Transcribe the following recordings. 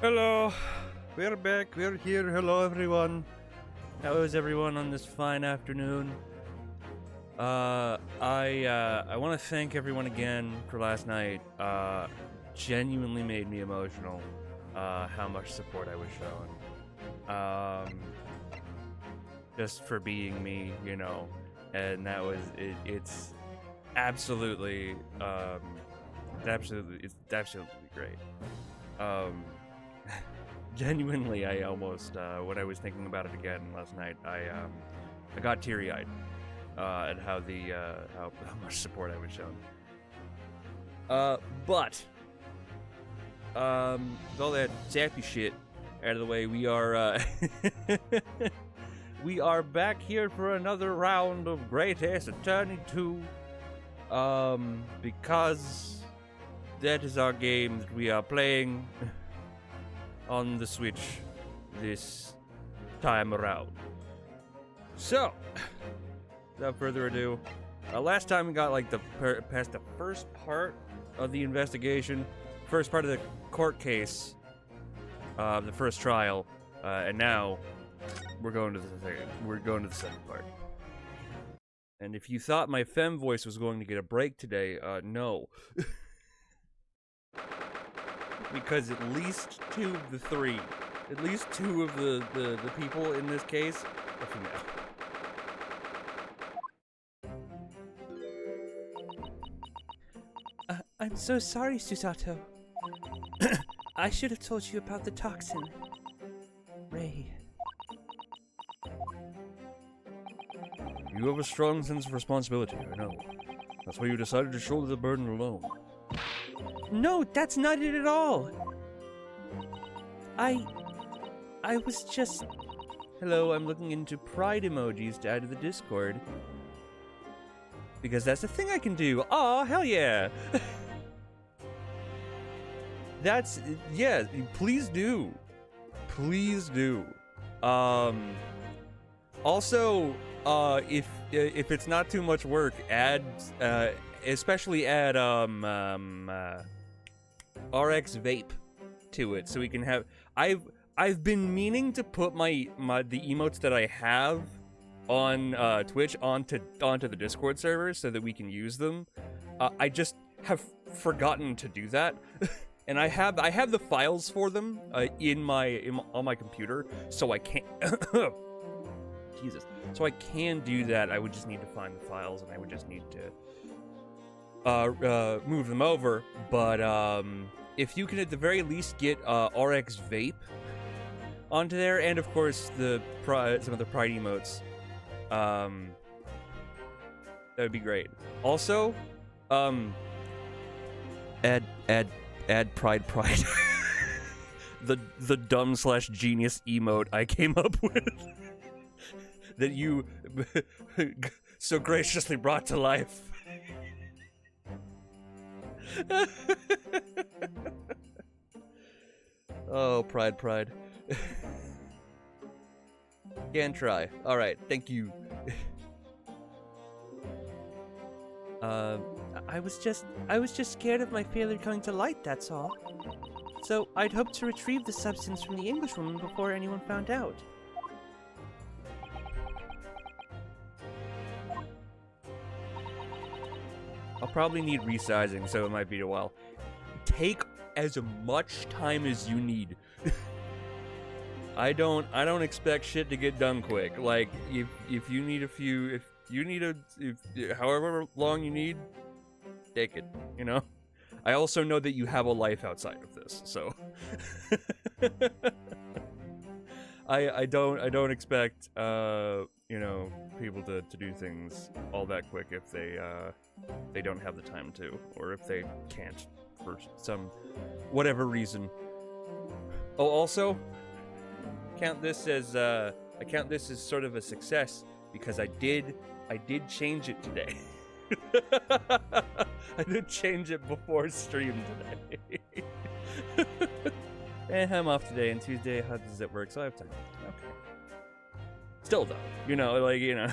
Hello, we're back, we're here. Hello, everyone. How is everyone on this fine afternoon? I want to thank everyone again for last night. Genuinely made me emotional. How much support I was shown. Just for being me, you know, and that was it. It's absolutely, it's absolutely great. Genuinely, I almost, when I was thinking about it again last night, I got teary-eyed at how how much support I was shown. But with all that sappy shit out of the way, we are we are back here for another round of Great Ace Attorney 2. Because that is our game that we are playing on the Switch this time around. So, without further ado, last time we got like past the first part of the investigation, first part of the court case, the first trial, and now we're going to the second part. And if you thought my femme voice was going to get a break today, no. Because at least two of the three, at least two of the people in this case are female. I'm so sorry, Susato. I should have told you about the toxin. Ray. You have a strong sense of responsibility, I know. That's why you decided to shoulder the burden alone. No, that's not it at all. I was just... Hello, I'm looking into pride emojis to add to the Discord. Because that's the thing I can do. Aw, hell yeah. That's... Yeah, please do. Please do. Also, if it's not too much work, add... especially add, RX Vape to it, so we can have... I've been meaning to put the emotes that I have on Twitch onto the Discord server so that we can use them. I just have forgotten to do that, and I have the files for them on my computer, so I can't. Jesus, so I can do that. I would just need to find the files, and I would just need to move them over. But if you can at the very least get RX Vape onto there, and of course some of the Pride emotes, that would be great. Also, add Pride. the dumb/genius emote I came up with that you so graciously brought to life. Oh, pride. Can try. All right, thank you. I was just scared of my failure coming to light, that's all. So I'd hoped to retrieve the substance from the Englishwoman before anyone found out. I'll probably need resizing, so it might be a while. Take as much time as you need. I don't expect shit to get done quick. Like if you need however long you need, take it, you know? I also know that you have a life outside of this, so I don't expect you know, people to do things all that quick if they don't have the time to, or if they can't for some whatever reason. Oh, also, I count this as sort of a success because I did change it today. I did change it before stream today. And I'm off today, and Tuesday, how does it work? So I have time. Okay. Still though, you know, like, you know.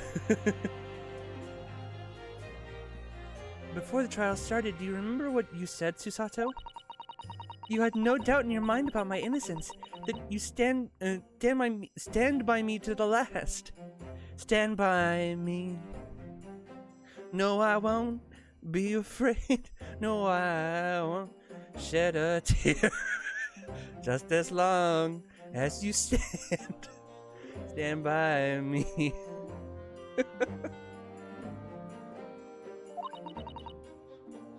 Before the trial started, do you remember what you said, Susato? You had no doubt in your mind about my innocence, that you stand by me to the last. Stand by me. No, I won't be afraid. No, I won't shed a tear. Just as long as you stand by me.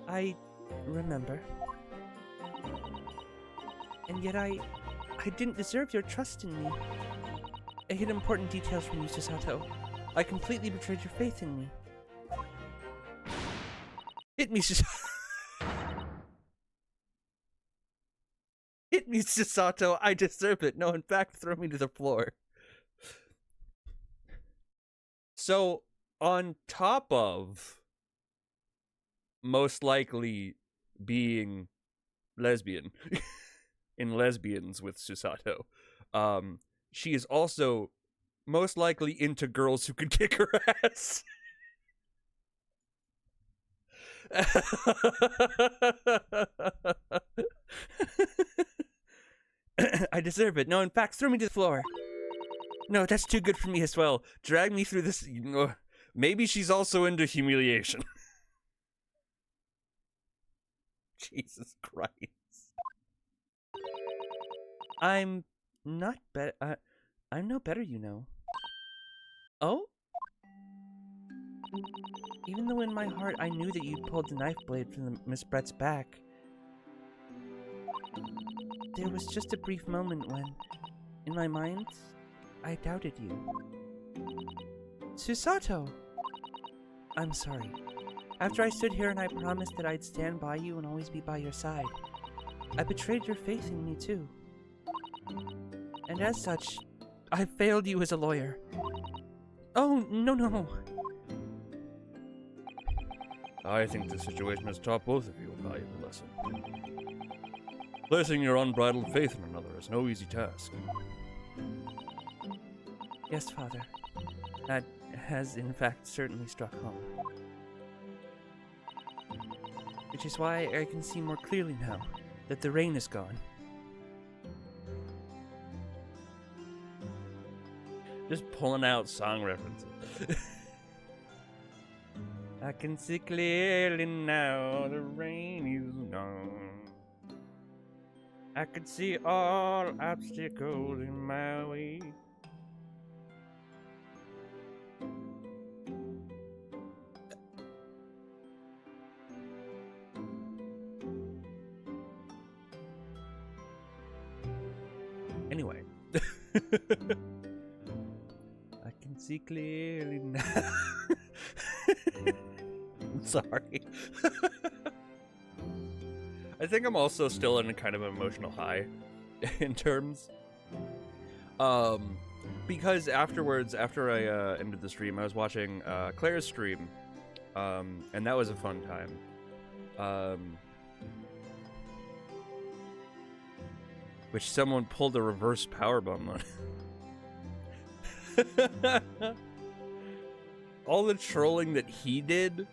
I remember. And yet I didn't deserve your trust in me. I hid important details from you, Susato. I completely betrayed your faith in me. Hit me, Hit me, Susato. I deserve it. No, in fact, throw me to the floor. So, on top of most likely being lesbian in Lesbians with Susato, she is also most likely into girls who can kick her ass. I deserve it. No, in fact, throw me to the floor. No, that's too good for me as well. Drag me through this. Maybe she's also into humiliation. Jesus Christ. I'm not better. I'm no better, you know. Oh? Even though in my heart I knew that you'd pulled the knife blade from Miss Brett's back, there was just a brief moment when, in my mind, I doubted you. Susato! I'm sorry. After I stood here and I promised that I'd stand by you and always be by your side, I betrayed your faith in me too. And as such, I failed you as a lawyer. Oh, no. I think this situation has taught both of you a valuable lesson. Placing your unbridled faith in another is no easy task. Yes, Father. That has, in fact, certainly struck home. Which is why I can see more clearly now that the rain is gone. Just pulling out song references. I can see clearly now the rain is gone. I can see all obstacles in my way. Anyway. I can see clearly now. I'm sorry. I think I'm also still in a kind of emotional high in terms. Because afterwards, after I ended the stream, I was watching Claire's stream. And that was a fun time. Which someone pulled a reverse powerbomb on. All the trolling that she did,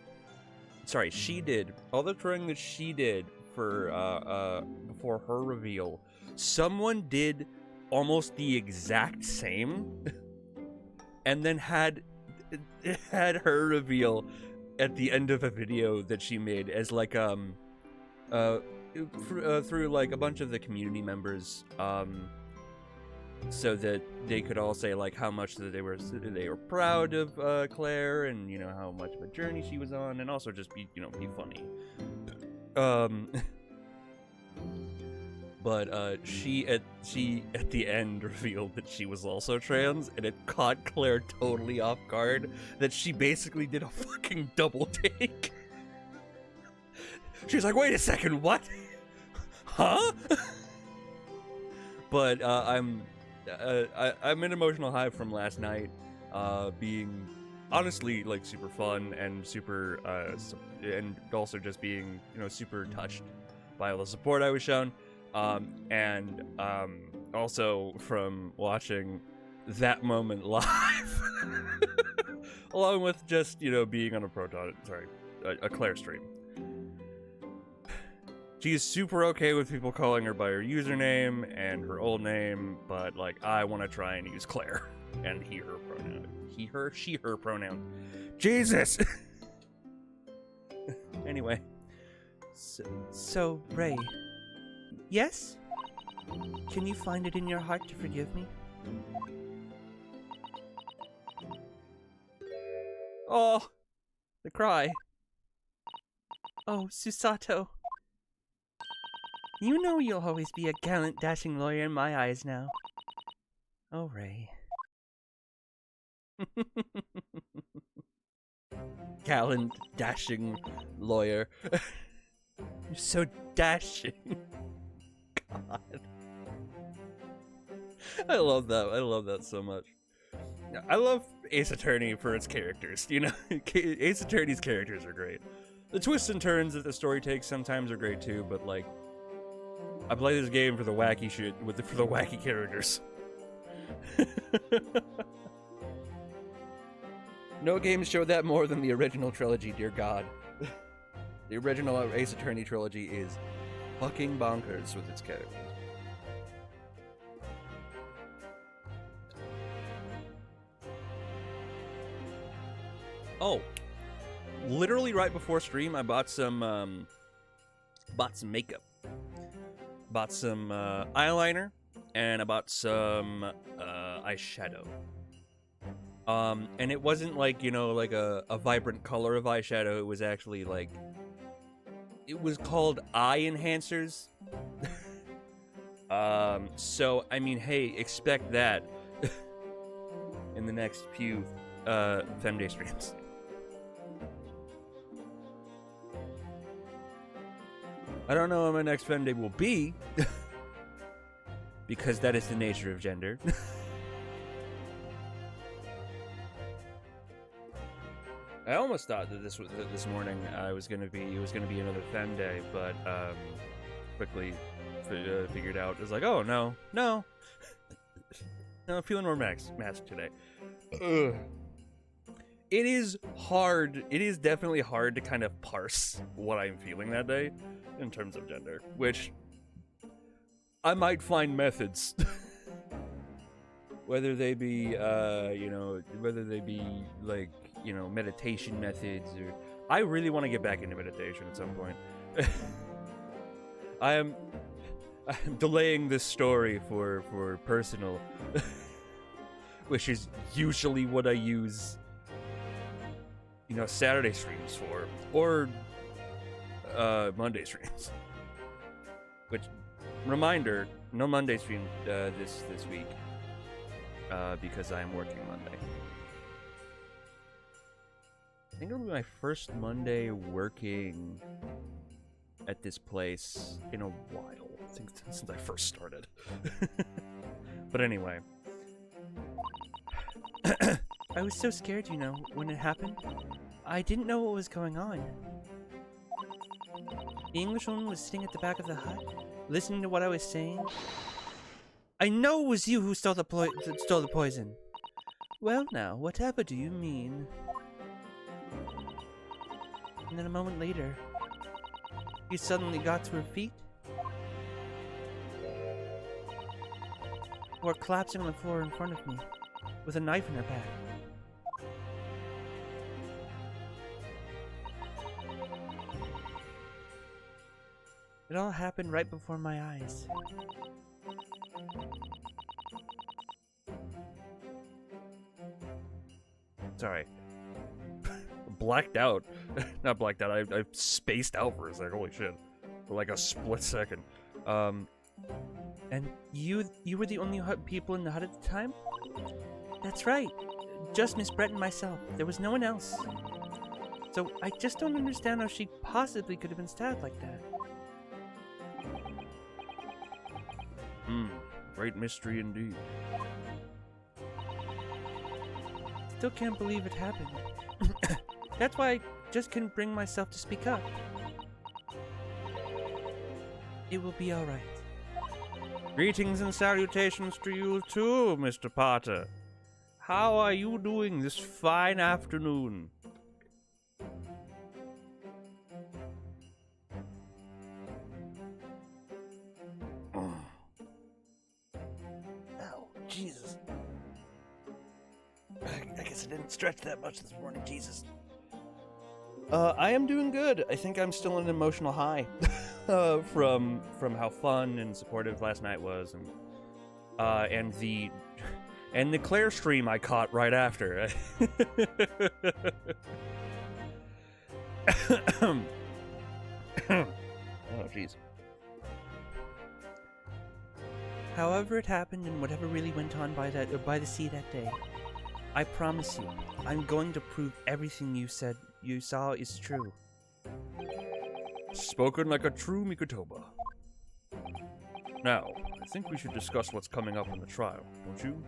all the trolling that she did for before her reveal, someone did almost the exact same, and then had her reveal at the end of a video that she made as like through like a bunch of the community members, so that they could all say like how much that they were proud of Claire, and you know how much of a journey she was on, and also just be funny. But she at the end revealed that she was also trans, and it caught Claire totally off guard that she basically did a fucking double take. She's like, wait a second, what? Huh? But I'm an emotional high from last night, being honestly like super fun and super and also just being super touched by all the support I was shown, and also from watching that moment live, along with just being on a Claire stream. She's super okay with people calling her by her username and her old name, but like I want to try and use Claire and he her pronoun. He her, she her pronoun. Jesus. Anyway. So, Ray. Yes? Can you find it in your heart to forgive me? Oh, the cry. Oh, Susato. You know you'll always be a gallant, dashing lawyer in my eyes now. Oh, Ray. Gallant, dashing lawyer. You're so dashing. God. I love that. I love that so much. I love Ace Attorney for its characters. You know, Ace Attorney's characters are great. The twists and turns that the story takes sometimes are great too, but like, I play this game for the wacky shit, for the wacky characters. No games show that more than the original trilogy, dear God. The original Ace Attorney trilogy is fucking bonkers with its characters. Oh, literally right before stream, I bought some makeup. Bought some eyeliner, and I bought some eyeshadow. And it wasn't like, you know, like a vibrant color of eyeshadow. It was actually like, it was called eye enhancers. So, I mean, hey, expect that in the next few Femday streams. I don't know what my next Femday will be, because that is the nature of gender. I almost thought that this morning it was gonna be another Femday, but quickly figured out it was like, oh no, no, I'm feeling more masked today. Ugh. It is hard. It is definitely hard to kind of parse what I'm feeling that day in terms of gender, which I might find methods. Whether they be, whether they be like, meditation methods, or I really want to get back into meditation at some point. I'm delaying this story for personal, which is usually what I use, Saturday streams for, or Monday streams. Which, reminder, no Monday stream this week, because I am working Monday. I think it'll be my first Monday working at this place in a while. I think since I first started. But anyway. I was so scared, when it happened. I didn't know what was going on. The Englishwoman was sitting at the back of the hut, listening to what I was saying. I know it was you who stole the poison. Well now, whatever do you mean? And then a moment later, she suddenly got to her feet, or collapsing on the floor in front of me, with a knife in her back. It all happened right before my eyes. Sorry. Blacked out. Not blacked out, I spaced out for a second, holy shit. For like a split second. And you were the only people in the hut at the time? That's right. Just Miss Brett and myself. There was no one else. So I just don't understand how she possibly could have been stabbed like that. Great mystery indeed. Still can't believe it happened. That's why I just couldn't bring myself to speak up. It will be alright. Greetings and salutations to you too, Mr. Potter. How are you doing this fine afternoon? didn't stretch that much this morning, Jesus. I am doing good. I think I'm still in an emotional high from how fun and supportive last night was, and the Claire stream I caught right after. Oh, jeez. However it happened and whatever really went on by the sea that day, I promise you, I'm going to prove everything you saw is true. Spoken like a true Mikotoba. Now, I think we should discuss what's coming up in the trial, don't you?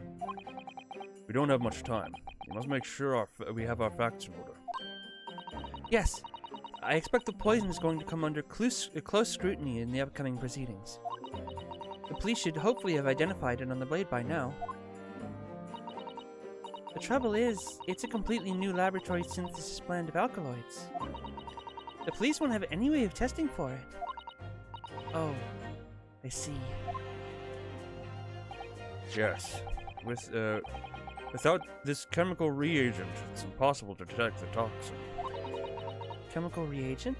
We don't have much time. We must make sure we have our facts in order. Yes, I expect the poison is going to come under close scrutiny in the upcoming proceedings. The police should hopefully have identified it on the blade by now. The trouble is, it's a completely new laboratory synthesis blend of alkaloids. The police won't have any way of testing for it. Oh, I see. Yes. Without this chemical reagent, it's impossible to detect the toxin. Chemical reagent?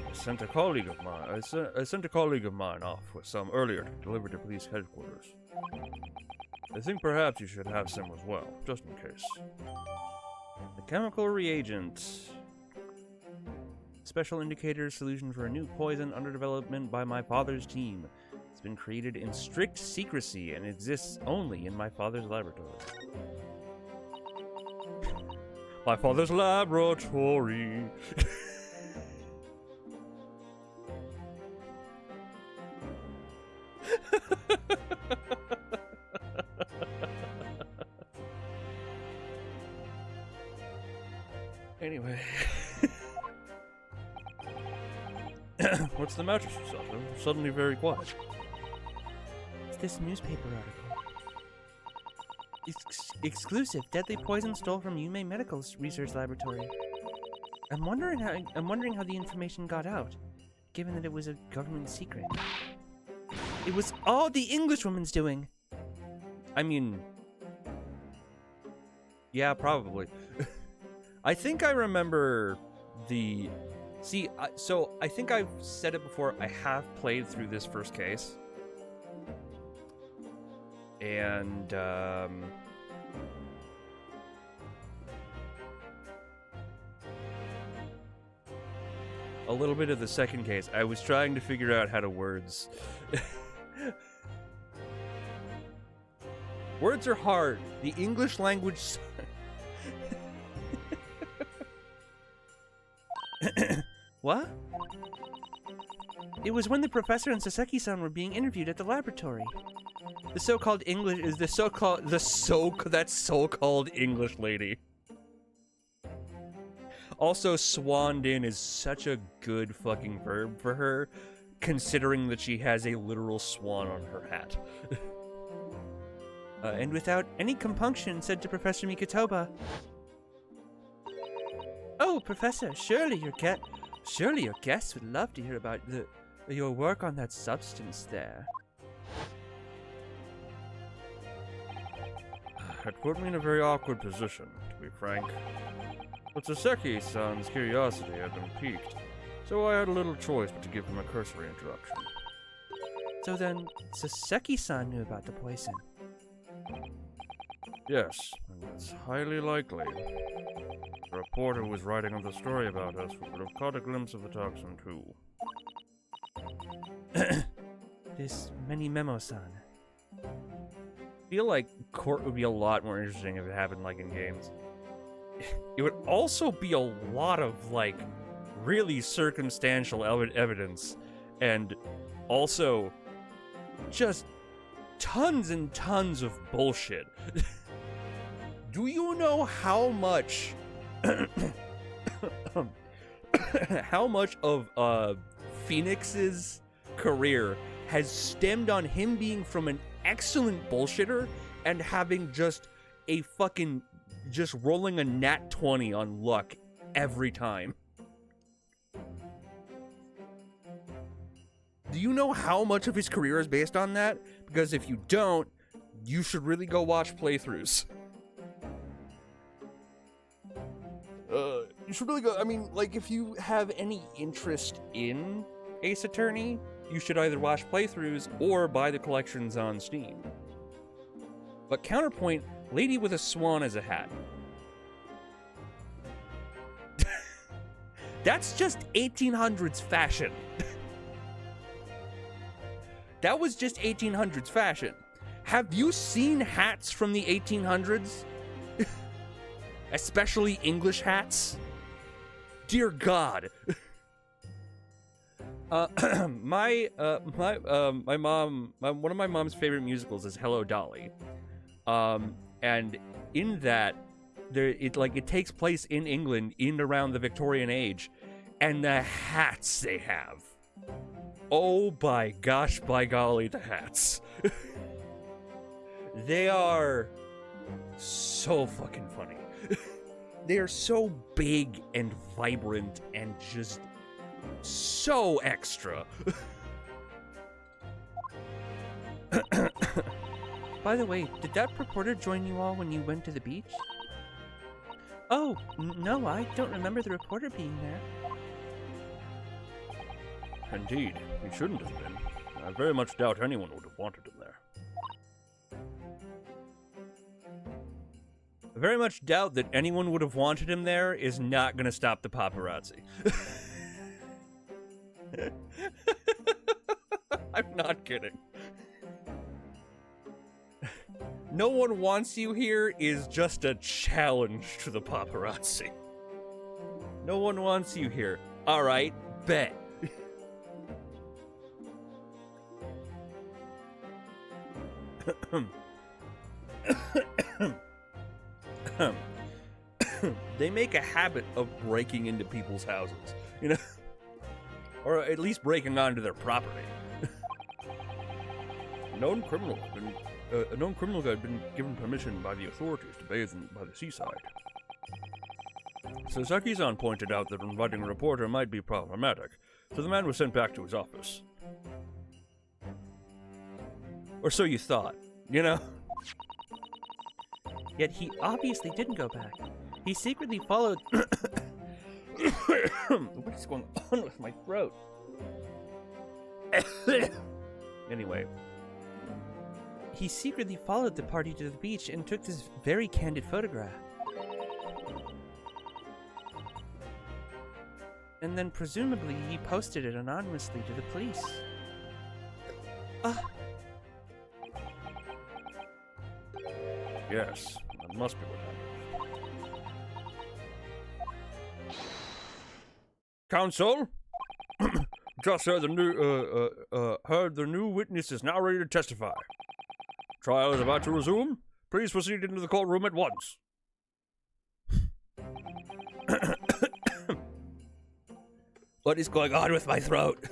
I sent a colleague of mine off with some earlier to deliver to police headquarters. I think perhaps you should have some as well, just in case. The chemical reagent. Special indicator solution for a new poison under development by my father's team. It's been created in strict secrecy and exists only in my father's laboratory. My father's laboratory. Anyway. What's the matter, Susato? Suddenly very quiet. It's this newspaper article. Exclusive. Deadly poison stole from Yume Medical's research laboratory. I'm wondering how the information got out, given that it was a government secret. It was all the Englishwoman's doing. I mean, yeah, probably. I think I remember the... See, so I think I've said it before, I have played through this first case. And, a little bit of the second case. I was trying to figure out how to words. Words are hard. The English language... What? It was when the professor and Saseki-san were being interviewed at the laboratory. The so-called English is that so-called English lady. Also, swanned in is such a good fucking verb for her, considering that she has a literal swan on her hat. And without any compunction, said to Professor Mikotoba, "Oh, Professor, surely your guests would love to hear about your work on that substance there." It put me in a very awkward position, to be frank. But Saseki-san's curiosity had been piqued, so I had a little choice but to give him a cursory introduction. So then, Saseki-san knew about the poison? Yes, and it's highly likely. The reporter who was writing on the story about us would have caught a glimpse of the toxin too. This Memo-san. I feel like court would be a lot more interesting if it happened like in games. It would also be a lot of like really circumstantial evidence, and also just tons and tons of bullshit. Do you know how much of Phoenix's career has stemmed on him being from an excellent bullshitter and having just a fucking just rolling a nat 20 on luck every time? Do you know how much of his career is based on that? Because if you don't, you should really go watch playthroughs. You should really go. I mean, like, if you have any interest in Ace Attorney, you should either watch playthroughs or buy the collections on Steam. But counterpoint, Lady with a Swan as a hat. That's just 1800s fashion. That was just 1800s fashion. Have you seen hats from the 1800s? Especially English hats? Dear God. My mom, one of my mom's favorite musicals is Hello, Dolly. And in that, it takes place in England in around the Victorian age, and the hats they have. Oh my gosh, by golly, the hats. They are so fucking funny. They are so big and vibrant and just so extra. By the way, did that reporter join you all when you went to the beach? Oh, no, I don't remember the reporter being there. Indeed, he shouldn't have been. I very much doubt anyone would have wanted him there. I very much doubt that anyone would have wanted him there is not going to stop the paparazzi. I'm not kidding. No one wants you here is just a challenge to the paparazzi. No one wants you here. All right, bet. They make a habit of breaking into people's houses, you know? Or at least breaking onto their property. A known criminal had been given permission by the authorities to bathe by the seaside. Sasaki-san pointed out that inviting a reporter might be problematic, so the man was sent back to his office. Or so you thought, you know? Yet he obviously didn't go back. He secretly followed... What is going on with my throat? Anyway. He secretly followed the party to the beach and took this very candid photograph. And then presumably he posted it anonymously to the police. Yes, that must be what happened. Counsel? Just heard the new witness is now ready to testify. Trial is about to resume. Please proceed into the courtroom at once. What is going on with my throat?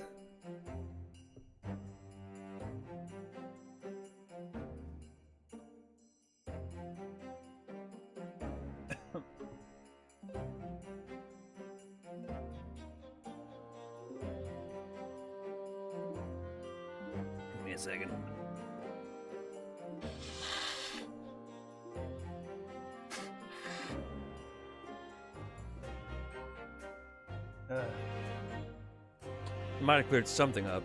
Give me a second. Might have cleared something up.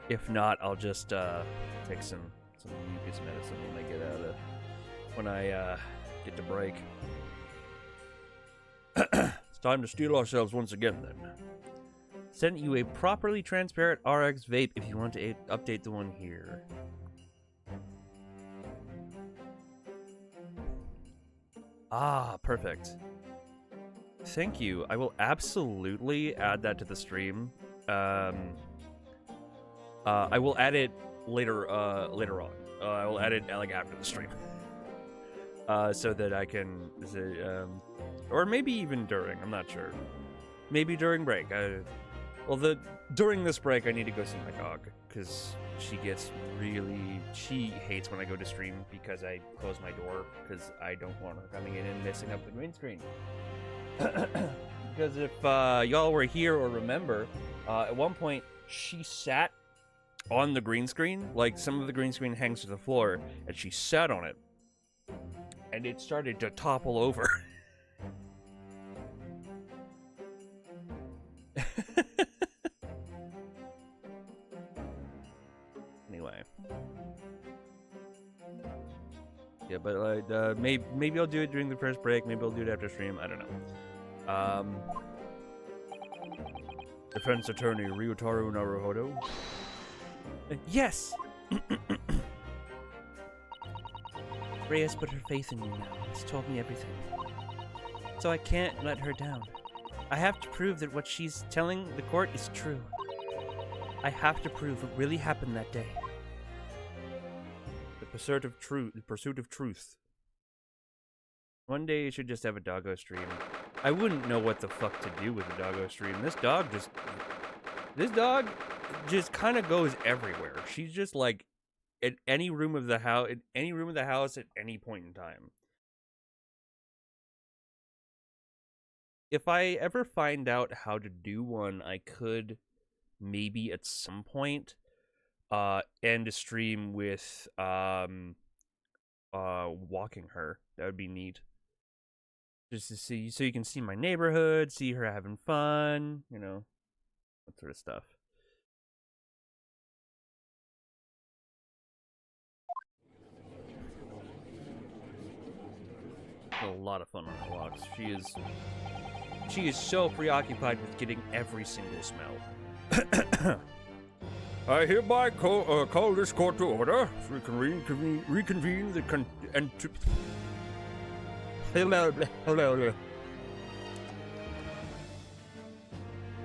If not, I'll just take some mucus medicine when I get to break. It's time to steal ourselves once again, then. Sent you a properly transparent RX vape if you want to update the one here. Ah, perfect. Thank you. I will absolutely add that to the stream. I will add it later on. I will add it like after the stream. So that I can, or maybe even during. I'm not sure. Maybe during break. During this break, I need to go see my dog because she hates when I go to stream because I close my door because I don't want her coming in and messing up the green screen. Because if y'all were here or remember, at one point she sat on the green screen, like some of the green screen hangs to the floor, and she sat on it. and it started to topple over. Anyway. Yeah, but like, maybe I'll do it during the first break. Maybe I'll do it after stream. I don't know. Defense attorney Ryutaru Naruhodo. Yes! Reyes put her faith in you now. Has told me everything. So I can't let her down. I have to prove that what she's telling the court is true. I have to prove what really happened that day. The pursuit of truth. One day you should just have a doggo stream. I wouldn't know what the fuck to do with a doggo stream. This dog just kind of goes everywhere. She's just like in any room of the house, at any point in time. If I ever find out how to do one, I could maybe at some point end a stream with walking her. That would be neat. Just to see, so you can see my neighborhood, see her having fun, you know, that sort of stuff. A lot of fun on her walks. She is so preoccupied with getting every single smell. I hereby call this court to order. So we can reconvene the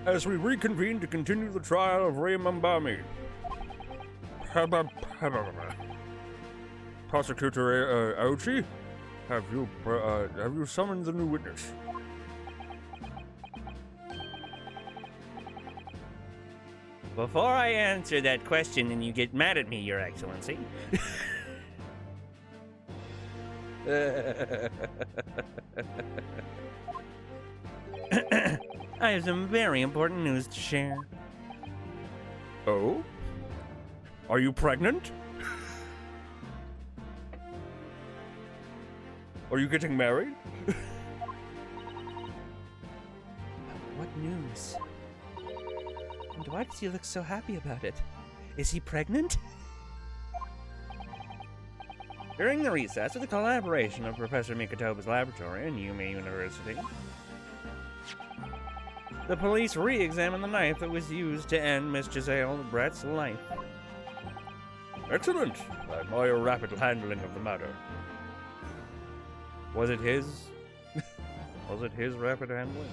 as we reconvene to continue the trial of Ray Mambami. Prosecutor Aochi, have you summoned the new witness? Before I answer that question and you get mad at me, Your Excellency. I have some very important news to share. Oh? Are you pregnant? Are you getting married? What news? And why does he look so happy about it? Is he pregnant? During the recess with the collaboration of Professor Mikotoba's laboratory and Yume University, the police re-examined the knife that was used to end Miss Giselle Brett's life. Excellent! I admire your rapid handling of the matter. Was it his? Was it his rapid handling?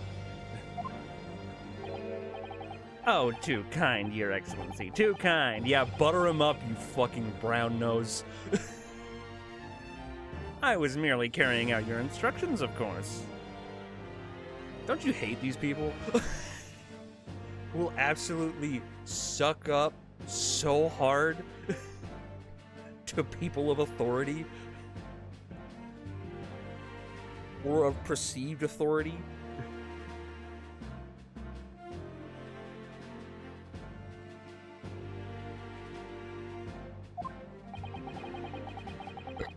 Oh, too kind, Your Excellency, too kind. Yeah, butter him up, you fucking brown nose. I was merely carrying out your instructions, of course. Don't you hate these people? Who will absolutely suck up so hard to people of authority or of perceived authority?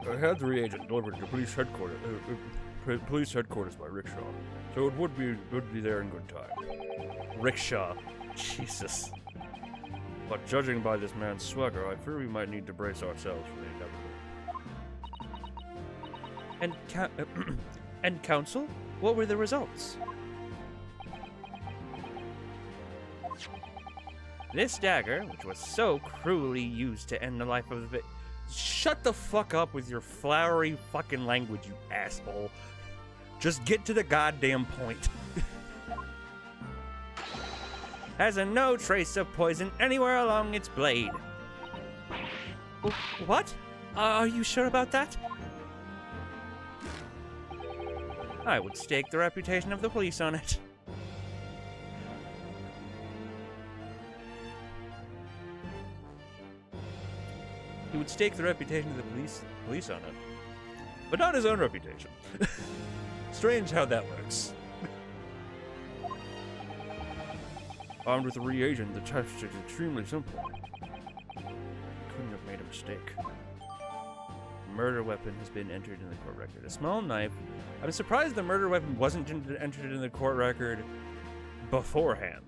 I had the reagent delivered to police headquarters by rickshaw, so it would be there in good time. Rickshaw. Jesus. But judging by this man's swagger, I fear we might need to brace ourselves for the inevitable. And counsel? What were the results? This dagger, which was so cruelly used to end the life of the Shut the fuck up with your flowery fucking language, you asshole. Just get to the goddamn point. has no trace of poison anywhere along its blade. What? Are you sure about that? I would stake the reputation of the police on it. He would stake the reputation of the police on it, but not his own reputation. Strange how that works. Armed with a reagent, the test is extremely simple. Couldn't have made a mistake. murder weapon has been entered in the court record. A small knife. I'm surprised the murder weapon wasn't entered in the court record beforehand.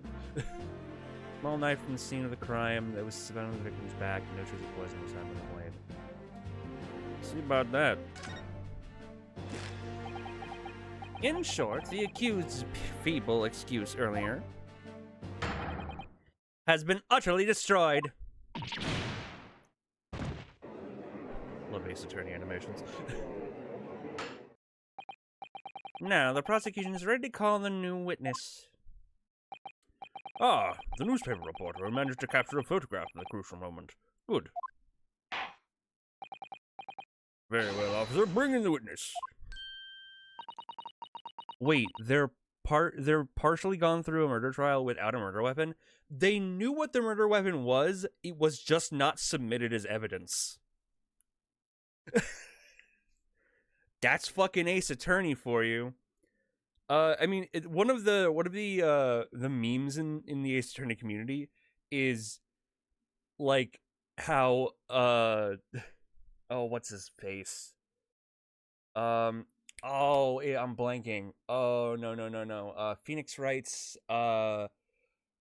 Small knife from the scene of the crime that was found on the victim's back. No trace of poison was found on the blade. See about that. In short, the accused's feeble excuse earlier has been utterly destroyed. Love Ace Attorney animations. Now, the prosecution is ready to call the new witness. Ah, the newspaper reporter who managed to capture a photograph in the crucial moment. Good. Very well, officer. Bring in the witness. Wait, they're partially gone through a murder trial without a murder weapon? They knew what the murder weapon was, it was just not submitted as evidence. That's fucking Ace Attorney for you. I mean, one of the memes in the Ace Attorney community is like how oh, what's his face? Oh, I'm blanking. Oh, no. Phoenix Wright's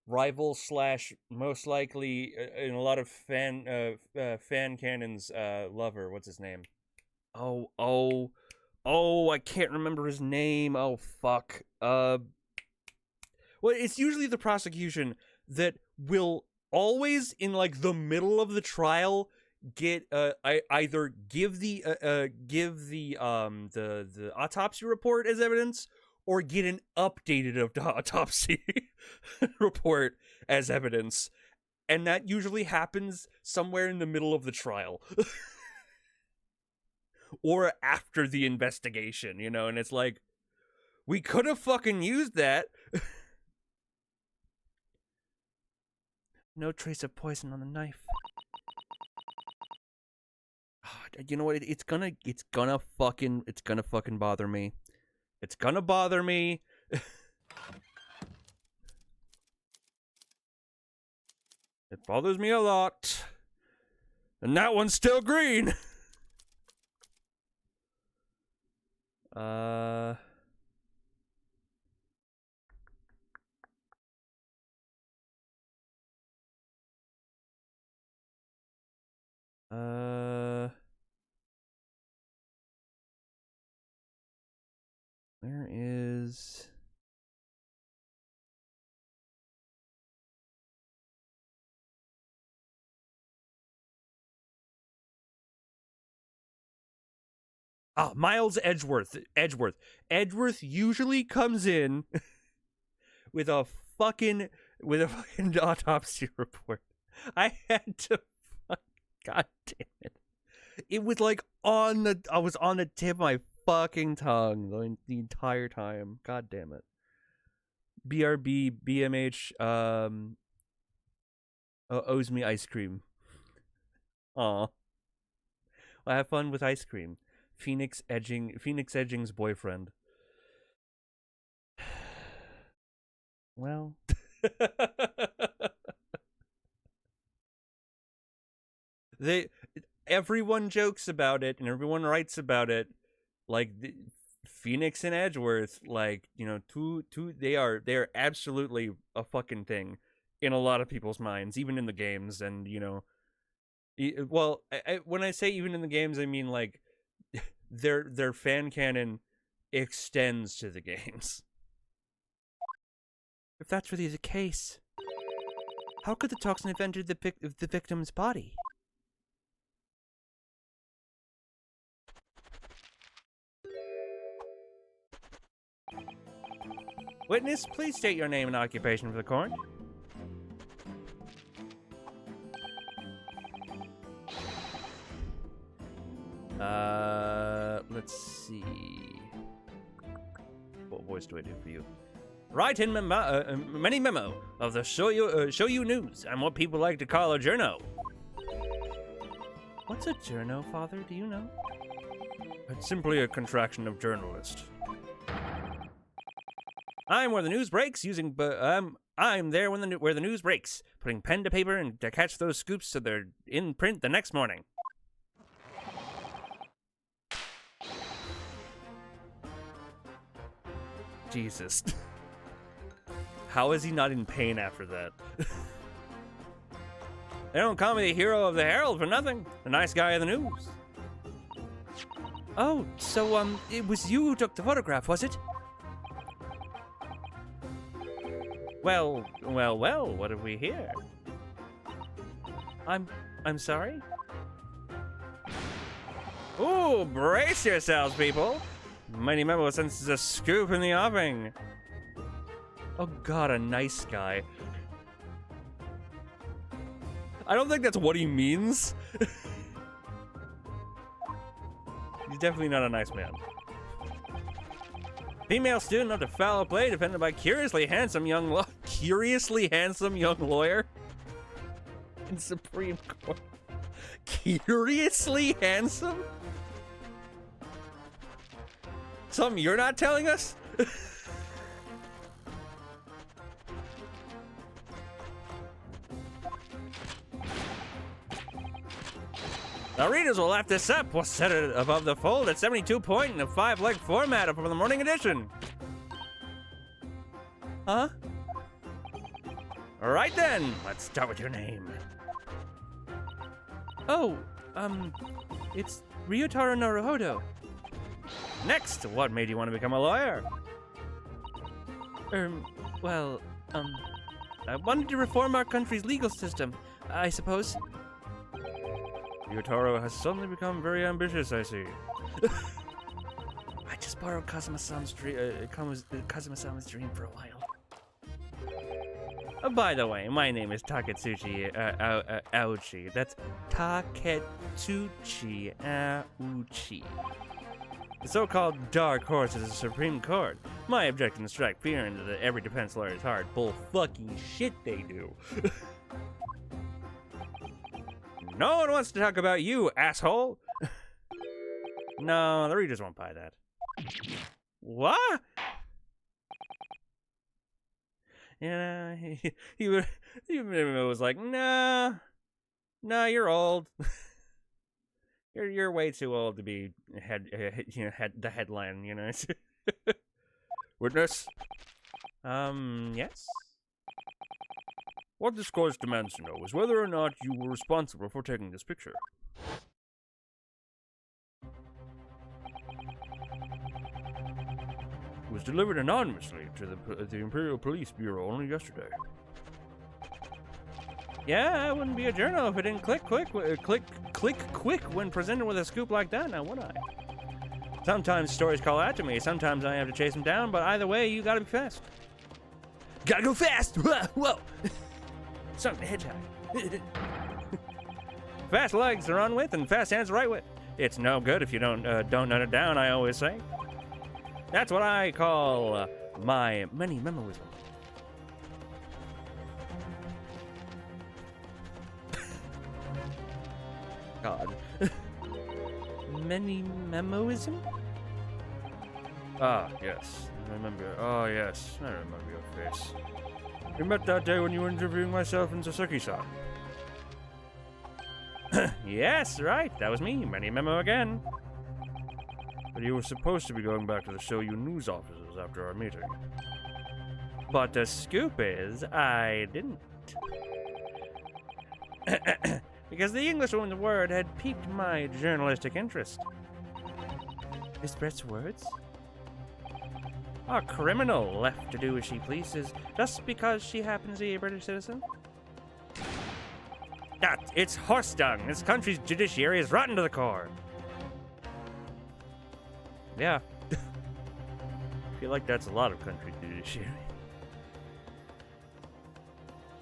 rival slash most likely in a lot of fan canons lover. What's his name? Oh, I can't remember his name. Oh, fuck. Well, it's usually the prosecution that will always, in like the middle of the trial, get either give the autopsy report as evidence, or get an updated autopsy report as evidence, and that usually happens somewhere in the middle of the trial. Or after the investigation, you know, and it's like, we could have fucking used that. No trace of poison on the knife. You know what? It's gonna fucking bother me. It's gonna bother me. It bothers me a lot. And that one's still green. Where is... Ah, Miles Edgeworth. Edgeworth usually comes in with a fucking autopsy report. I had to God damn it. It was like I was on the tip of my fucking tongue the entire time. God damn it. BRB BMH owes me ice cream. Aw. Well, have fun with ice cream. Phoenix Edging's boyfriend. Well, everyone jokes about it and everyone writes about it, like Phoenix and Edgeworth, like, you know, they are absolutely a fucking thing in a lot of people's minds, even in the games. And, you know, well, when I say even in the games, I mean like their fan canon extends to the games. If that's really the case, how could the toxin have entered the victim's body? Witness, please state your name and occupation for the court. Let's see. What voice do I do for you? Write in many memo of the show you news. I'm what people like to call a journo. What's a journo, Father? Do you know? It's simply a contraction of journalist. I'm where the news breaks. I'm there where the news breaks, putting pen to paper and to catch those scoops so they're in print the next morning. Jesus. How is he not in pain after that? They don't call me the hero of the Herald for nothing. The nice guy of the news. Oh, so, it was you who took the photograph, was it? Well, what have we here? I'm sorry? Ooh, brace yourselves, people! Mighty Memo senses a scoop in the offing. Oh god, a nice guy. I don't think that's what he means. He's definitely not a nice man. Female student of the foul play defended by curiously handsome young lawyer in Supreme Court. Curiously handsome? Something you're not telling us? The readers will laugh this up. We'll set it above the fold at 72 point in a 5-leg format from the morning edition. Huh? All right then, let's start with your name. Oh, it's Ryotaro Naruhodo. Next, what made you want to become a lawyer? Well, I wanted to reform our country's legal system, I suppose. Ryotaro has suddenly become very ambitious, I see. I just borrowed Kazuma-sama's dream for a while. By the way, my name is Taketsuchi Aochi. That's Taketsuchi Aochi. The so-called Dark Horse is the Supreme Court. My objection is to strike fear into every defense lawyer's heart. Bull fucking shit they do. No one wants to talk about you, asshole! No, the readers won't buy that. What? Yeah, he was like, nah, you're old. you're way too old to be the headline, you know. Witness? Yes? What this court demands to know is whether or not you were responsible for taking this picture. It was delivered anonymously to the Imperial Police Bureau only yesterday. Yeah, I wouldn't be a journal if it didn't click quick when presented with a scoop like that, now would I? Sometimes stories call out to me, sometimes I have to chase them down, but either way, you gotta be fast. Gotta go fast! Whoa! Son of a hedgehog. Fast legs are on with and fast hands right with. It's no good if you don't note it down, I always say. That's what I call my many memoism. God. Many memoism? Ah, yes. I remember. Oh, yes. I remember your face. We met that day when you were interviewing myself and Sasaki-san. Yes, right. That was me. Many memo again. But you were supposed to be going back to the Shoyu news offices after our meeting. But the scoop is, I didn't. Because the Englishwoman's word had piqued my journalistic interest. Miss Brett's words? A criminal left to do as she pleases just because she happens to be a British citizen? That, it's horse dung. This country's judiciary is rotten to the core. Yeah. I feel like that's a lot of country judiciary.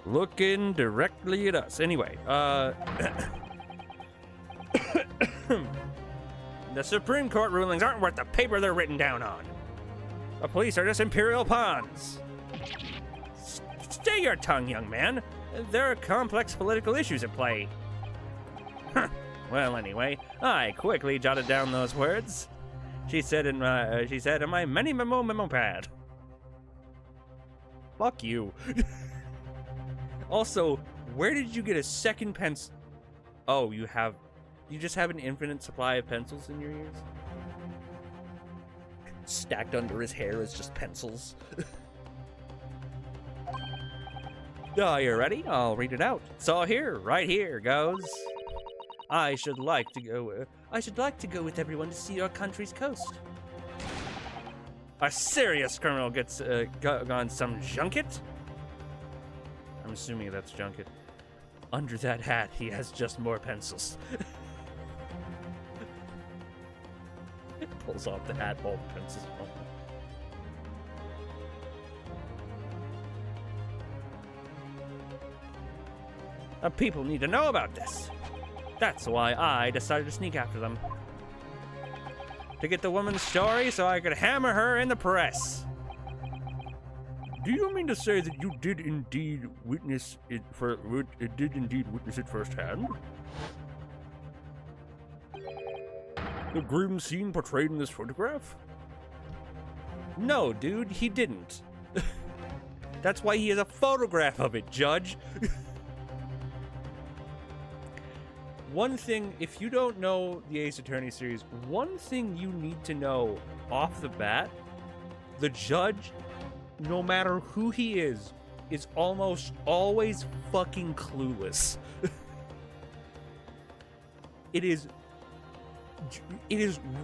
Looking directly at us. Anyway, the Supreme Court rulings aren't worth the paper they're written down on. The police are just imperial pawns. Stay your tongue, young man. There are complex political issues at play. Well, anyway, I quickly jotted down those words. She said in my many memo pad. Fuck you. Also, where did you get a second pencil? Oh, you just have an infinite supply of pencils in your ears? stacked under his hair is just pencils. Oh, you ready? I'll read it out. So right here goes. I should like to go with everyone to see our country's coast. A serious criminal gets on some junket? I'm assuming that's junket. Under that hat, he has just more pencils. It pulls off the hat, all the pencils. People need to know about this. That's why I decided to sneak after them. To get the woman's story so I could hammer her in the press. Do you mean to say that you did indeed witness it firsthand? The grim scene portrayed in this photograph? No, dude, he didn't. That's why he has a photograph of it, Judge. One thing, if you don't know the Ace Attorney series, one thing you need to know off the bat, the judge, no matter who he is almost always fucking clueless. It is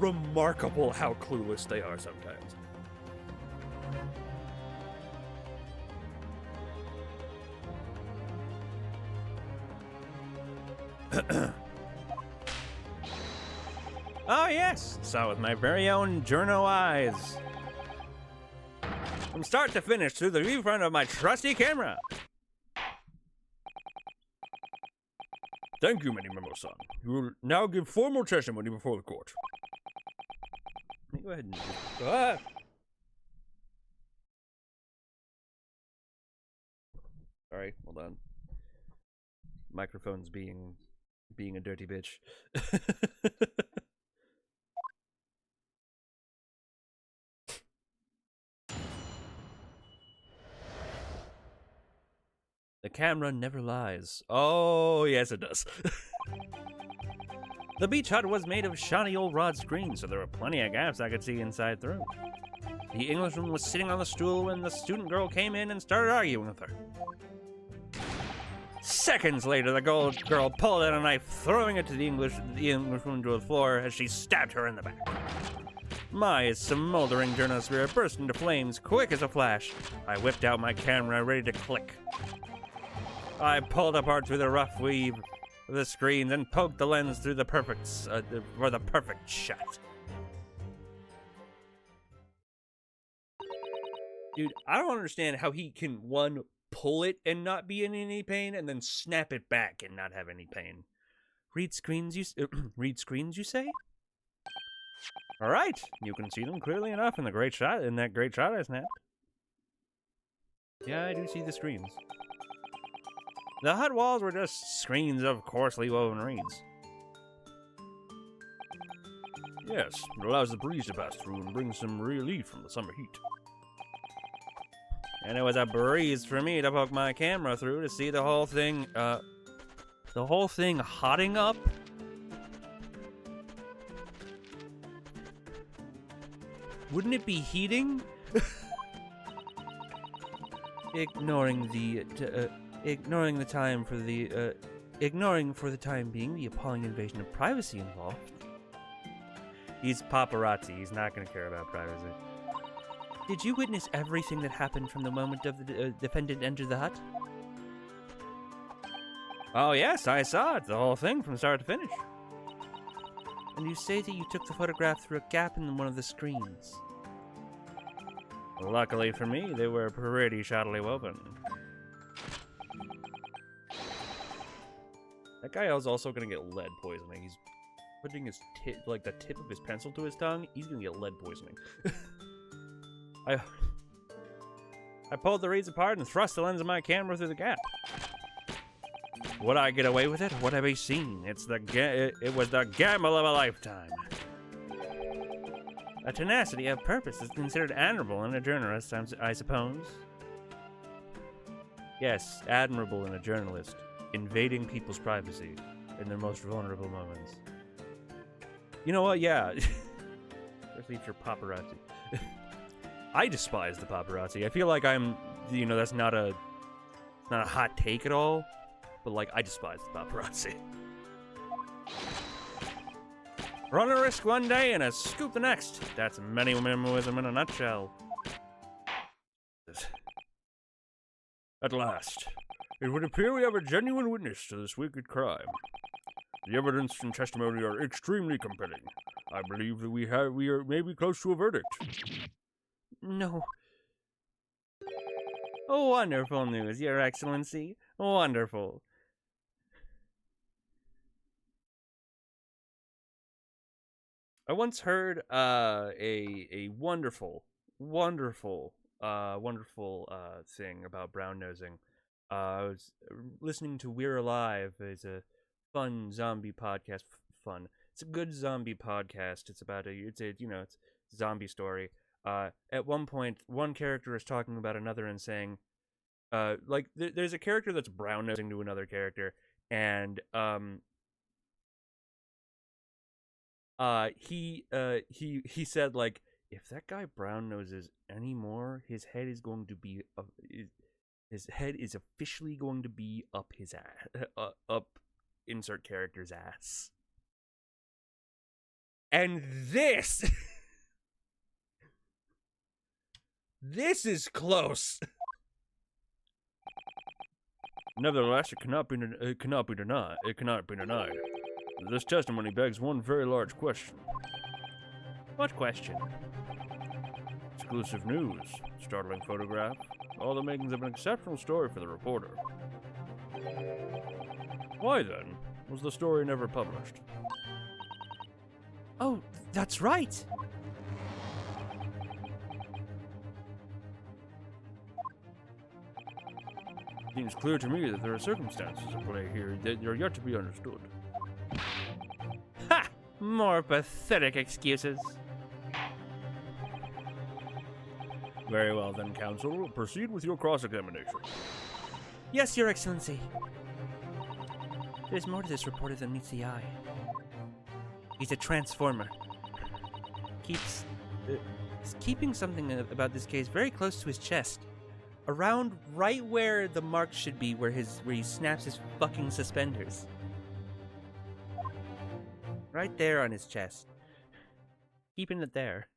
remarkable how clueless they are sometimes. Oh yes, saw with my very own journo eyes. From start to finish through the viewfront of my trusty camera. Thank you, Minimomo-san. You will now give formal testimony before the court. Let me go ahead and... Sorry, hold on. Microphone's being a dirty bitch. The camera never lies. Oh, yes it does. The beach hut was made of shiny old rod screen, so there were plenty of gaps I could see inside through. The Englishman was sitting on the stool when the student girl came in and started arguing with her. Seconds later, the gold girl pulled out a knife, throwing it to the Englishwoman to the floor as she stabbed her in the back. My smoldering journal spirit burst into flames quick as a flash. I whipped out my camera, ready to click. I pulled apart through the rough weave of the screens and poked the lens through the perfect shot. Dude, I don't understand how he can, one, pull it and not be in any pain, and then snap it back and not have any pain. Read screens, you say? All right, you can see them clearly enough in that great shot I snapped. Yeah, I do see the screens. The hut walls were just screens of coarsely woven reeds. Yes, it allows the breeze to pass through and bring some relief from the summer heat. And it was a breeze for me to poke my camera through to see the whole thing hotting up. Wouldn't it be heating? Ignoring for the time being the appalling invasion of privacy involved. He's paparazzi. He's not going to care about privacy. Did you witness everything that happened from the moment of the defendant entered the hut? Oh yes, I saw it. The whole thing from start to finish. And you say that you took the photograph through a gap in one of the screens. Luckily for me, they were pretty shoddily woven. That guy is also gonna get lead poisoning. He's putting his the tip of his pencil to his tongue. He's gonna get lead poisoning. I pulled the reeds apart and thrust the lens of my camera through the gap. Would I get away with it? Would I be seen? It was the gamble of a lifetime. A tenacity of purpose is considered admirable in a journalist, I suppose. Yes, admirable in a journalist. Invading people's privacy in their most vulnerable moments. You know what? Yeah. Especially if you're paparazzi. I despise the paparazzi. I feel like I'm, that's not a hot take at all, but like I despise the paparazzi. Run a risk one day and a scoop the next. That's minimalism in a nutshell. At last, it would appear we have a genuine witness to this wicked crime. The evidence and testimony are extremely compelling. I believe that we are maybe close to a verdict. No. Oh, wonderful news, Your Excellency. Wonderful. I once heard a wonderful thing about brown nosing. I was listening to We're Alive. It's a fun zombie podcast. Fun. It's a good zombie podcast. It's about it's a zombie story. At one point, one character is talking about another and saying, there's a character that's brown nosing to another character, and he said, like, if that guy brown noses anymore, his head is going to be his head is officially going to be up his ass, up insert character's ass. And this this is close. Nevertheless, it cannot be denied. This testimony begs one very large question. What question? Exclusive news, startling photograph, all the makings of an exceptional story for the reporter. Why then was the story never published? Oh, that's right. It seems clear to me that there are circumstances at play here that are yet to be understood. Ha! More pathetic excuses. Very well then, counsel. Proceed with your cross-examination. Yes, Your Excellency. There's more to this reporter than meets the eye. He's a transformer. He's keeping something about this case very close to his chest. Around right where the mark should be, where he snaps his fucking suspenders. Right there on his chest. Keeping it there.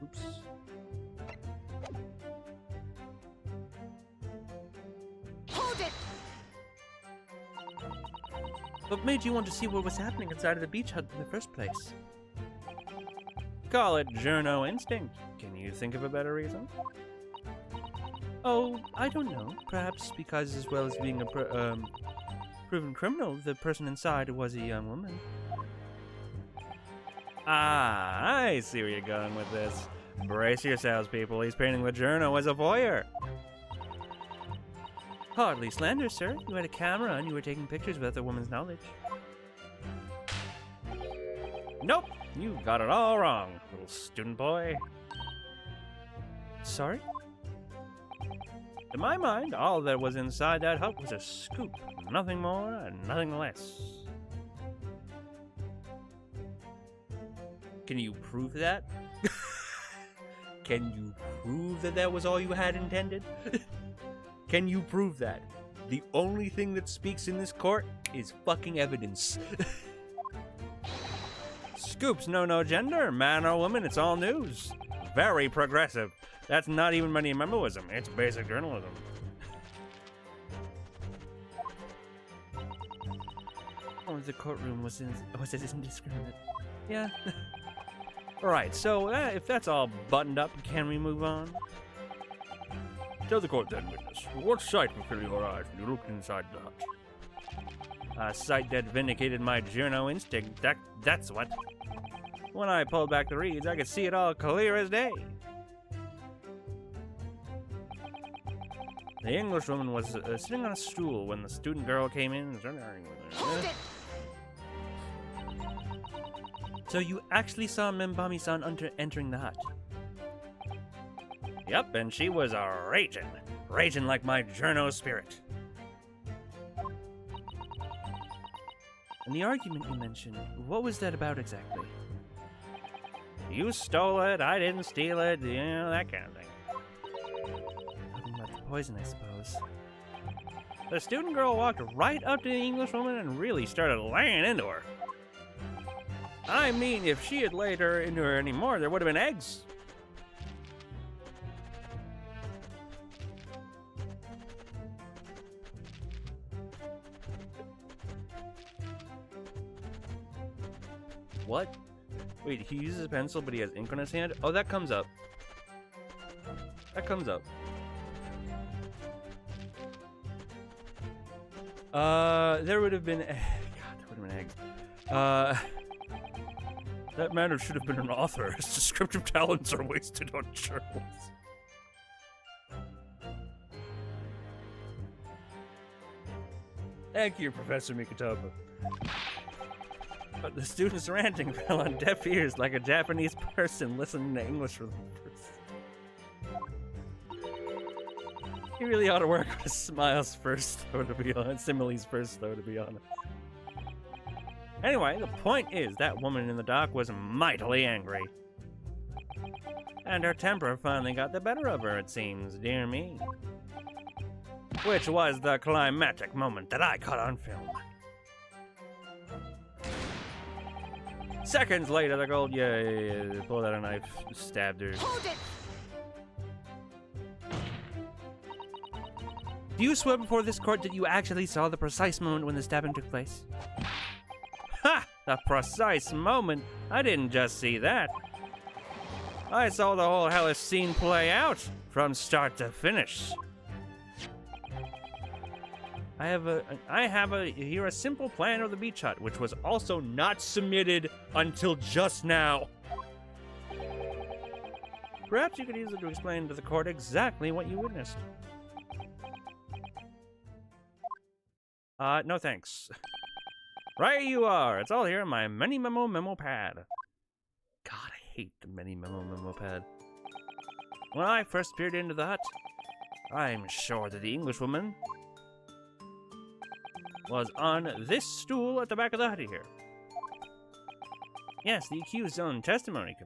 Oops. Hold it! What made you want to see what was happening inside of the beach hut in the first place? Call it journo instinct. Can you think of a better reason? Oh, I don't know. Perhaps because, as well as being a proven criminal, the person inside was a young woman. Ah, I see where you're going with this. Brace yourselves, people. He's painting the journo as a voyeur. Hardly slander, sir. You had a camera and you were taking pictures without the woman's knowledge. Nope, you got it all wrong, little student boy. Sorry? To my mind, all that was inside that hut was a scoop. Nothing more and nothing less. Can you prove that? Can you prove that that was all you had intended? Can you prove that? The only thing that speaks in this court is fucking evidence. Scoops know no gender, man or woman, it's all news. Very progressive. That's not even minimalism, it's basic journalism. Oh, the courtroom was indiscriminate. Yeah. Alright, so if that's all buttoned up, can we move on? Tell the court then, witness, what sight will fill your eyes when you look inside the hut? A sight that vindicated my journo instinct, that's what. When I pulled back the reeds, I could see it all clear as day. The Englishwoman was sitting on a stool when the student girl came in and started arguing with her. Hold it! So you actually saw Membami-san entering the hut? Yep, and she was raging. raging like my journo spirit. And the argument you mentioned, what was that about exactly? You stole it, I didn't steal it, you know, that kind of thing. Talking about the poison, I suppose. The student girl walked right up to the English woman and really started laying into her. I mean, if she had laid her into her anymore, there would have been eggs. What? Wait, he uses a pencil, but he has ink on his hand? Oh, that comes up. That comes up. There would have been... God, there would have been eggs. That man should have been an author. His descriptive talents are wasted on journals. Thank you, Professor Mikitoba. But the student's ranting fell on deaf ears like a Japanese person listening to English for the first. He really ought to work with smiles first, though, to be honest. Similes first, though, to be honest. Anyway, the point is that woman in the dock was mightily angry. And her temper finally got the better of her, it seems, dear me. Which was the climactic moment that I caught on film. Seconds later, the girl, pulled out a knife, stabbed her. Hold it! Do you swear before this court that you actually saw the precise moment when the stabbing took place? Ha! The precise moment? I didn't just see that. I saw the whole hellish scene play out from start to finish. I have here a simple plan of the beach hut, which was also not submitted until just now. Perhaps you could use it to explain to the court exactly what you witnessed. No thanks. Right you are. It's all here in my many memo pad. God, I hate the many memo pad. When I first peered into the hut, I'm sure that the Englishwoman was on this stool at the back of the hut here. Yes, the accused's own testimony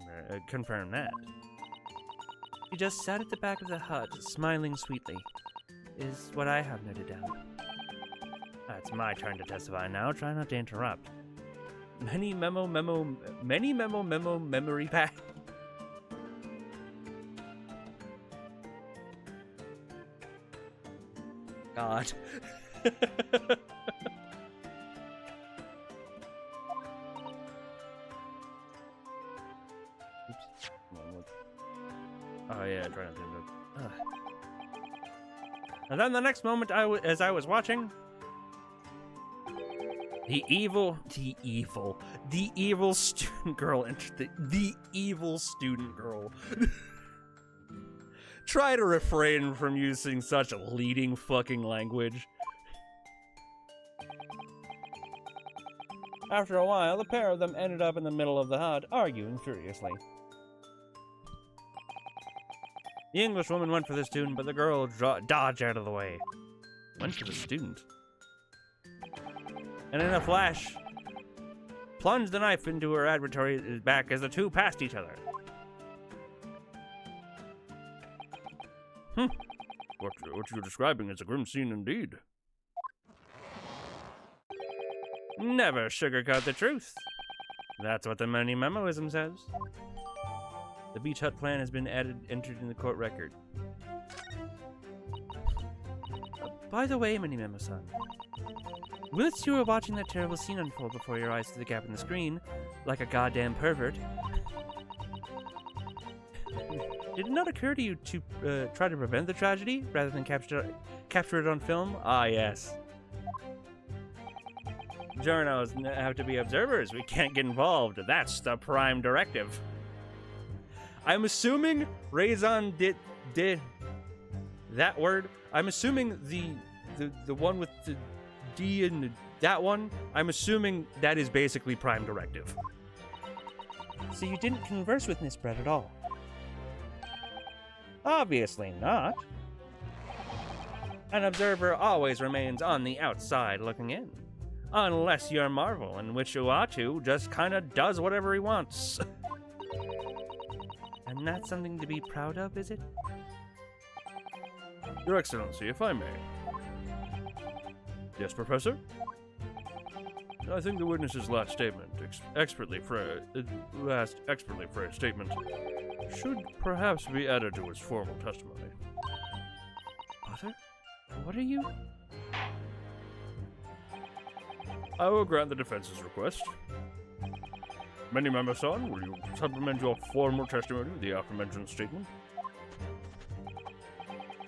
confirmed that. She just sat at the back of the hut, smiling sweetly, is what I have noted down. It's my turn to testify now. Try not to interrupt. Many memo memory pad. God. Oops. Oh yeah, try not to interrupt. And then the next moment, as I was watching, the evil student girl entered the evil student girl. Try to refrain from using such leading fucking language. After a while, the pair of them ended up in the middle of the hut, arguing furiously. The Englishwoman went for the student, but the girl dodged out of the way. Went for the student? And in a flash, plunged the knife into her adversary's back as the two passed each other. What you're describing is a grim scene indeed. Never sugarcoat the truth. That's what the money memoism says. The beach hut plan has been entered in the court record. By the way, Mini Memo-san, whilst you were watching that terrible scene unfold before your eyes through the gap in the screen, like a goddamn pervert, did it not occur to you to try to prevent the tragedy rather than capture it on film? Ah, yes. Journos have to be observers. We can't get involved. That's the prime directive. I'm assuming Raison did that word. I'm assuming the one with the D and that one. I'm assuming that is basically prime directive. So you didn't converse with Miss Brett at all? Obviously not. An observer always remains on the outside looking in. Unless you're Marvel, in which Uatu just kinda does whatever he wants. And that's something to be proud of, is it? Your Excellency, if I may. Yes, Professor? I think the witness's last statement, expertly phrased statement, should perhaps be added to his formal testimony. Mother? What are you? I will grant the defense's request. Many Memo-san, will you supplement your formal testimony with the aforementioned statement?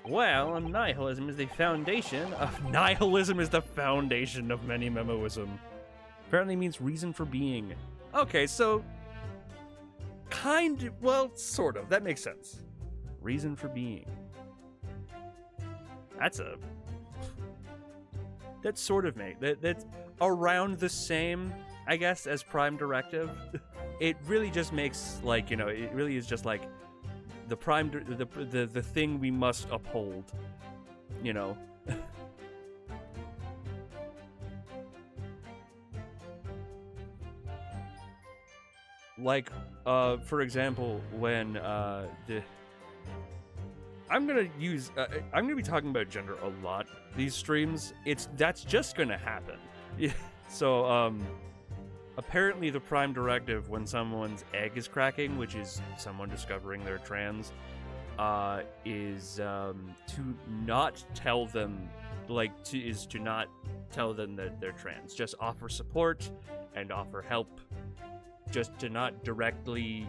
Well, nihilism is the foundation of many memoism. Apparently means reason for being. Okay, so sort of. That makes sense. Reason for being. That's sort of that's around the same, I guess, as Prime Directive. It really just makes it really is just like the the thing we must uphold, Like, for example, when I'm gonna be talking about gender a lot these streams. That's just gonna happen. So, apparently the Prime Directive, when someone's egg is cracking, which is someone discovering they're trans, is to not tell them, to not tell them that they're trans. Just offer support and offer help. Just to not directly,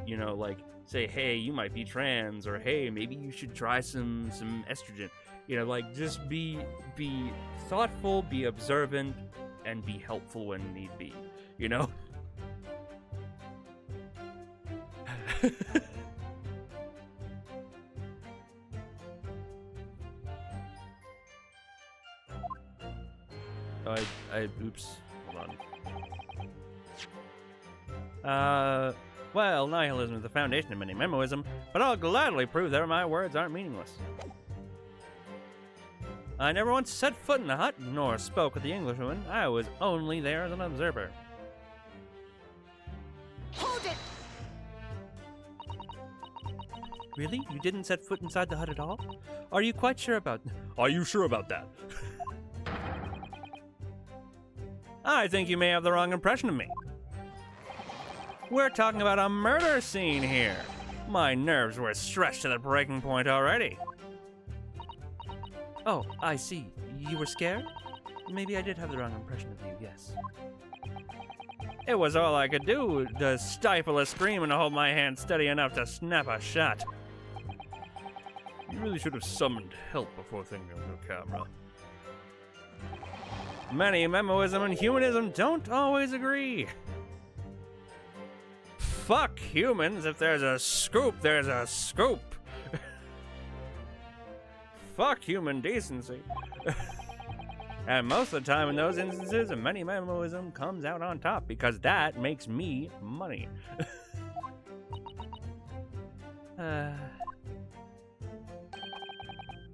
say, hey, you might be trans, or hey, maybe you should try some estrogen. Just be thoughtful, be observant, and be helpful when need be. Oops. Hold on. Well, nihilism is the foundation of many memoism, but I'll gladly prove that my words aren't meaningless. I never once set foot in the hut, nor spoke with the Englishwoman. I was only there as an observer. Hold it! Really? You didn't set foot inside the hut at all? Are you quite sure about... Are you sure about that? I think you may have the wrong impression of me. We're talking about a murder scene here. My nerves were stretched to the breaking point already. Oh, I see. You were scared? Maybe I did have the wrong impression of you, yes. It was all I could do to stifle a scream and hold my hand steady enough to snap a shot. You really should have summoned help before thinking of the camera. Many memoism and humanism don't always agree. Fuck humans, if there's a scoop, there's a scoop. Fuck human decency. And most of the time in those instances, many memoism comes out on top because that makes me money.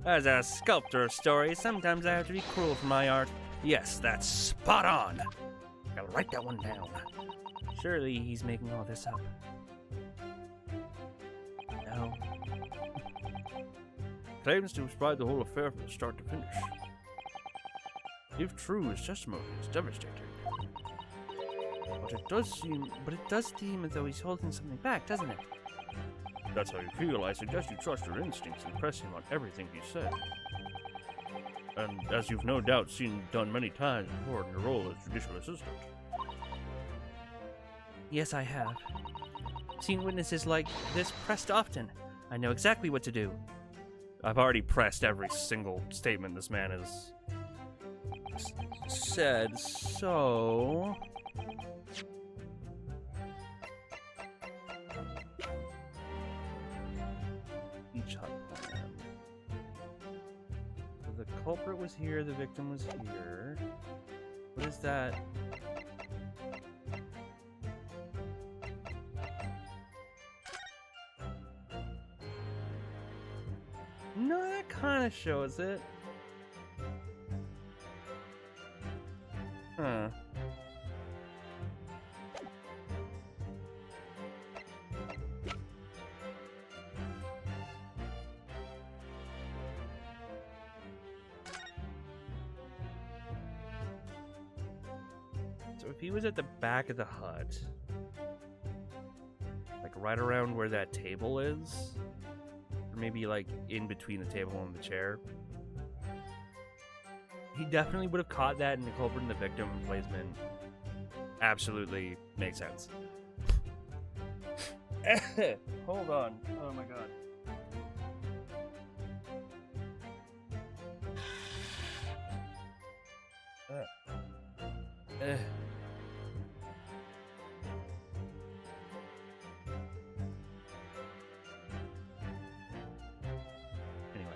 As a sculptor of stories, sometimes I have to be cruel for my art. Yes, that's spot on. Gotta write that one down. Surely he's making all this up. No. Claims to have spied the whole affair from start to finish. If true, his testimony is devastating. But it does seem as though he's holding something back, doesn't it? If that's how you feel, I suggest you trust your instincts and press him on everything he said. And as you've no doubt seen done many times before in your role as judicial assistant. Yes, I have. Seen witnesses like this pressed often. I know exactly what to do. I've already pressed every single statement this man has said, so... Each hut plan. So the culprit was here, the victim was here. What is that? No, that kind of shows it. So if he was at the back of the hut, like right around where that table is, or maybe like in between the table and the chair, he definitely would have caught that, and the culprit and the victim placement absolutely makes sense. Hold on. Oh my god. Anyway.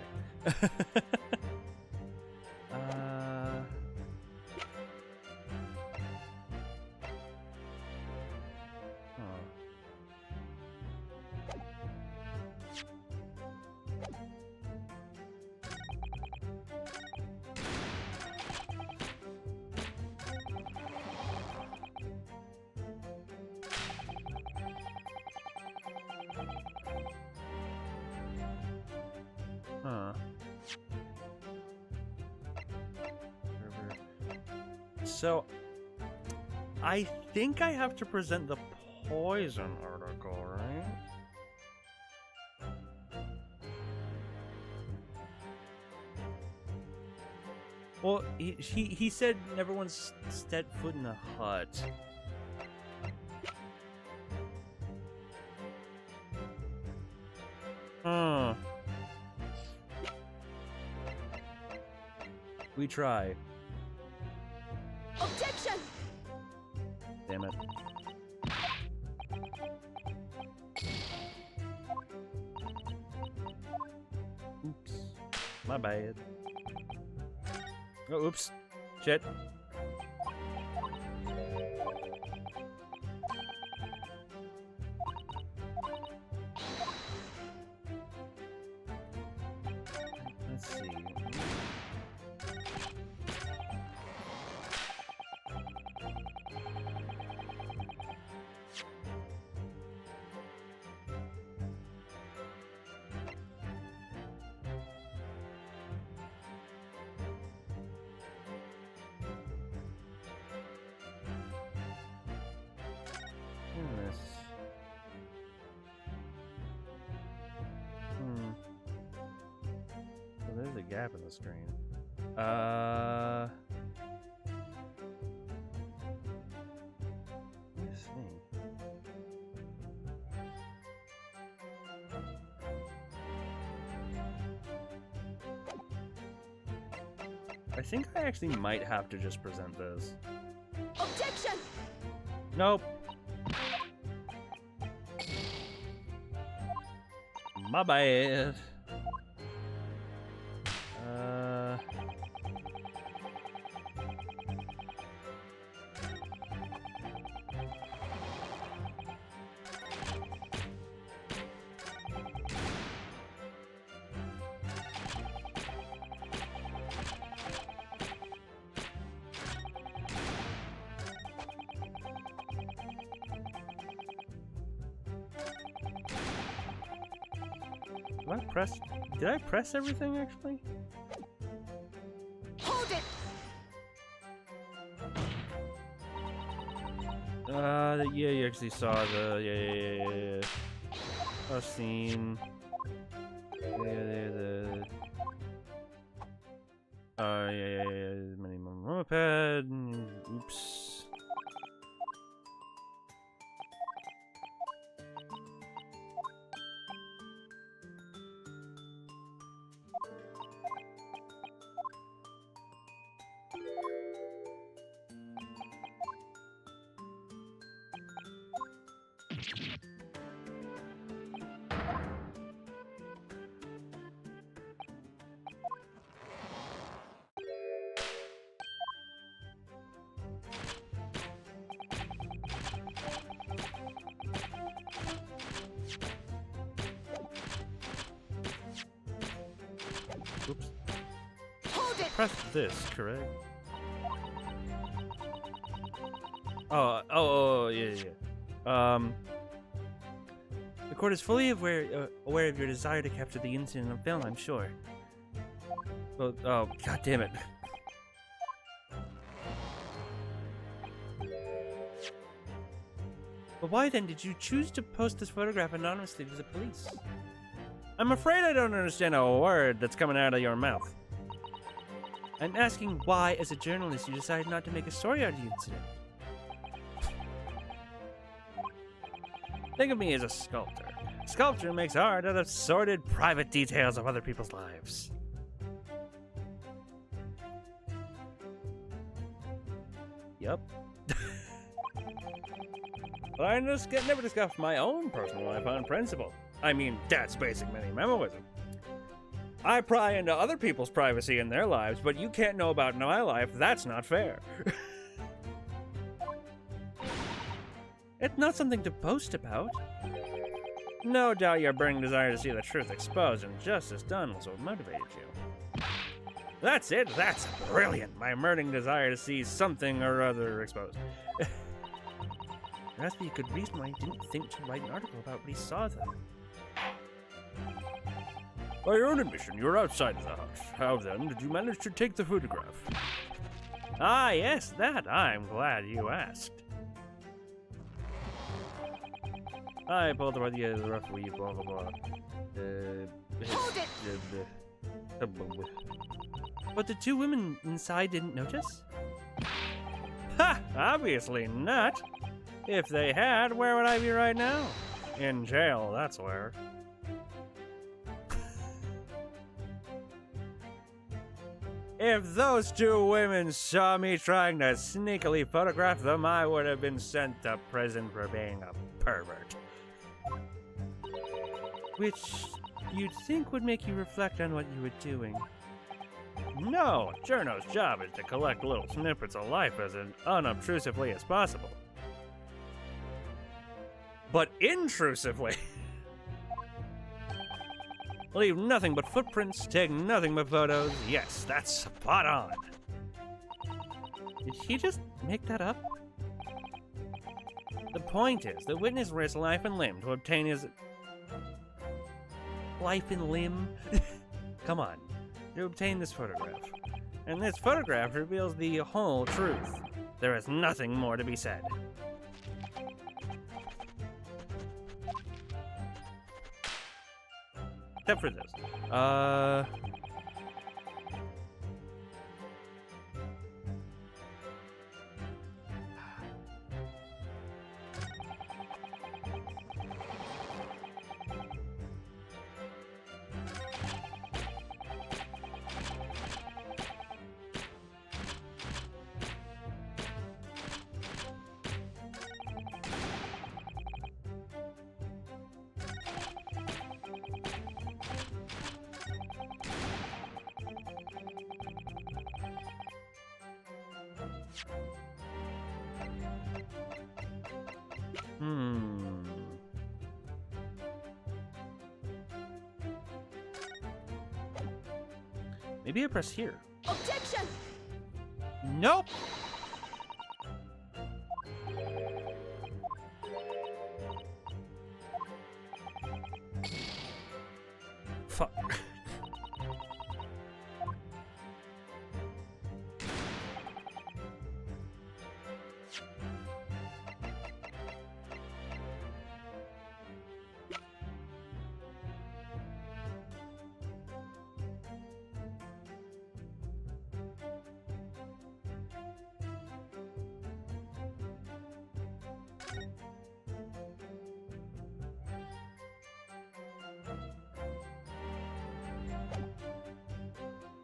Huh. So, I think I have to present the poison article, right? Well, he said never once stepped foot in a hut. Huh. We try. Objection! Damn it. Oops. My bad. Oh, oops. Shit. Let's see. This. So there's a gap in the screen. Let me see. I think I actually might have to just present this. Objection! Nope. My bad. Did I press everything actually? Hold it! Yeah, you actually saw the yeah. A scene. Yeah. Minimum moped. Oops. Oops. Hold it! Press this, correct? Oh, yeah. The court is fully aware of your desire to capture the incident on film, I'm sure. Well, oh, god damn it. But why then did you choose to post this photograph anonymously to the police? I'm afraid I don't understand a word that's coming out of your mouth. I'm asking why, as a journalist, you decided not to make a story out of the incident. Think of me as a sculptor. Sculpture makes art out of sordid private details of other people's lives. Yup. But I never discussed my own personal life on principle. I mean, that's basic minimalism. I pry into other people's privacy in their lives, but you can't know about my life. That's not fair. It's not something to boast about. No doubt your burning desire to see the truth exposed and justice done was what motivated you. That's it. That's brilliant. My burning desire to see something or other exposed. There has to be a good reason why he didn't think to write an article about what he saw, though. By your own admission, you were outside of the house. How then did you manage to take the photograph? Ah, yes, that. I'm glad you asked. I pulled about the rough weave, blah, blah, blah. Hold it! But the two women inside didn't notice? Ha! Obviously not. If they had, where would I be right now? In jail, that's where. If those two women saw me trying to sneakily photograph them, I would have been sent to prison for being a pervert. Which you'd think would make you reflect on what you were doing. No, Journo's job is to collect little snippets of life as unobtrusively as possible. But intrusively. Leave nothing but footprints, take nothing but photos. Yes, that's spot on. Did he just make that up? The point is, the witness risked life and limb to obtain his... Life and limb? Come on. To obtain this photograph. And this photograph reveals the whole truth. There is nothing more to be said. Except for this. Maybe I press here. Objection! Nope! Fuck.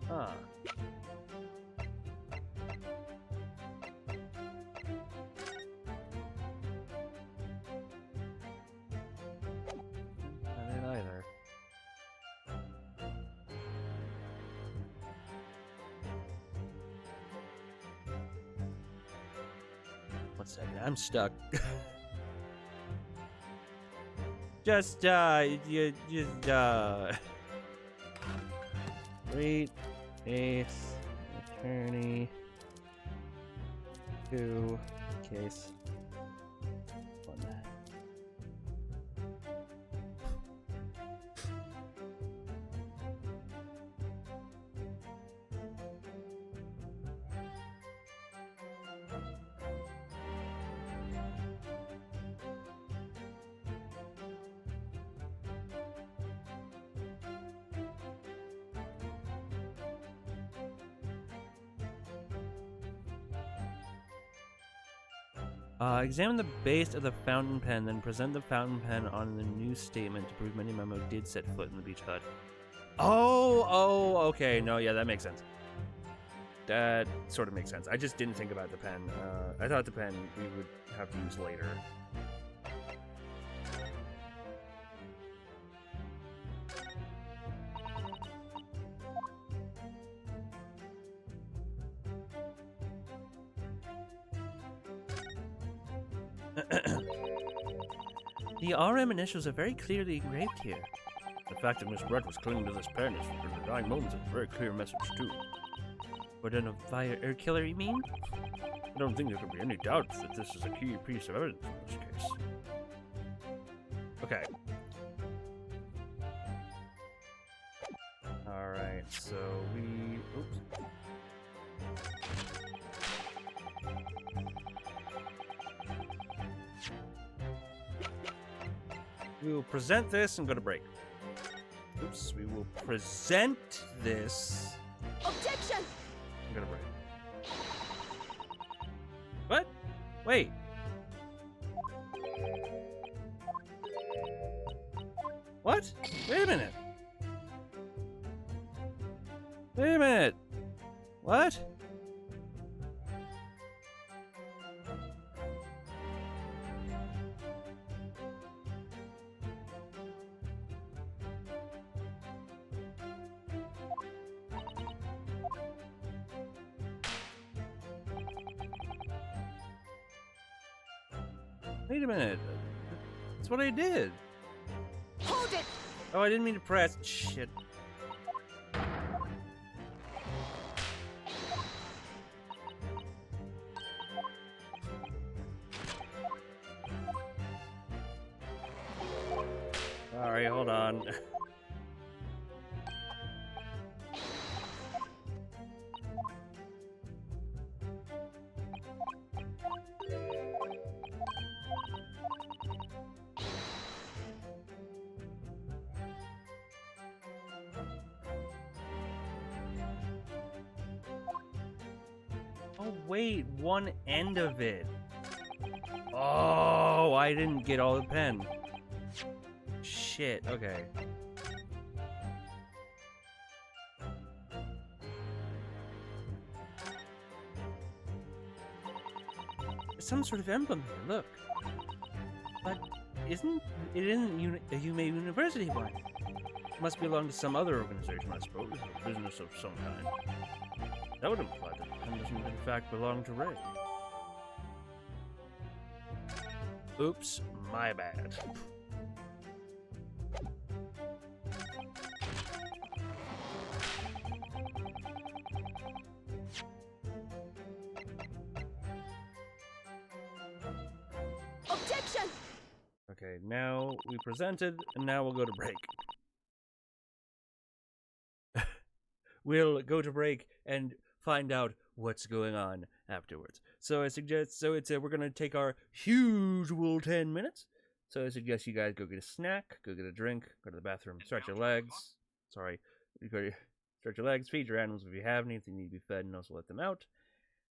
Huh. I didn't either. One second, I'm stuck. Just, Great Ace Attorney 2 case 1. Examine the base of the fountain pen, then present the fountain pen on the new statement to prove Mini Memo did set foot in the beach hut. Oh, okay. No, yeah, that makes sense. That sort of makes sense. I just didn't think about the pen. I thought the pen we would have to use later. The RM initials are very clearly engraved here. The fact that Miss Brett was clinging to this pen is, in the dying moments, is a very clear message, too. What an fire air killer, you mean? I don't think there could be any doubt that this is a key piece of evidence in this case. Okay. Alright, so we... Oops. We will present this and go to break. Oops, we will present this. Objection! I'm gonna break. What? Wait. What? Wait a minute. Wait a minute. What? Wait a minute. That's what I did. Hold it! Oh, I didn't mean to press. Shit. Sorry, hold on. Oh, wait, one end of it. Oh, I didn't get all the pen. Shit, okay. There's some sort of emblem here, look. But isn't it isn't a Yume University one? It must belong to some other organization, I suppose, a business of some kind. That would imply that the pen doesn't in fact belong to Ray. Oops, my bad. Objection! Okay, now we presented, and now we'll go to break. We'll go to break and find out what's going on afterwards. So I suggest, we're gonna take our usual 10 minutes. So I suggest you guys go get a snack, go get a drink, go to the bathroom, stretch your legs. Sorry, stretch your legs, feed your animals if you have any, if they need to be fed, and also let them out.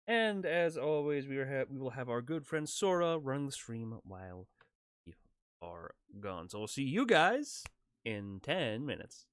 And as always, we will have our good friend Sora run the stream while we are gone. So we'll see you guys in 10 minutes.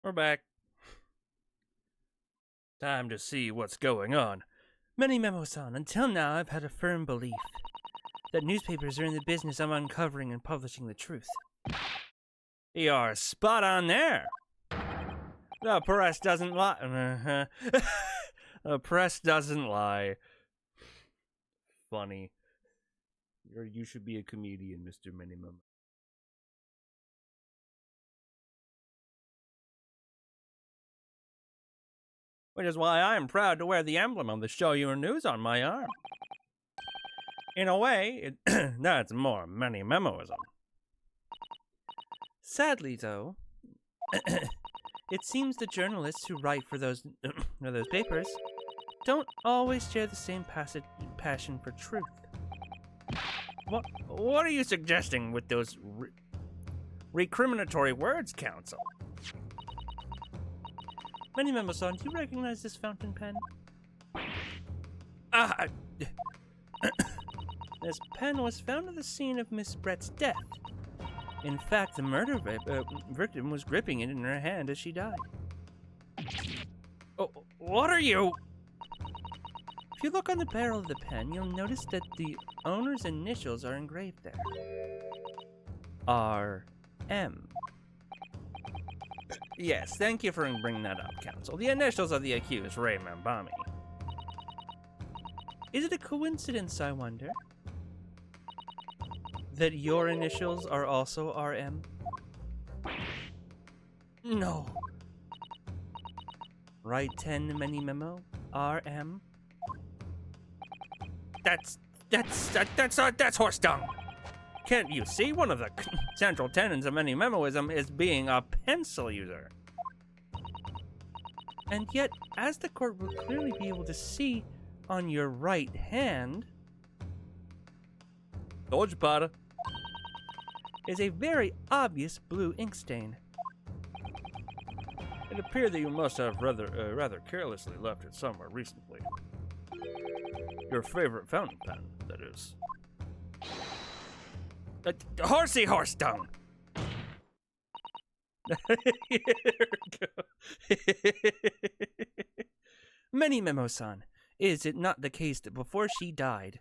We're back. Time to see what's going on. Many Memo-san, until now I've had a firm belief that newspapers are in the business of uncovering and publishing the truth. You're spot on there. The press doesn't lie. The press doesn't lie. Funny. You should be a comedian, Mr. Minimum. Which is why I am proud to wear the emblem of the Show You News on my arm. In a way, that's more many memoism. Sadly, though, it seems the journalists who write for those papers don't always share the same passion for truth. What are you suggesting with those recriminatory words, Counsel? Many Memo-san, do you recognize this fountain pen? This pen was found at the scene of Miss Brett's death. In fact, the murder victim was gripping it in her hand as she died. Oh, what are you? If you look on the barrel of the pen, you'll notice that the owner's initials are engraved there. R.M. Yes, thank you for bringing that up, Counsel. The initials of the accused, Ray Mambami. Is it a coincidence, I wonder, that your initials are also RM? No. Right 10 Many Memo, RM? That's horse dung. Can't you see one of the central tenets of Many Memoism is being a pencil user? And yet, as the court will clearly be able to see on your right hand, Dodge Potter, is a very obvious blue ink stain. It appeared that you must have rather carelessly left it somewhere recently. Your favorite fountain pen, that is. Horsey horse dung! Here we go. Many Memo-san, is it not the case that before she died,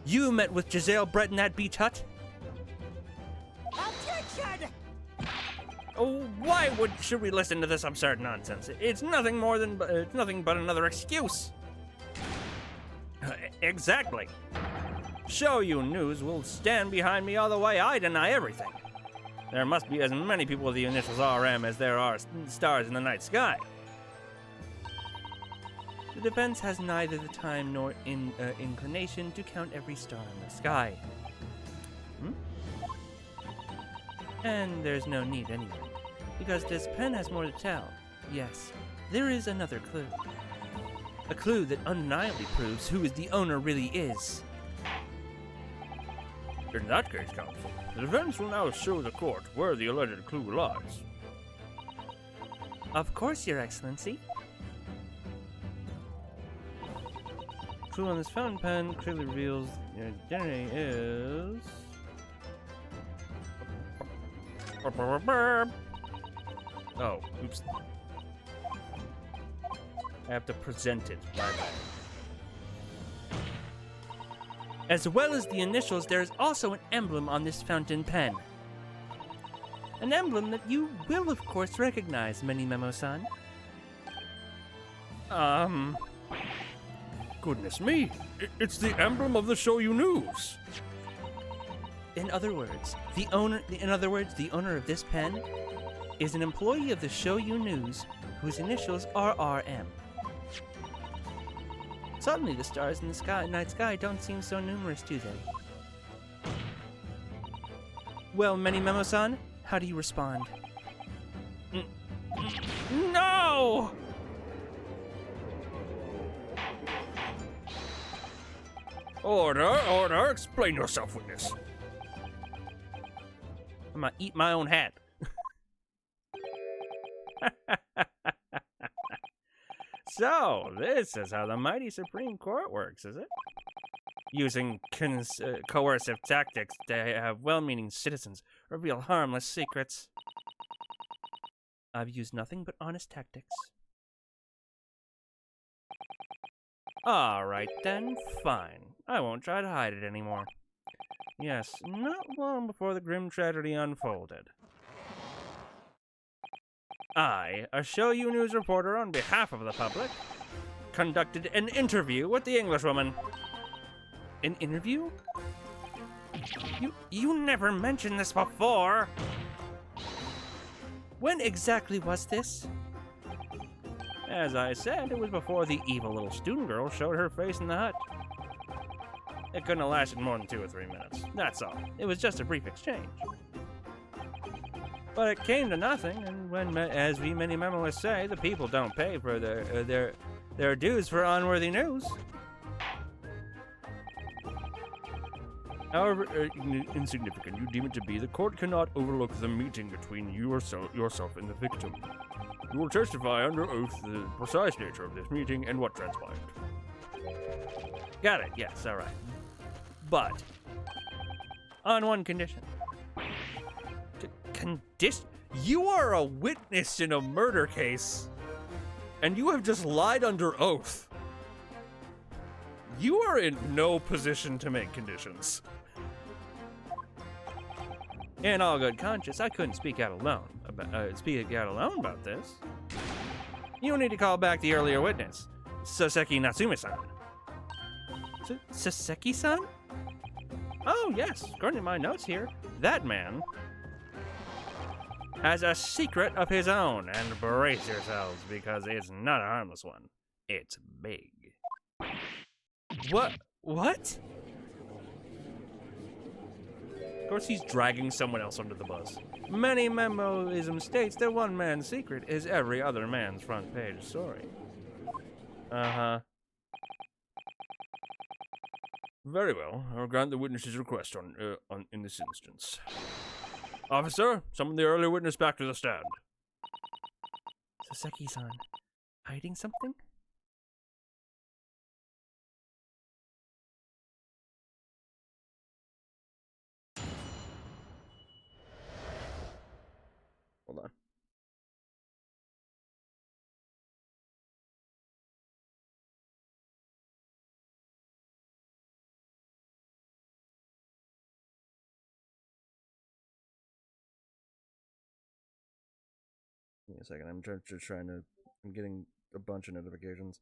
you met with Giselle Brett in that beach hut? Objection! Oh, why should we listen to this absurd nonsense? It's nothing but another excuse. Exactly. Show You News will stand behind me all the way. I deny everything. There must be as many people with the initials RM as there are stars in the night sky. The defense has neither the time nor inclination to count every star in the sky. And there's no need anyway, because this pen has more to tell. Yes, there is another clue. A clue that undeniably proves who the owner really is. In that case, Counsel, the defense will now show the court where the alleged clue lies. Of course, Your Excellency. Clue on this fountain pen clearly reveals the identity is... Oh, oops. I have to present it. My bad. As well as the initials, there is also an emblem on this fountain pen. An emblem that you will, of course, recognize, Many Memo-san. Goodness me, it's the emblem of the Show You News. In other words, the owner of this pen is an employee of the Show You News whose initials are RM. Suddenly, the stars in the night sky don't seem so numerous, do they? Well, Many Memo-san, how do you respond? No! Order, explain yourself, witness. I'm gonna eat my own hat. So, this is how the mighty Supreme Court works, is it? Using coercive tactics to have well-meaning citizens reveal harmless secrets. I've used nothing but honest tactics. Alright then, fine. I won't try to hide it anymore. Yes, not long before the grim tragedy unfolded, I, a Show You News reporter on behalf of the public, conducted an interview with the Englishwoman. An interview? You never mentioned this before! When exactly was this? As I said, it was before the evil little student girl showed her face in the hut. It couldn't have lasted more than 2 or 3 minutes. That's all. It was just a brief exchange. But it came to nothing, and when, as we many memoirs say, the people don't pay for their dues for unworthy news. However insignificant you deem it to be, the court cannot overlook the meeting between yourself and the victim. You will testify under oath the precise nature of this meeting and what transpired. Got it, yes, alright. But, on one condition. Condition? You are a witness in a murder case, and you have just lied under oath. You are in no position to make conditions. In all good conscience, I couldn't speak out alone about this. You need to call back the earlier witness, Soseki Natsume-san. Soseki-san? Oh yes, according to my notes here, that man has a secret of his own, and brace yourselves because it's not a harmless one. It's big. What? What? Of course, he's dragging someone else under the bus. Many memoism states that one man's secret is every other man's front page story. Uh-huh. Very well. I'll grant the witness's request in this instance. Officer, summon the earlier witness back to the stand. Soseki-san, hiding something? Hold on. Give me a second. I'm getting a bunch of notifications.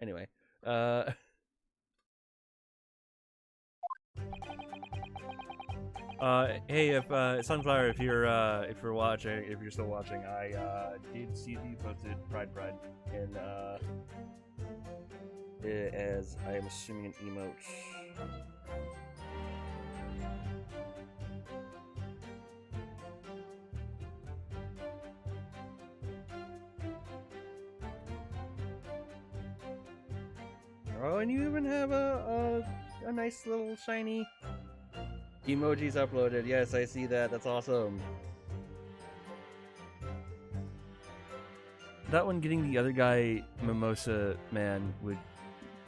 Anyway, hey, if Sunflower, if you're watching, if you're still watching, I did see that you posted Pride, and as I am assuming an emote. Oh, and you even have a nice little shiny emojis uploaded. Yes, I see that. That's awesome. That one getting the other guy, Mimosa Man, would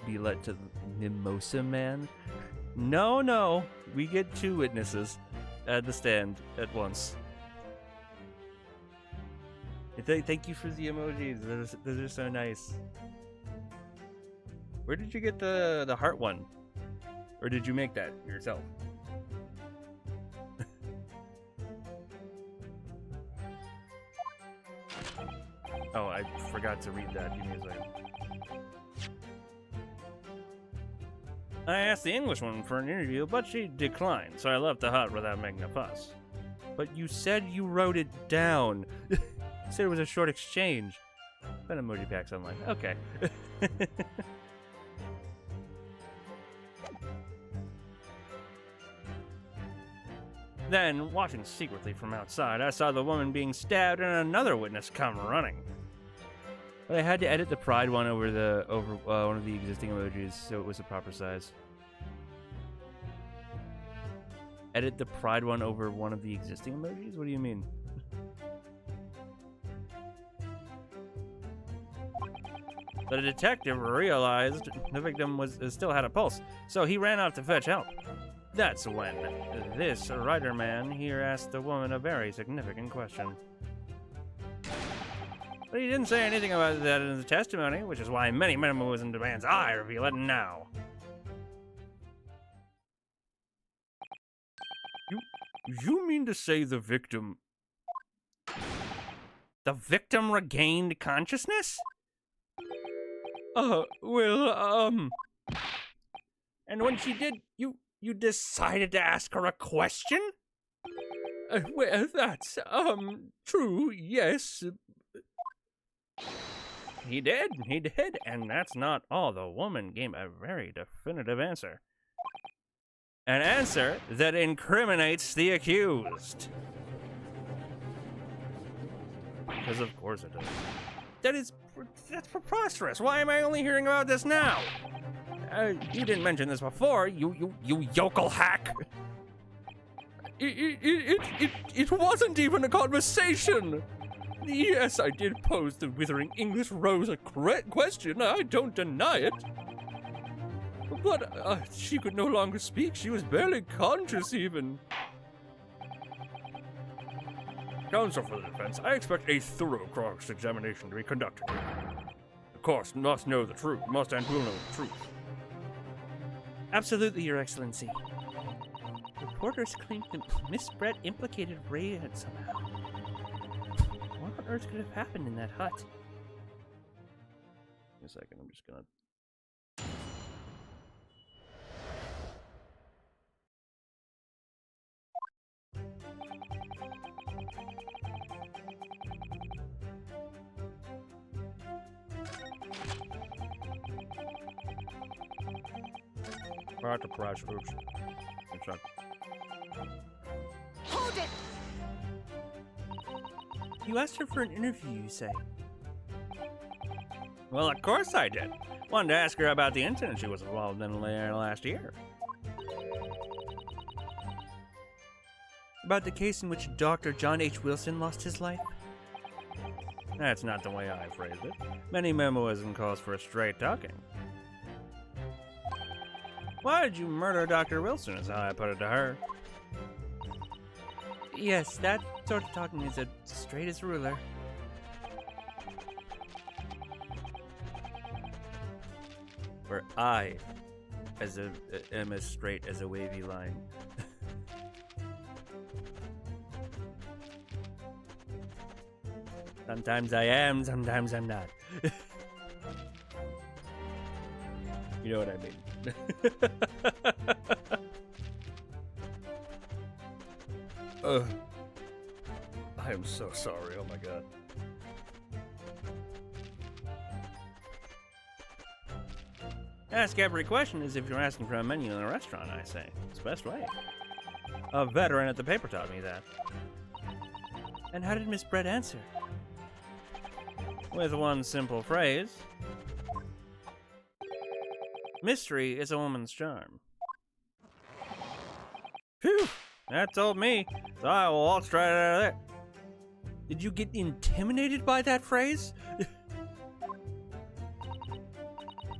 be led to Mimosa Man? No. We get 2 witnesses at the stand at once. Thank you for the emojis. Those are so nice. Where did you get the heart one? Or did you make that yourself? Oh, I forgot to read that. Give me a second. I asked the Englishwoman for an interview, but she declined, so I left the hut without making a fuss. But you said you wrote it down. You said it was a short exchange. But emoji packs online. Okay. Then, watching secretly from outside, I saw the woman being stabbed and another witness come running. But I had to edit the pride one over one of the existing emojis so it was the proper size. Edit the pride one over one of the existing emojis? What do you mean? The detective realized the victim still had a pulse, so he ran off to fetch help. That's when this writer man here asked the woman a very significant question. But he didn't say anything about that in his testimony, which is why many memos and demands I reveal it now. You mean to say the victim... The victim regained consciousness? Well, And when she did, you decided to ask her a question? well, that's, true, yes. He did, and that's not all. The woman gave a very definitive answer. An answer that incriminates the accused. Because of course it does. That's preposterous. Why am I only hearing about this now? You didn't mention this before, you yokel hack. It wasn't even a conversation. Yes, I did pose the withering English rose a question. I don't deny it. But she could no longer speak. She was barely conscious, even. Counsel for the defense, I expect a thorough cross-examination to be conducted. Of course, must know the truth. Must and will know the truth. Absolutely, Your Excellency. Reporters claim that Miss Brett implicated Ray somehow. What on earth could have happened in that hut? In a second, I'm just gonna... Right to price, oops. Hold it! You asked her for an interview, you say? Well, of course I did. Wanted to ask her about the incident she was involved in last year. About the case in which Dr. John H. Wilson lost his life? That's not the way I phrased it. Many memoism calls for straight talking. Why did you murder Dr. Wilson, is how I put it to her. Yes, that sort of talking is as straight as a ruler. Where I am as straight as a wavy line. Sometimes I am, sometimes I'm not. You know what I mean. I am so sorry, oh my god. Ask every question as if you're asking for a menu in a restaurant, I say. It's the best way. A veteran at the paper taught me that. And how did Miss Brett answer? With one simple phrase. Mystery is a woman's charm. Phew! That told me, so I waltzed right out of there. Did you get intimidated by that phrase?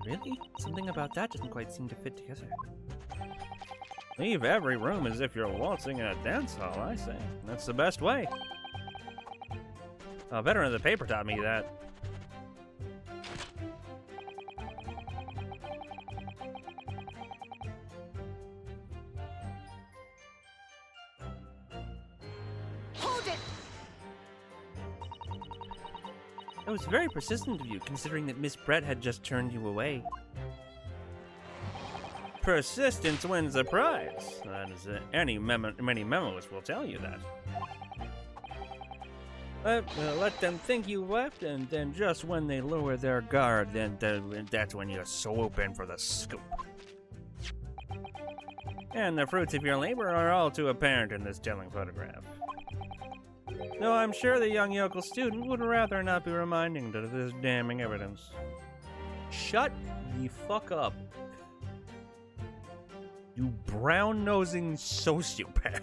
Really? Something about that doesn't quite seem to fit together. Leave every room as if you're waltzing in a dance hall, I say. That's the best way. A veteran of the paper taught me that. Hold it! That was very persistent of you, considering that Miss Brett had just turned you away. Persistence wins the prize. That is, many memoirs will tell you that. Let them think you left, and then just when they lower their guard, then that's when you swoop in for the scoop. And the fruits of your labor are all too apparent in this telling photograph. Though I'm sure the young yokel student would rather not be reminding to this damning evidence. Shut the fuck up. You brown-nosing sociopath.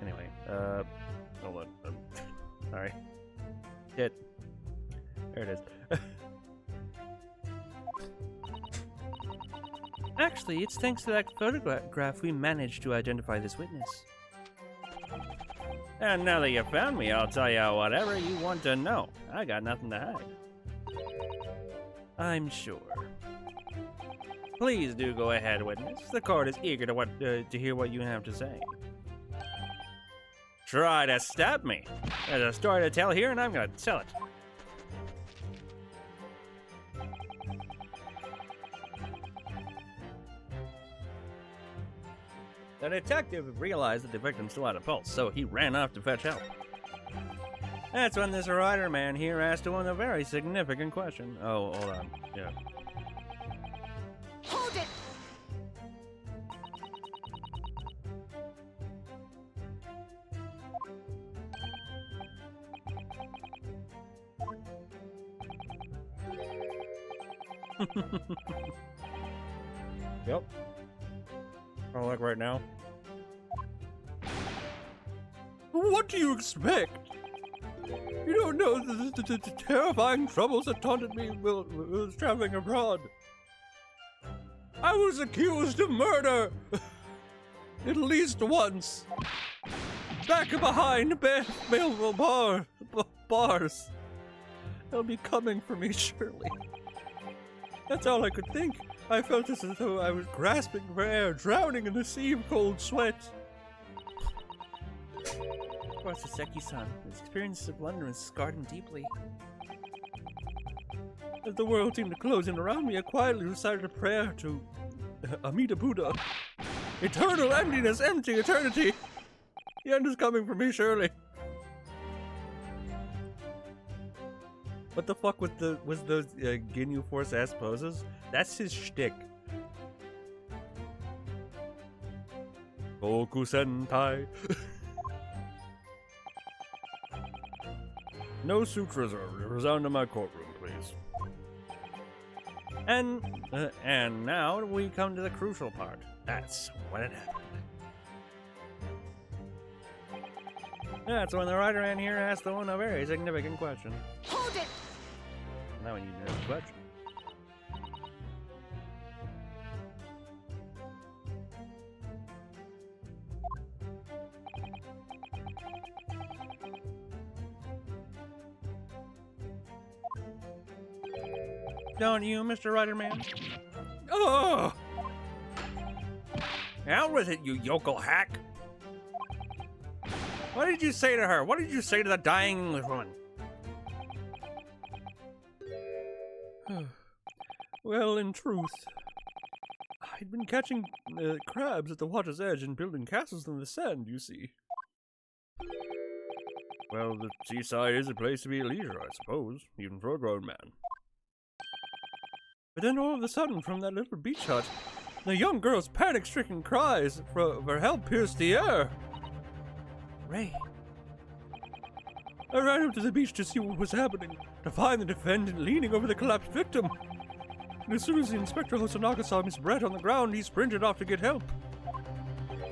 Anyway, hold on. Sorry. Shit. There it is. Actually, it's thanks to that photograph we managed to identify this witness. And now that you found me, I'll tell you whatever you want to know. I got nothing to hide. I'm sure. Please do go ahead, witness. The court is eager to hear what you have to say. Try to stop me. There's a story to tell here, and I'm gonna tell it. The detective realized that the victim still had a pulse, so he ran off to fetch help. That's when this writer man here asked one a very significant question. Oh, hold on. Yeah. Hold it! Yep. Oh, like right now. What do you expect? You don't know the terrifying troubles that taunted me while I was traveling abroad. I was accused of murder! At least once. Back behind bars. They'll be coming for me, surely. That's all I could think. I felt as though I was grasping for air, drowning in the sea of cold sweat. Of course, Saseki-san. His experiences of London has scarred him deeply. As the world seemed to close in around me, I quietly recited a prayer to Amida Buddha. Eternal emptiness, empty eternity. The end is coming for me, surely. What the fuck was those Ginyu Force ass poses? That's his shtick. Goku Sentai. No sutras are resound in my courtroom, please. And now we come to the crucial part. That's when it happened. That's when the writer in here asked the one a very significant question. Hold it! Now we need to know the question. Don't you, Mr. Writer Man? Oh! Out with it, you yokel hack! What did you say to her? What did you say to the dying Englishwoman? Well, in truth, I'd been catching crabs at the water's edge and building castles in the sand, you see. Well, the seaside is a place to be at leisure, I suppose, even for a grown man. But then all of a sudden, from that little beach hut, the young girl's panic-stricken cries for help pierced the air. Ray. I ran up to the beach to see what was happening, to find the defendant leaning over the collapsed victim. And as soon as the Inspector Hosonaga saw Miss Brett on the ground, he sprinted off to get help.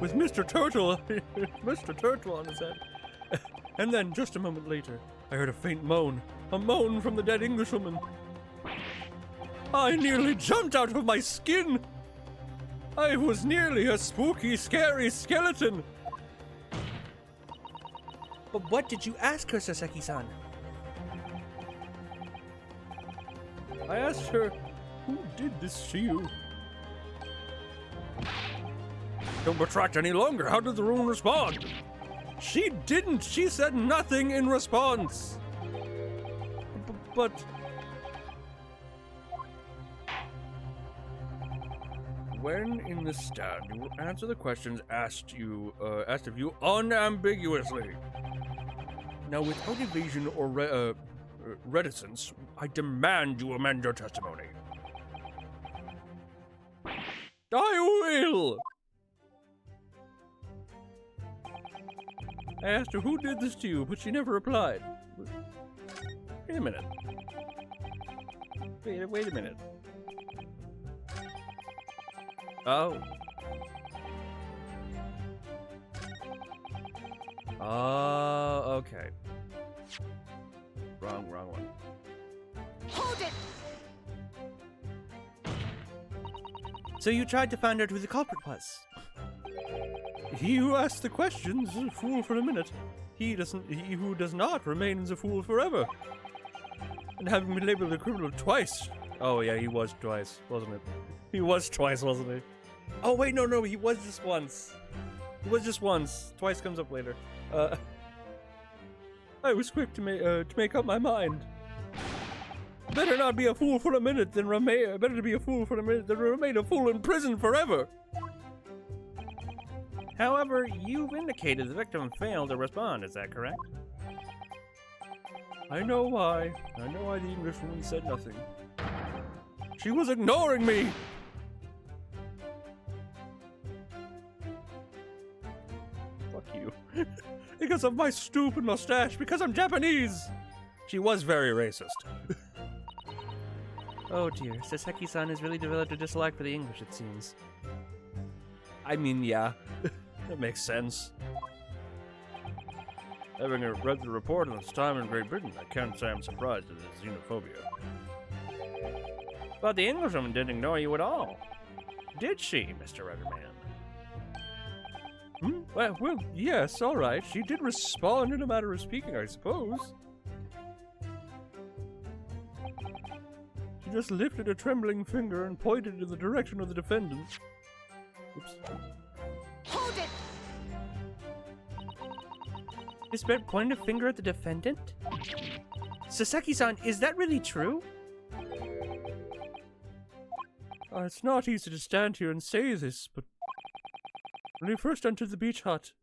With Mr. Turtle, Mr. Turtle on his head. And then, just a moment later, I heard a faint moan. A moan from the dead Englishwoman. I nearly jumped out of my skin. I was nearly a spooky, scary skeleton. But what did you ask her, Saseki-san? I asked her, who did this to you? Don't retract any longer. How did the room respond? She didn't. She said nothing in response. But... when in the stand, you will answer the questions asked of you unambiguously. Now, without evasion or reticence, I demand you amend your testimony. I will! I asked her who did this to you, but she never replied. Wait a minute. Wait a minute. Oh. Okay. Wrong one. Hold it! So you tried to find out who the culprit was? He who asks the questions is a fool for a minute. He who does not remains a fool forever. And having been labeled a criminal twice. Oh yeah, he was twice, wasn't it? He was twice, wasn't he? Oh wait, no, he was just once. He was just once. Twice comes up later. I was quick to make up my mind. Better not be a fool for a minute than remain. Better to be a fool for a minute than remain a fool in prison forever. However, you've indicated the victim failed to respond, is that correct? I know why. I know why the Englishwoman said nothing. She was ignoring me! Fuck you. Because of my stupid mustache, because I'm Japanese! She was very racist. Oh dear, Saseki-san has really developed a dislike for the English, it seems. I mean, yeah. That makes sense. Having read the report on its time in Great Britain, I can't say I'm surprised at its xenophobia. But the Englishwoman didn't ignore you at all. Did she, Mr. Rudderman? Well, yes, alright. She did respond in a manner of speaking, I suppose. She just lifted a trembling finger and pointed in the direction of the defendant. Oops. Hold it! Miss Brett pointed a finger at the defendant? Saseki-san, is that really true? It's not easy to stand here and say this, but when we first entered the beach hut,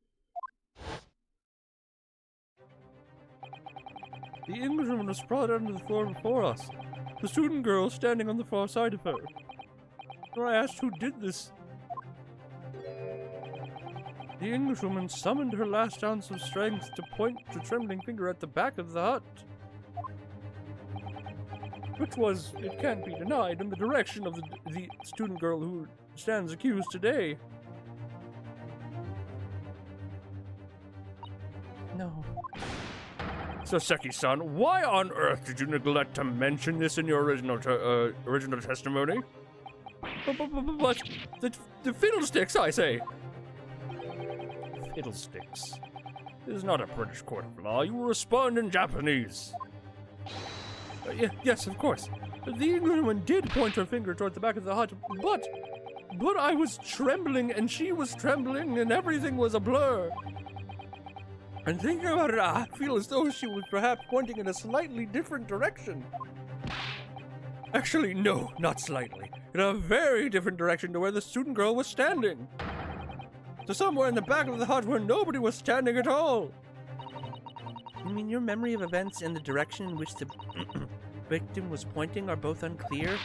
the Englishwoman was brought onto the floor before us, the student girl standing on the far side of her. When I asked who did this, the Englishwoman summoned her last ounce of strength to point the trembling finger at the back of the hut, which was, it can't be denied, in the direction of the student girl who stands accused today. No. Saseki-san, why on earth did you neglect to mention this in your original testimony? But the fiddlesticks, I say. Fiddlesticks. This is not a British court of law. You will respond in Japanese. Yes, of course. The Englishwoman did point her finger toward the back of the hut, but I was trembling, and she was trembling, and everything was a blur. And thinking about it, I feel as though she was perhaps pointing in a slightly different direction. Actually, no, not slightly. In a very different direction to where the student girl was standing. To somewhere in the back of the hut where nobody was standing at all. You mean your memory of events and the direction in which the victim was pointing are both unclear?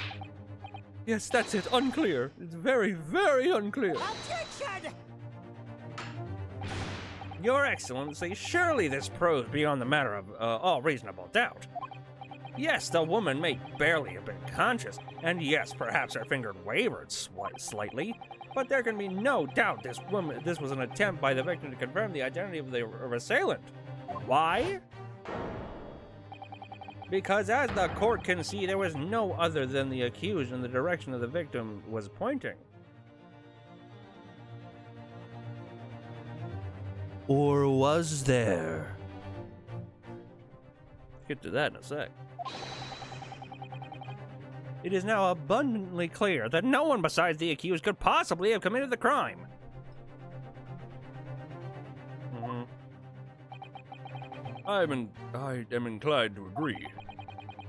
Yes, that's it, unclear. It's very, very unclear. Objection! Your Excellency, surely this proves beyond the matter of all reasonable doubt. Yes, the woman may barely have been conscious, and yes, perhaps her finger wavered slightly, but there can be no doubt this was an attempt by the victim to confirm the identity of the assailant. Why? Because as the court can see, there was no other than the accused in the direction of the victim was pointing. Or was there? Get to that in a sec. It is now abundantly clear that no one besides the accused could possibly have committed the crime. I am inclined to agree.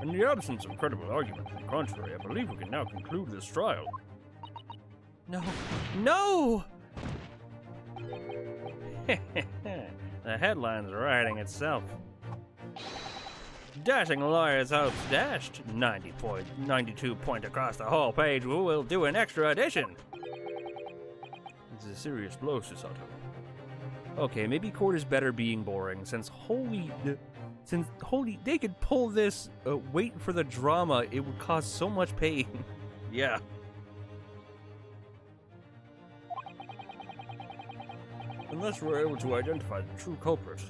In the absence of credible argument to the contrary, I believe we can now conclude this trial. No. No! The headline's writing itself. Dashing lawyer's hopes dashed. 92 point across the whole page. We will do an extra edition. It's a serious blow, Susato. Okay, maybe court is better being boring, since they could pull this, wait for the drama, it would cause so much pain. Yeah. Unless we're able to identify the true culprit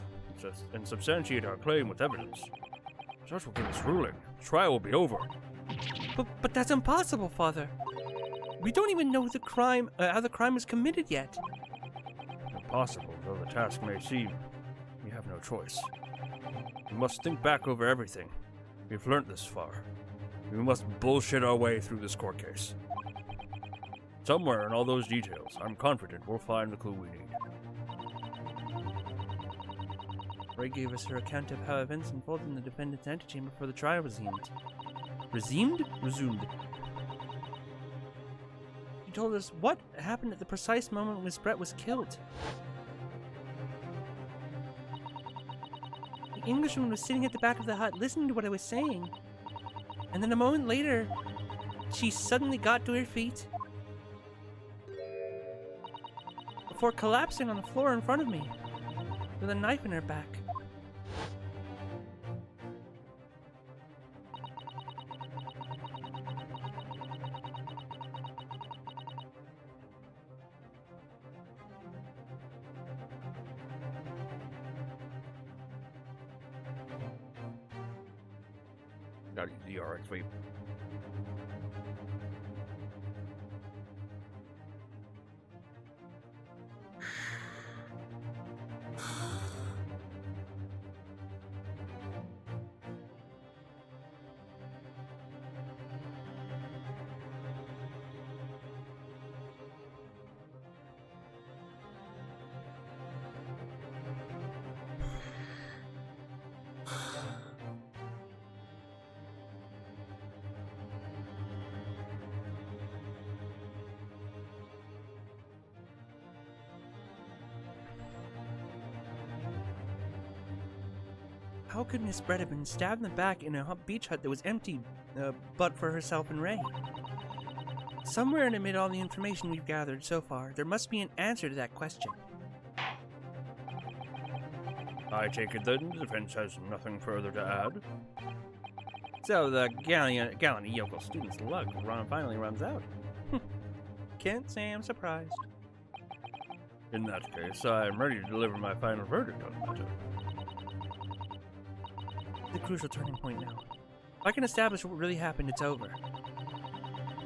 and substantiate our claim with evidence, the judge will give us ruling. The trial will be over. But that's impossible, Father. We don't even know how the crime was committed yet. Impossible though the task may seem, we have no choice. We must think back over everything we've learned this far. We must bullshit our way through this court case. Somewhere in all those details, I'm confident we'll find the clue we need. Ray gave us her account of how events unfolded in the defendant's antechamber before the trial resumed. Resumed? Resumed. He told us what happened at the precise moment Miss Brett was killed. The Englishwoman was sitting at the back of the hut listening to what I was saying. And then a moment later, she suddenly got to her feet before collapsing on the floor in front of me with a knife in her back. Not the RX vape. How could Miss Brett have been stabbed in the back in a beach hut that was empty, but for herself and Ray? Somewhere amid all the information we've gathered so far, there must be an answer to that question. I take it then the defense has nothing further to add. So the gallant yokel student's luck finally runs out. Can't say I'm surprised. In that case, I am ready to deliver my final verdict on the matter. The crucial turning point now. If I can establish what really happened, it's over.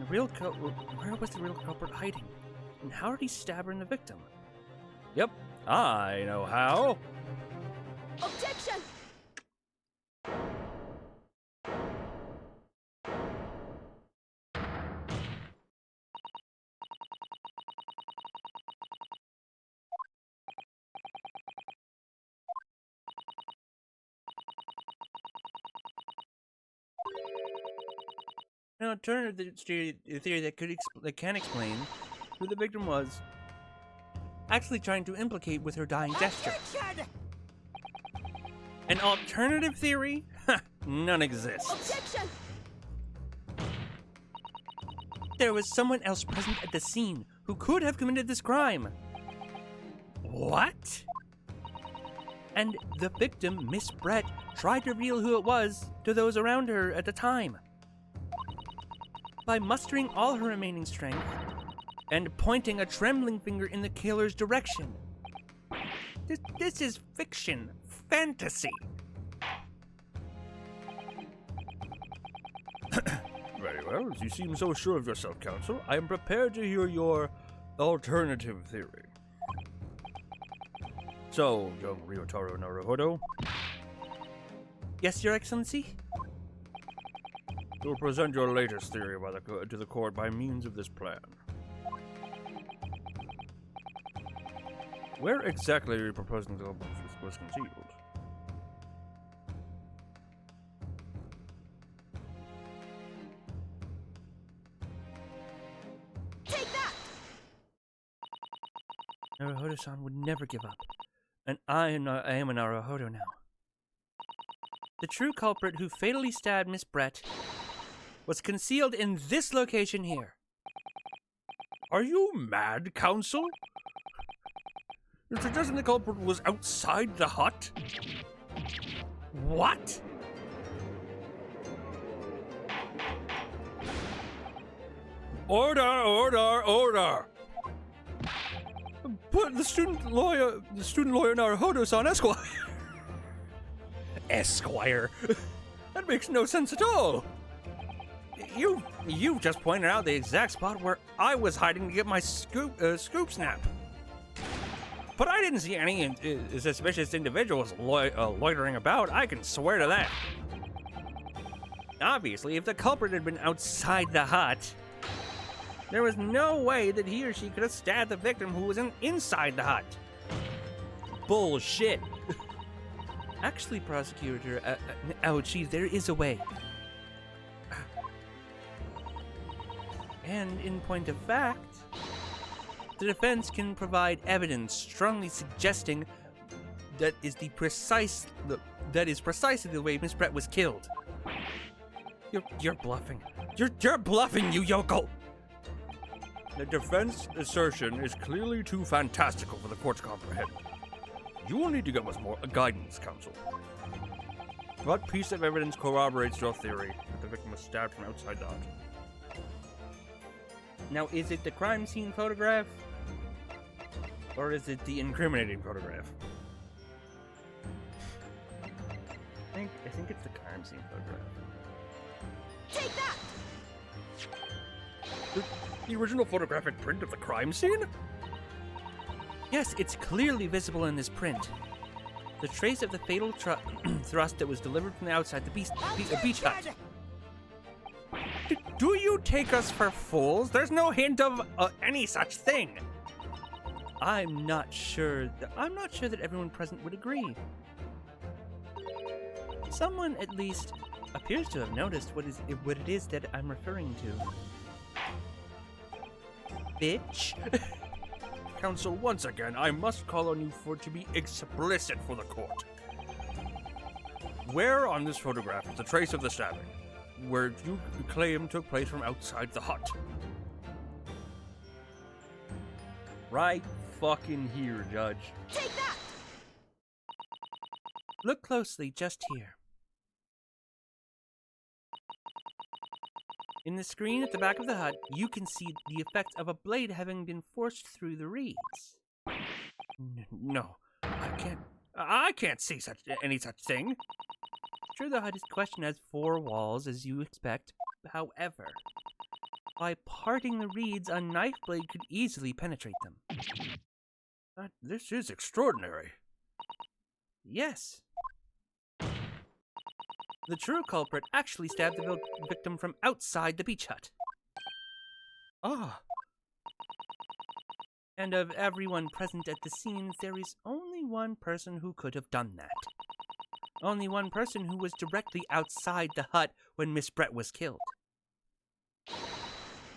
Where was the real culprit hiding? And how did he stab her in the victim? Yep, I know how. Objection! An alternative theory that can explain who the victim was actually trying to implicate with her dying gesture. Objection! An alternative theory? None exists. Objection! There was someone else present at the scene who could have committed this crime. What? And the victim, Miss Brett, tried to reveal who it was to those around her at the time. By mustering all her remaining strength and pointing a trembling finger in the killer's direction. This is fiction, fantasy. Very well, as you seem so sure of yourself, Counsel, I am prepared to hear your alternative theory. So, young Ryotaro Naruhodo, Yes, Your Excellency? you'll present your latest theory to the court by means of this plan. Where exactly are you proposing the culprit was concealed? Take that! Naruhodo-san would never give up. And I am a Naruhodo now. The true culprit who fatally stabbed Miss Brett was concealed in this location here. Are you mad, Counsel? You're suggesting the culprit was outside the hut? What? Order, order, order! But the student lawyer Naruhodo-san Esquire. Esquire. That makes no sense at all. You just pointed out the exact spot where I was hiding to get my scoop snap. But I didn't see any suspicious individuals loitering about. I can swear to that. Obviously, if the culprit had been outside the hut, there was no way that he or she could have stabbed the victim who was inside the hut. Bullshit. Actually, prosecutor, Chief, there is a way. And in point of fact, the defense can provide evidence strongly suggesting that is precisely the way Miss Brett was killed. You're bluffing. You're bluffing, you yokel. The defense assertion is clearly too fantastical for the court to comprehend. You will need to give us more guidance, counsel. What piece of evidence corroborates your theory that the victim was stabbed from outside the hut? Now, is it the crime scene photograph? Or is it the incriminating photograph? I think it's the crime scene photograph. Take that! The original photographic print of the crime scene? Yes, it's clearly visible in this print. The trace of the fatal thrust that was delivered from the outside the beach hut. Do you take us for fools? There's no hint of any such thing. I'm not sure that everyone present would agree. Someone, at least, appears to have noticed what it is that I'm referring to. Bitch. Counsel, once again, I must call on you to be explicit for the court. Where on this photograph is the trace of the stabbing, where you claim took place from outside the hut? Right fucking here, Judge. Take that! Look closely, just here. In the screen at the back of the hut, you can see the effect of a blade having been forced through the reeds. No, I can't see any such thing. Sure, the hut is questioned as 4 walls, as you expect. However, by parting the reeds, a knife blade could easily penetrate them. This is extraordinary. Yes. The true culprit actually stabbed the victim from outside the beach hut. Ah. And of everyone present at the scenes, there is only one person who could have done that. Only one person who was directly outside the hut when Miss Brett was killed.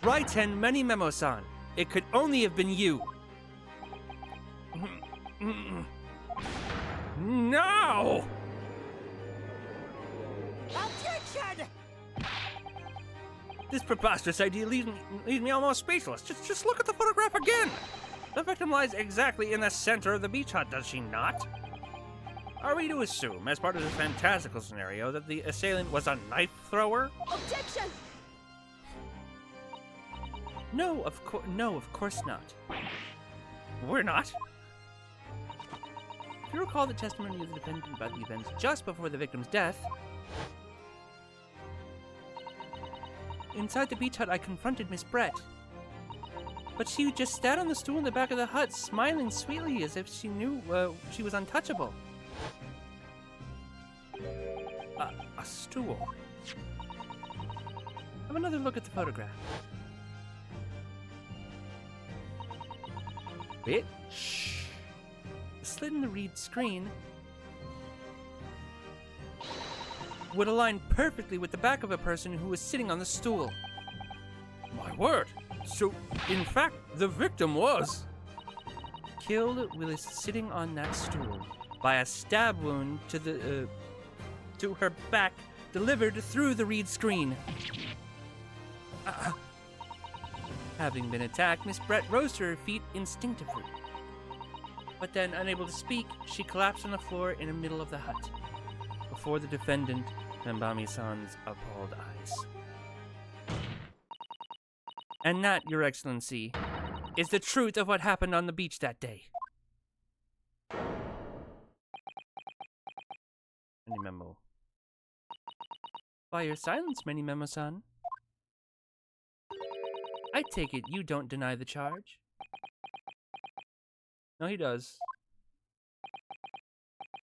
Raiten Memo-san, it could only have been you. No! Objection! This preposterous idea leaves me almost speechless. Just look at the photograph again. The victim lies exactly in the center of the beach hut, does she not? Are we to assume, as part of this fantastical scenario, that the assailant was a knife thrower? Objection! No, of course not. We're not. If you recall the testimony of the defendant about the events just before the victim's death, inside the beach hut I confronted Miss Brett. But she just sat on the stool in the back of the hut, smiling sweetly as if she knew she was untouchable. A stool. Have another look at the photograph. Bitch. The slit in the reed screen would align perfectly with the back of a person who was sitting on the stool. My word. So, in fact, the victim was killed while sitting on that stool by a stab wound to her back delivered through the reed screen. Having been attacked, Miss Brett rose to her feet instinctively. But then, unable to speak, she collapsed on the floor in the middle of the hut, before the defendant, Nambami-san's appalled eyes. And that, Your Excellency, is the truth of what happened on the beach that day. Mini Memo. By your silence, Mini Memo-san. I take it you don't deny the charge. No, he does.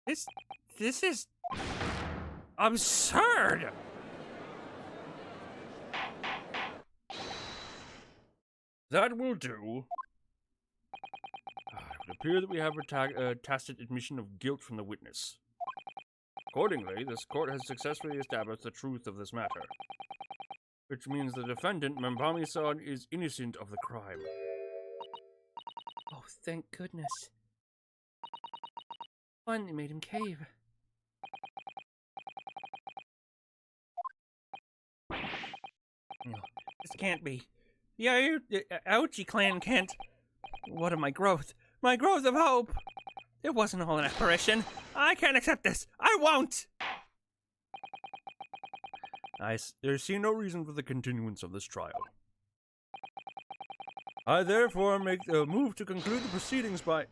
This is absurd. That will do. It would appear that we have a tacit admission of guilt from the witness. Accordingly, this court has successfully established the truth of this matter, which means the defendant, Membami-san, is innocent of the crime. Oh, thank goodness. Finally made him cave. No, this can't be. Yeah, Ouchie clan can't. What of my growth? My growth of hope! It wasn't all an apparition. I can't accept this. I won't! I see no reason for the continuance of this trial. I therefore make a move to conclude the proceedings by...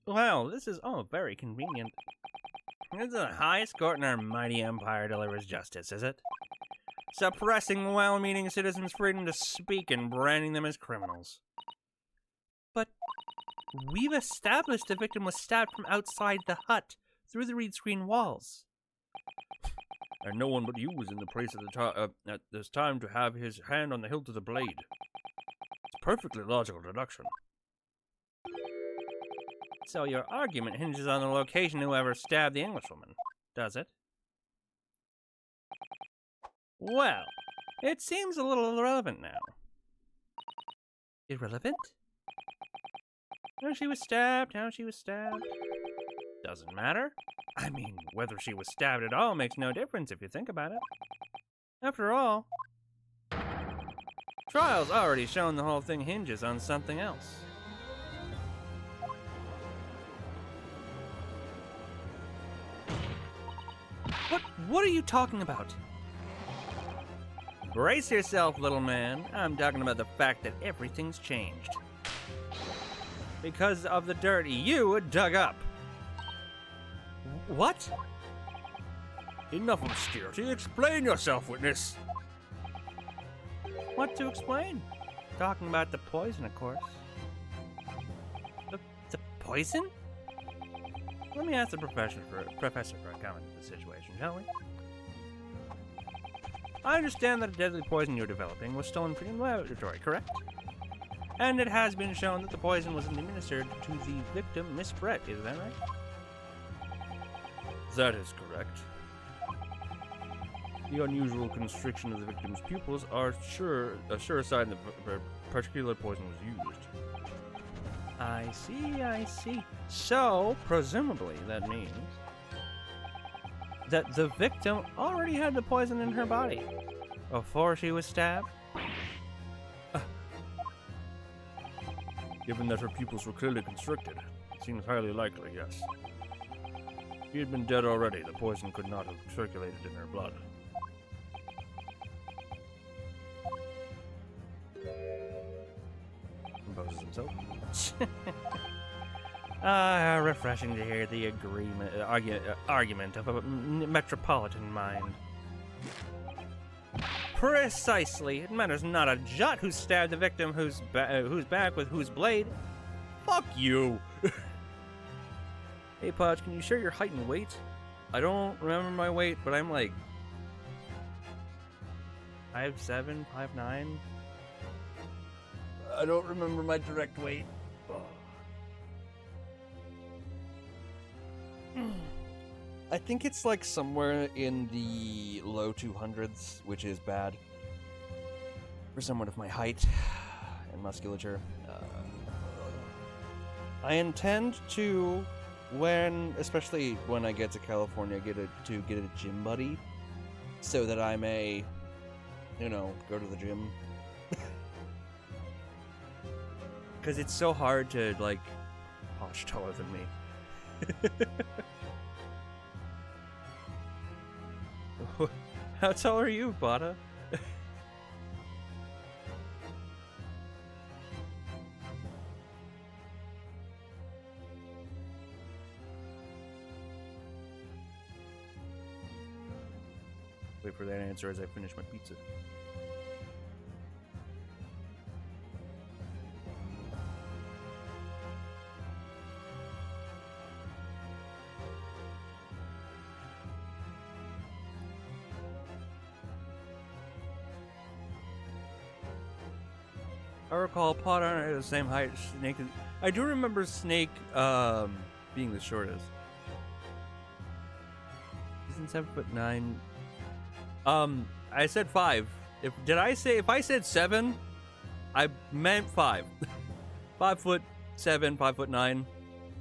Well, this is all very convenient. This is the highest court in our mighty empire delivers justice, is it? Suppressing well-meaning citizens' freedom to speak and branding them as criminals. But we've established the victim was stabbed from outside the hut, through the reed screen walls. And no one but you was in the place at this time to have his hand on the hilt of the blade. It's perfectly logical deduction. So your argument hinges on the location of whoever stabbed the Englishwoman, does it? Well, it seems a little irrelevant now. Irrelevant? Where she was stabbed, how she was stabbed. Doesn't matter. I mean, whether she was stabbed at all makes no difference if you think about it. After all, trial's already shown the whole thing hinges on something else. What are you talking about? Brace yourself, little man. I'm talking about the fact that everything's changed. Because of the dirt you dug up. What? Enough obscurity. Explain yourself, witness. What to explain? Talking about the poison, of course. The poison? Let me ask the professor for a comment to the situation, shall we? I understand that a deadly poison you're developing was stolen from your laboratory, correct? And it has been shown that the poison was administered to the victim, Miss Brett, is that right? That is correct. The unusual constriction of the victim's pupils are a sure sign that particular poison was used. I see. So, presumably, that means that the victim already had the poison in her body before she was stabbed? Given that her pupils were clearly constricted, it seems highly likely, yes. If she had been dead already, the poison could not have circulated in her blood. Composes himself. Refreshing to hear the argument of a metropolitan mind. Precisely. It matters not a jot who stabbed the victim, who's back with whose blade. Fuck you! Hey, Podge, can you share your height and weight? I don't remember my weight, but I'm like 5'7", 5'9". I don't remember my direct weight. I think it's like somewhere in the low 200s, which is bad for someone of my height and musculature. I intend to, especially when I get to California, get a gym buddy, so that I may, go to the gym. Because it's so hard to, like, Posh taller than me. How tall are you, Bada? Wait for that answer as I finish my pizza. I recall Potter at the same height as Snake. I do remember Snake being the shortest. Isn't 7'9"? I said 5. If I said 7, I meant 5. 5'7", 5'9",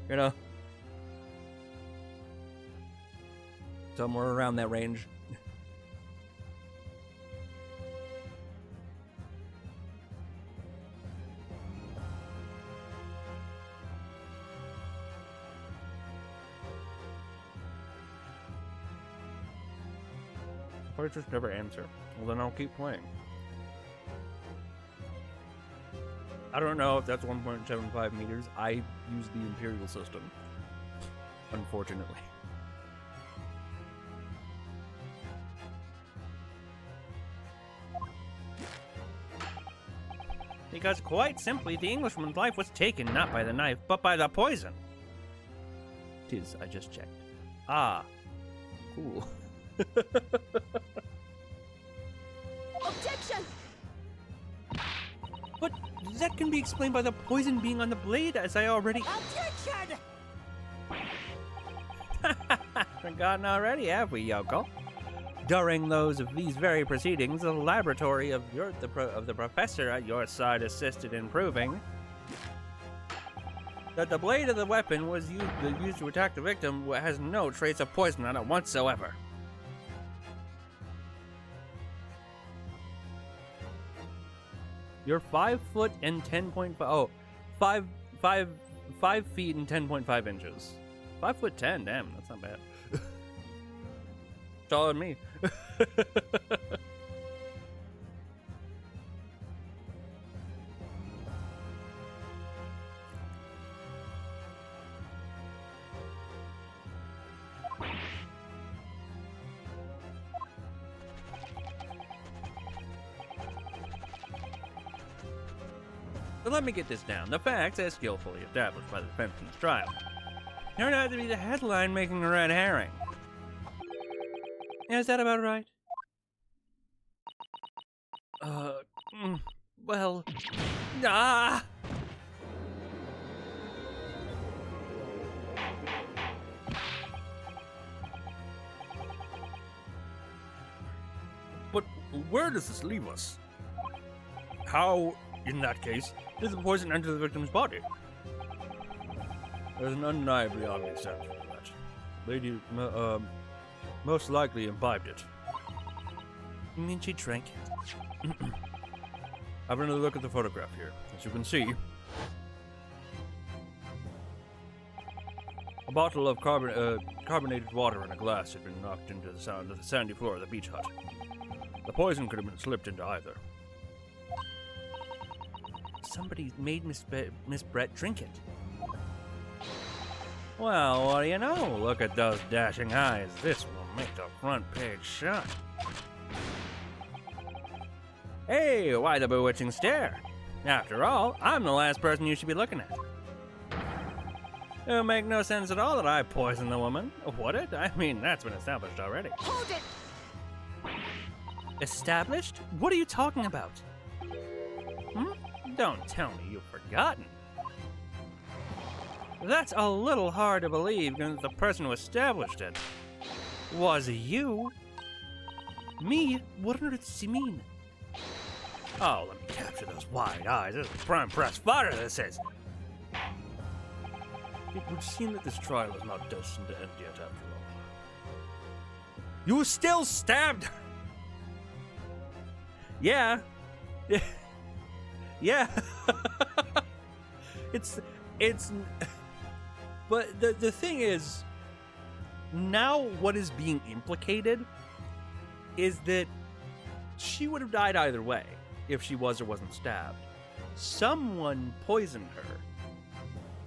you know, somewhere around that range. Or just never answer. Well, then I'll keep playing. I don't know if that's 1.75 meters. I use the Imperial system. Unfortunately. Because quite simply, the Englishman's life was taken not by the knife, but by the poison. 'Tis, I just checked. Ah. Cool. Objection! But that can be explained by the poison being on the blade, as I already... Objection! Forgotten already, have we, Yoko? During these very proceedings, the laboratory of the professor at your side assisted in proving that the blade of the weapon was used to attack the victim has no trace of poison on it whatsoever. You're 5 foot and 10.5. Oh, 5 feet and 10.5 inches. 5'10". Damn, that's not bad. Taller than me. So let me get this down. The facts, as skillfully established by the defense in this trial, turned out to be the headline making a red herring. Is that about right? Well, Ah! But where does this leave us? How, in that case, did the poison enter the victim's body? There's an undeniably obvious answer to that. Lady, most likely imbibed it. You mean she drank it? Have another look at the photograph here. As you can see, a bottle of carbonated water in a glass had been knocked into the sandy floor of the beach hut. The poison could have been slipped into either. Somebody made Miss Brett drink it. Well, what do you know? Look at those dashing eyes. This will make the front page shine. Hey, why the bewitching stare? After all, I'm the last person you should be looking at. It'll make no sense at all that I poisoned the woman, would it? I mean, that's been established already. Hold it! Established? What are you talking about? Don't tell me you've forgotten. That's a little hard to believe, given that the person who established it was you. Me? What on earth does he mean? Oh, let me capture those wide eyes. This is prime press fodder, this is. It would seem that this trial is not destined to end yet after all. You still stabbed her! Yeah. Yeah. It's but the thing is, now what is being implicated is that she would have died either way if she was or wasn't stabbed. Someone poisoned her.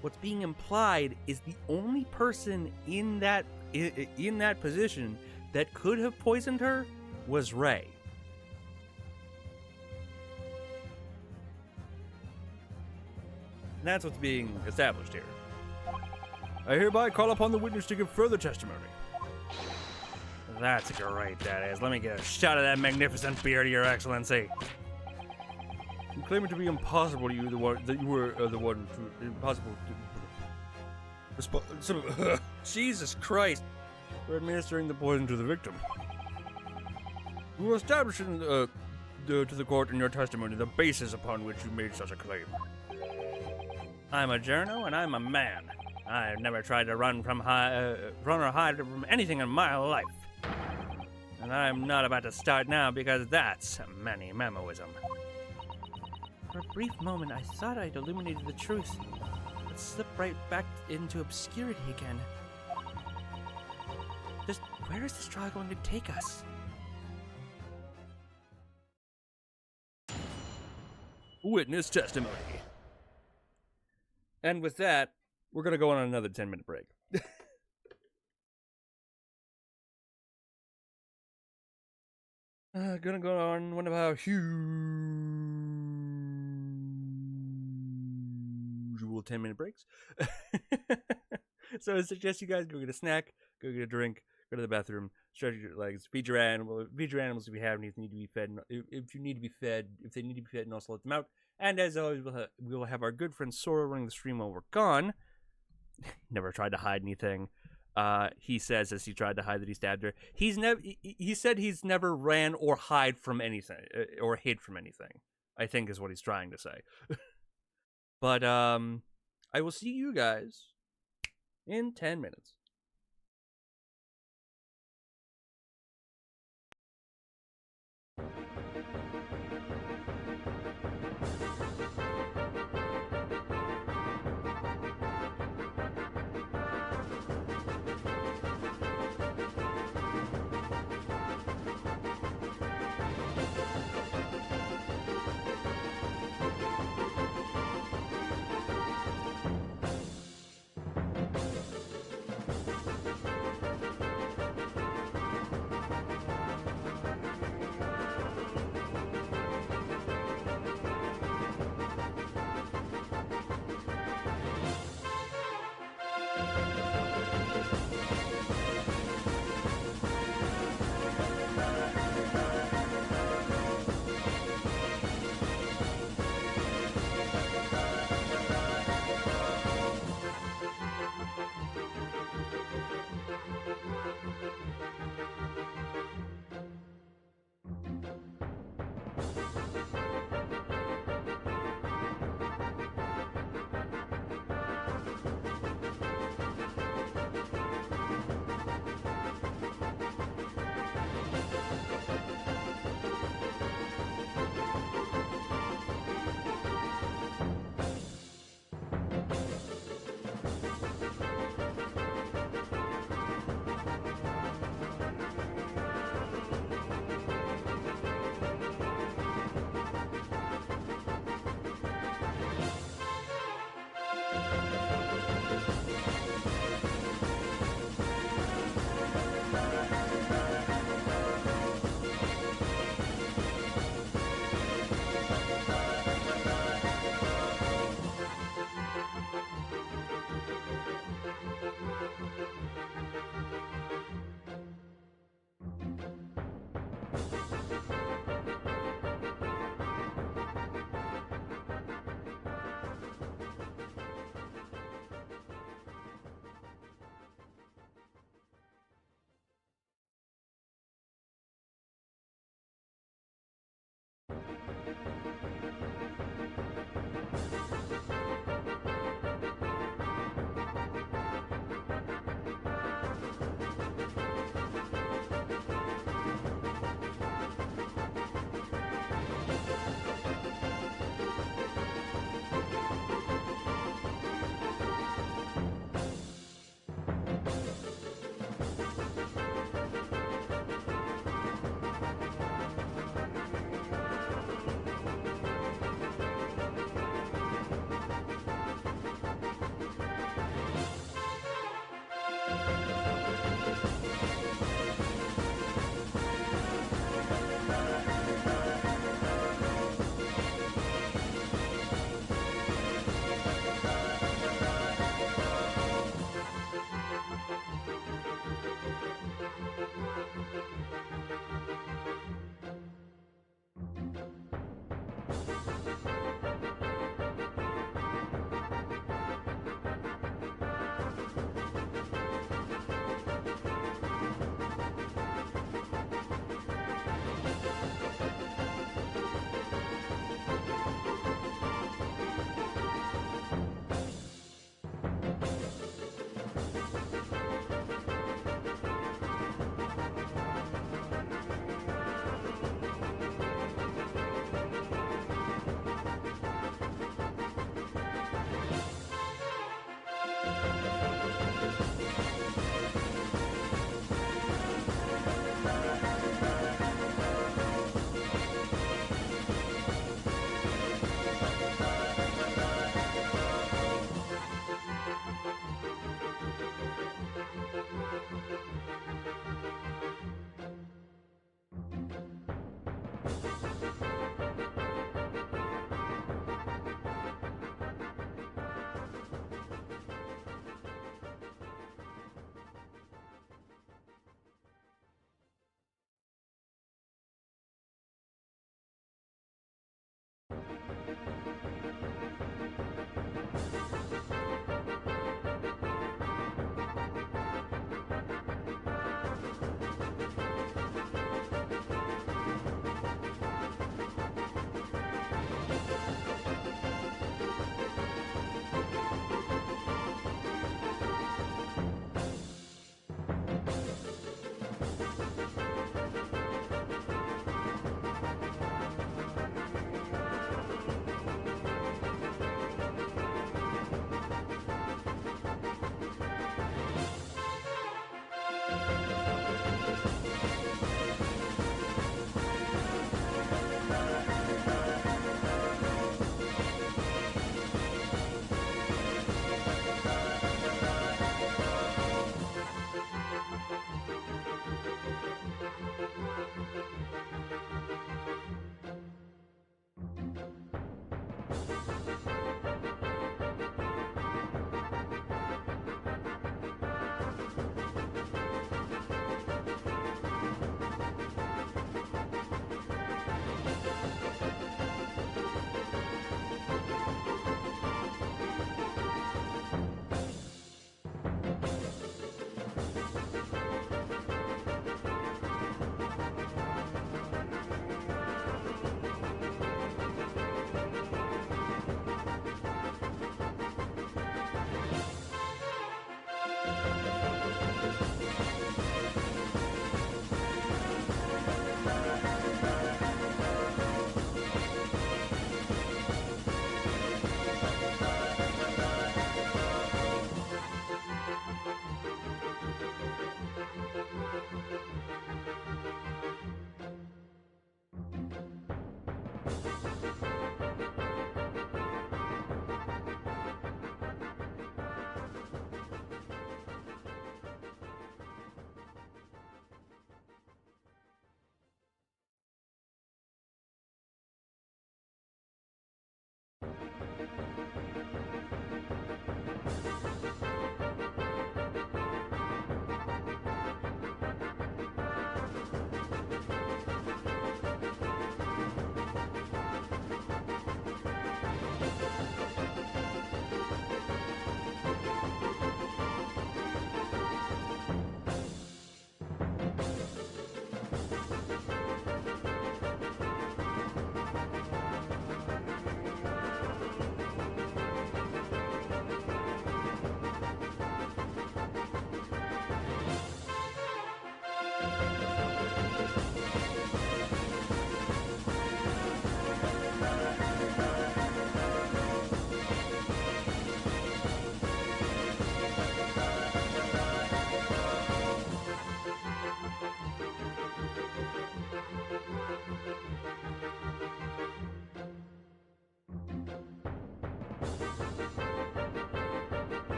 What's being implied is the only person in that position that could have poisoned her was Ray. And that's what's being established here. I hereby call upon the witness to give further testimony. That's great, that is. Let me get a shot of that magnificent beard, Your Excellency. You claim it to be impossible you were the one to impossible to Jesus Christ. for administering the poison to the victim. You will establish to the court in your testimony the basis upon which you made such a claim. I'm a journo and I'm a man. I've never tried to run or hide from anything in my life. And I'm not about to start now because that's many-memoism. For a brief moment, I thought I'd illuminated the truth, but slipped right back into obscurity again. Just where is this trial going to take us? Witness testimony. And with that, we're going to go on another 10-minute break. Gonna go on one of our usual 10-minute breaks. So I suggest you guys go get a snack, go get a drink, go to the bathroom, stretch your legs, feed your animals if you have any need to be fed. If they need to be fed, and also let them out. And as always, we'll have our good friend Sora running the stream while we're gone. Never tried to hide anything. He says as he tried to hide that he stabbed her. He said he's never ran or hid from anything, or hid from anything, I think is what he's trying to say. But I will see you guys in 10 minutes.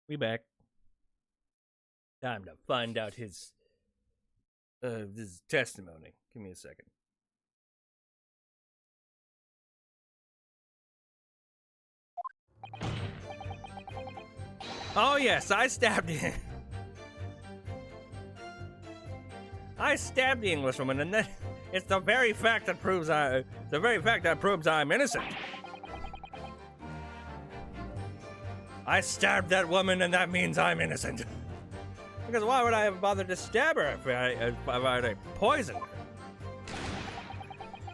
We back. Time to find out his testimony. Give me a second. Oh yes, I stabbed him. I stabbed the Englishwoman, and then it's the very fact that proves I'm innocent. I stabbed that woman, and that means I'm innocent. Because why would I have bothered to stab her if I had poisoned her?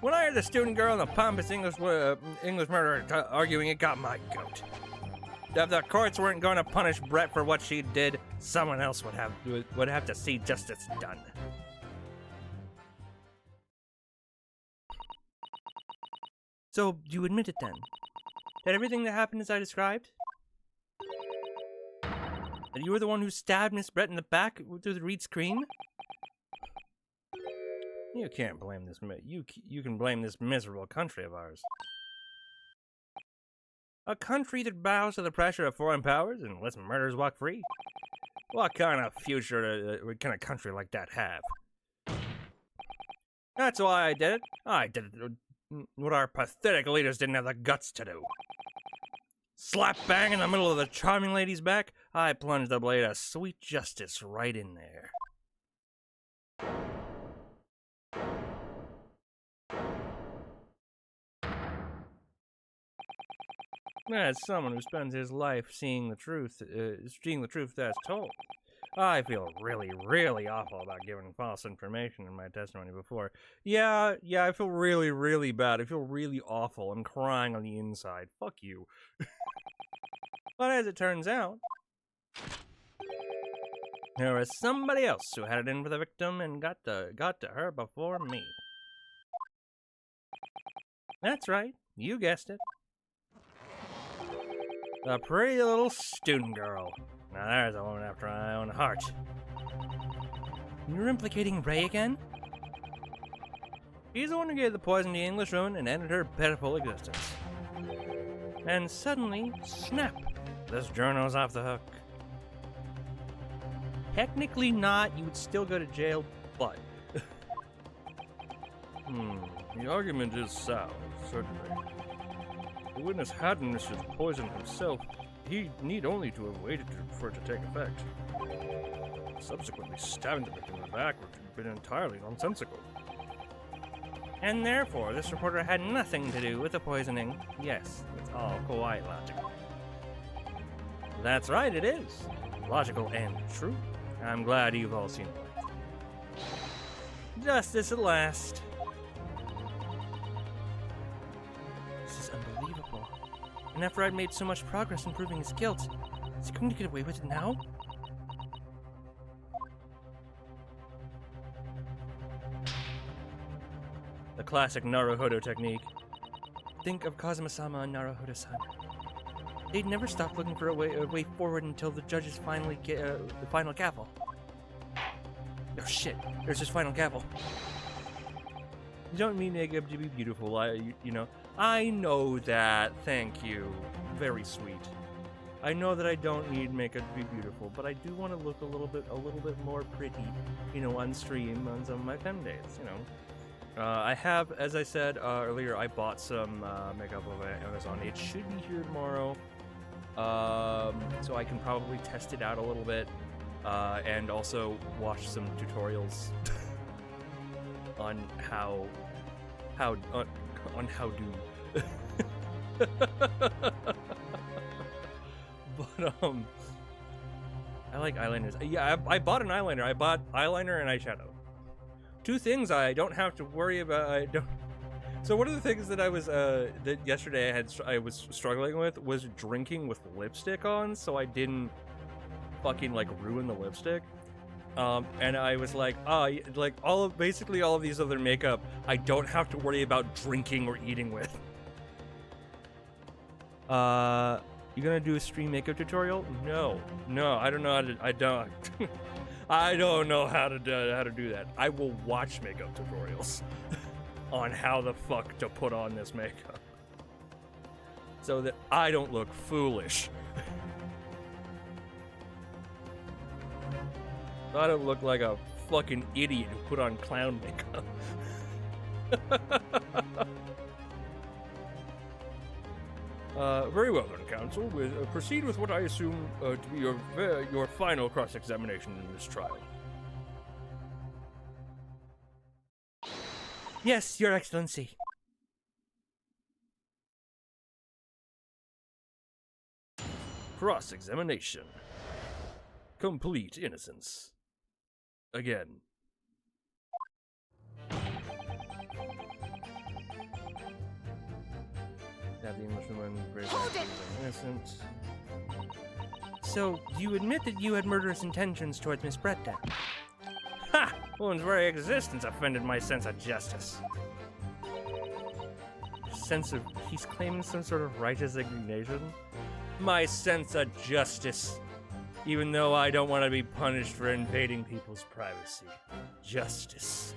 When I heard the student girl and the pompous English murderer arguing, it got my goat. If the courts weren't going to punish Brett for what she did, someone else would have to see justice done. So, you admit it then? That everything that happened as I described? That you were the one who stabbed Miss Brett in the back through the reed screen? You can't blame this. You can blame this miserable country of ours. A country that bows to the pressure of foreign powers and lets murderers walk free? What kind of future can a country like that have? That's why I did it. I did it what our pathetic leaders didn't have the guts to do. Slap bang in the middle of the charming lady's back, I plunged the blade of sweet justice right in there. As someone who spends his life seeing the truth that's told, I feel really, really awful about giving false information in my testimony before. Yeah, I feel really, really bad. I feel really awful. I'm crying on the inside. Fuck you. But as it turns out, there was somebody else who had it in for the victim and got to her before me. That's right. You guessed it. The pretty little student girl. Now there's a woman after my own heart. You're implicating Ray again? He's the one who gave the poison to the Englishwoman and ended her pitiful existence. And suddenly, snap, this journo's off the hook. Technically not, you would still go to jail, but... The argument is sound, certainly. The witness hadn't misted the poison himself. He need only to have waited for it to take effect. Subsequently, stabbing the victim in the back would have been entirely nonsensical. And therefore, this reporter had nothing to do with the poisoning. Yes, it's all quite logical. That's right, it is. Logical and true. I'm glad you've all seen it. Justice at last. And after I'd made so much progress in proving his guilt, is he going to get away with it now? The classic Naruhodo technique. Think of Kazuma-sama and Naruhodo-san. They'd never stop looking for a way forward until the judges finally get the final gavel. Oh shit, there's his final gavel. You don't need makeup to be beautiful, I know that, thank you. Very sweet. I know that I don't need makeup to be beautiful, but I do want to look a little bit more pretty, on stream on some of my fem days, I have, as I said earlier, I bought some makeup over at Amazon. It should be here tomorrow, so I can probably test it out a little bit, and also watch some tutorials on how do. But I like eyeliners. Yeah, I bought an eyeliner. I bought eyeliner and eyeshadow. Two things I don't have to worry about. So one of the things that I was that yesterday I was struggling with was drinking with lipstick on, so I didn't fucking ruin the lipstick. And I was like, basically all of these other makeup, I don't have to worry about drinking or eating with. You gonna do a stream makeup tutorial? No, I don't know how to. I don't know how to do that. I will watch makeup tutorials on how the fuck to put on this makeup, so that I don't look foolish. Thought it looked like a fucking idiot who put on clown makeup. Very well then, counsel. Proceed with what I assume to be your final cross-examination in this trial. Yes, Your Excellency. Cross-examination. Complete innocence. Again. That the Englishwoman innocent. So, you admit that you had murderous intentions towards Miss Brett then? Ha! Woman's very existence offended my sense of justice. He's claiming some sort of righteous indignation? My sense of justice. Even though I don't want to be punished for invading people's privacy. Justice.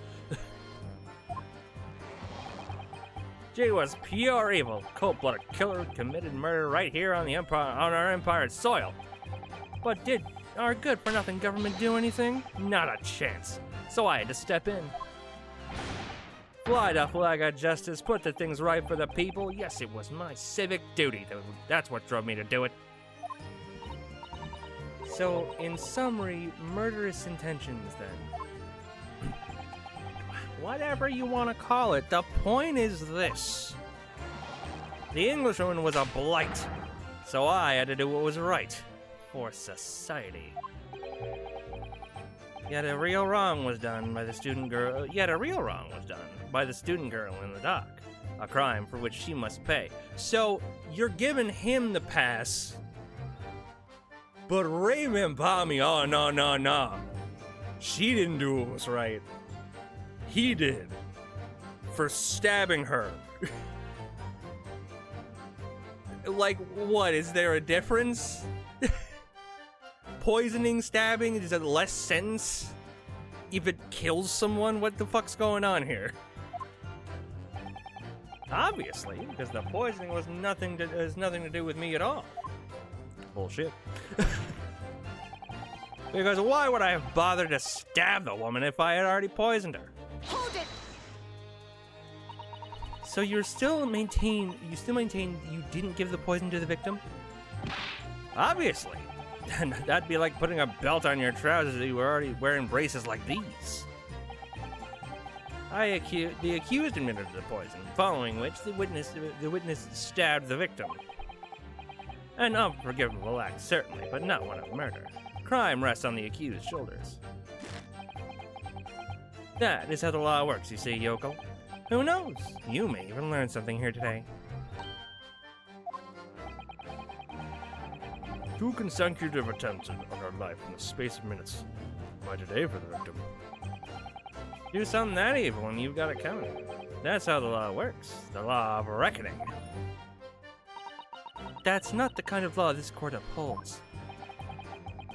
She was pure evil. Cold-blooded killer who committed murder right here on the empire, on our empire's soil. But did our good-for-nothing government do anything? Not a chance. So I had to step in. Fly the flag of justice, put the things right for the people. Yes, it was my civic duty. That's what drove me to do it. So, in summary, murderous intentions then? Whatever you want to call it, the point is this. The Englishwoman was a blight, so I had to do what was right for society. Yet a real wrong was done by the student girl in the dock. A crime for which she must pay. So, you're giving him the pass. But Raymond Palmy, oh no. She didn't do what was right. He did. For stabbing her. Like, what? Is there a difference? Poisoning, stabbing, is it less sentence? If it kills someone, what the fuck's going on here? Obviously, because the poisoning has nothing to do with me at all. Bullshit. Because why would I have bothered to stab the woman if I had already poisoned her? Hold it! So you still maintain you didn't give the poison to the victim? Obviously. That'd be like putting a belt on your trousers if you were already wearing braces like these. The accused admitted the poison, following which the witness stabbed the victim. An unforgivable act, certainly, but not one of murder. Crime rests on the accused's shoulders. That is how the law works, you see, yokel. Who knows? You may even learn something here today. 2 consecutive attempts on her life in the space of minutes. Quite a day for the victim. Do something that evil and you've got it coming. That's how the law works. The law of reckoning. That's not the kind of law this court upholds.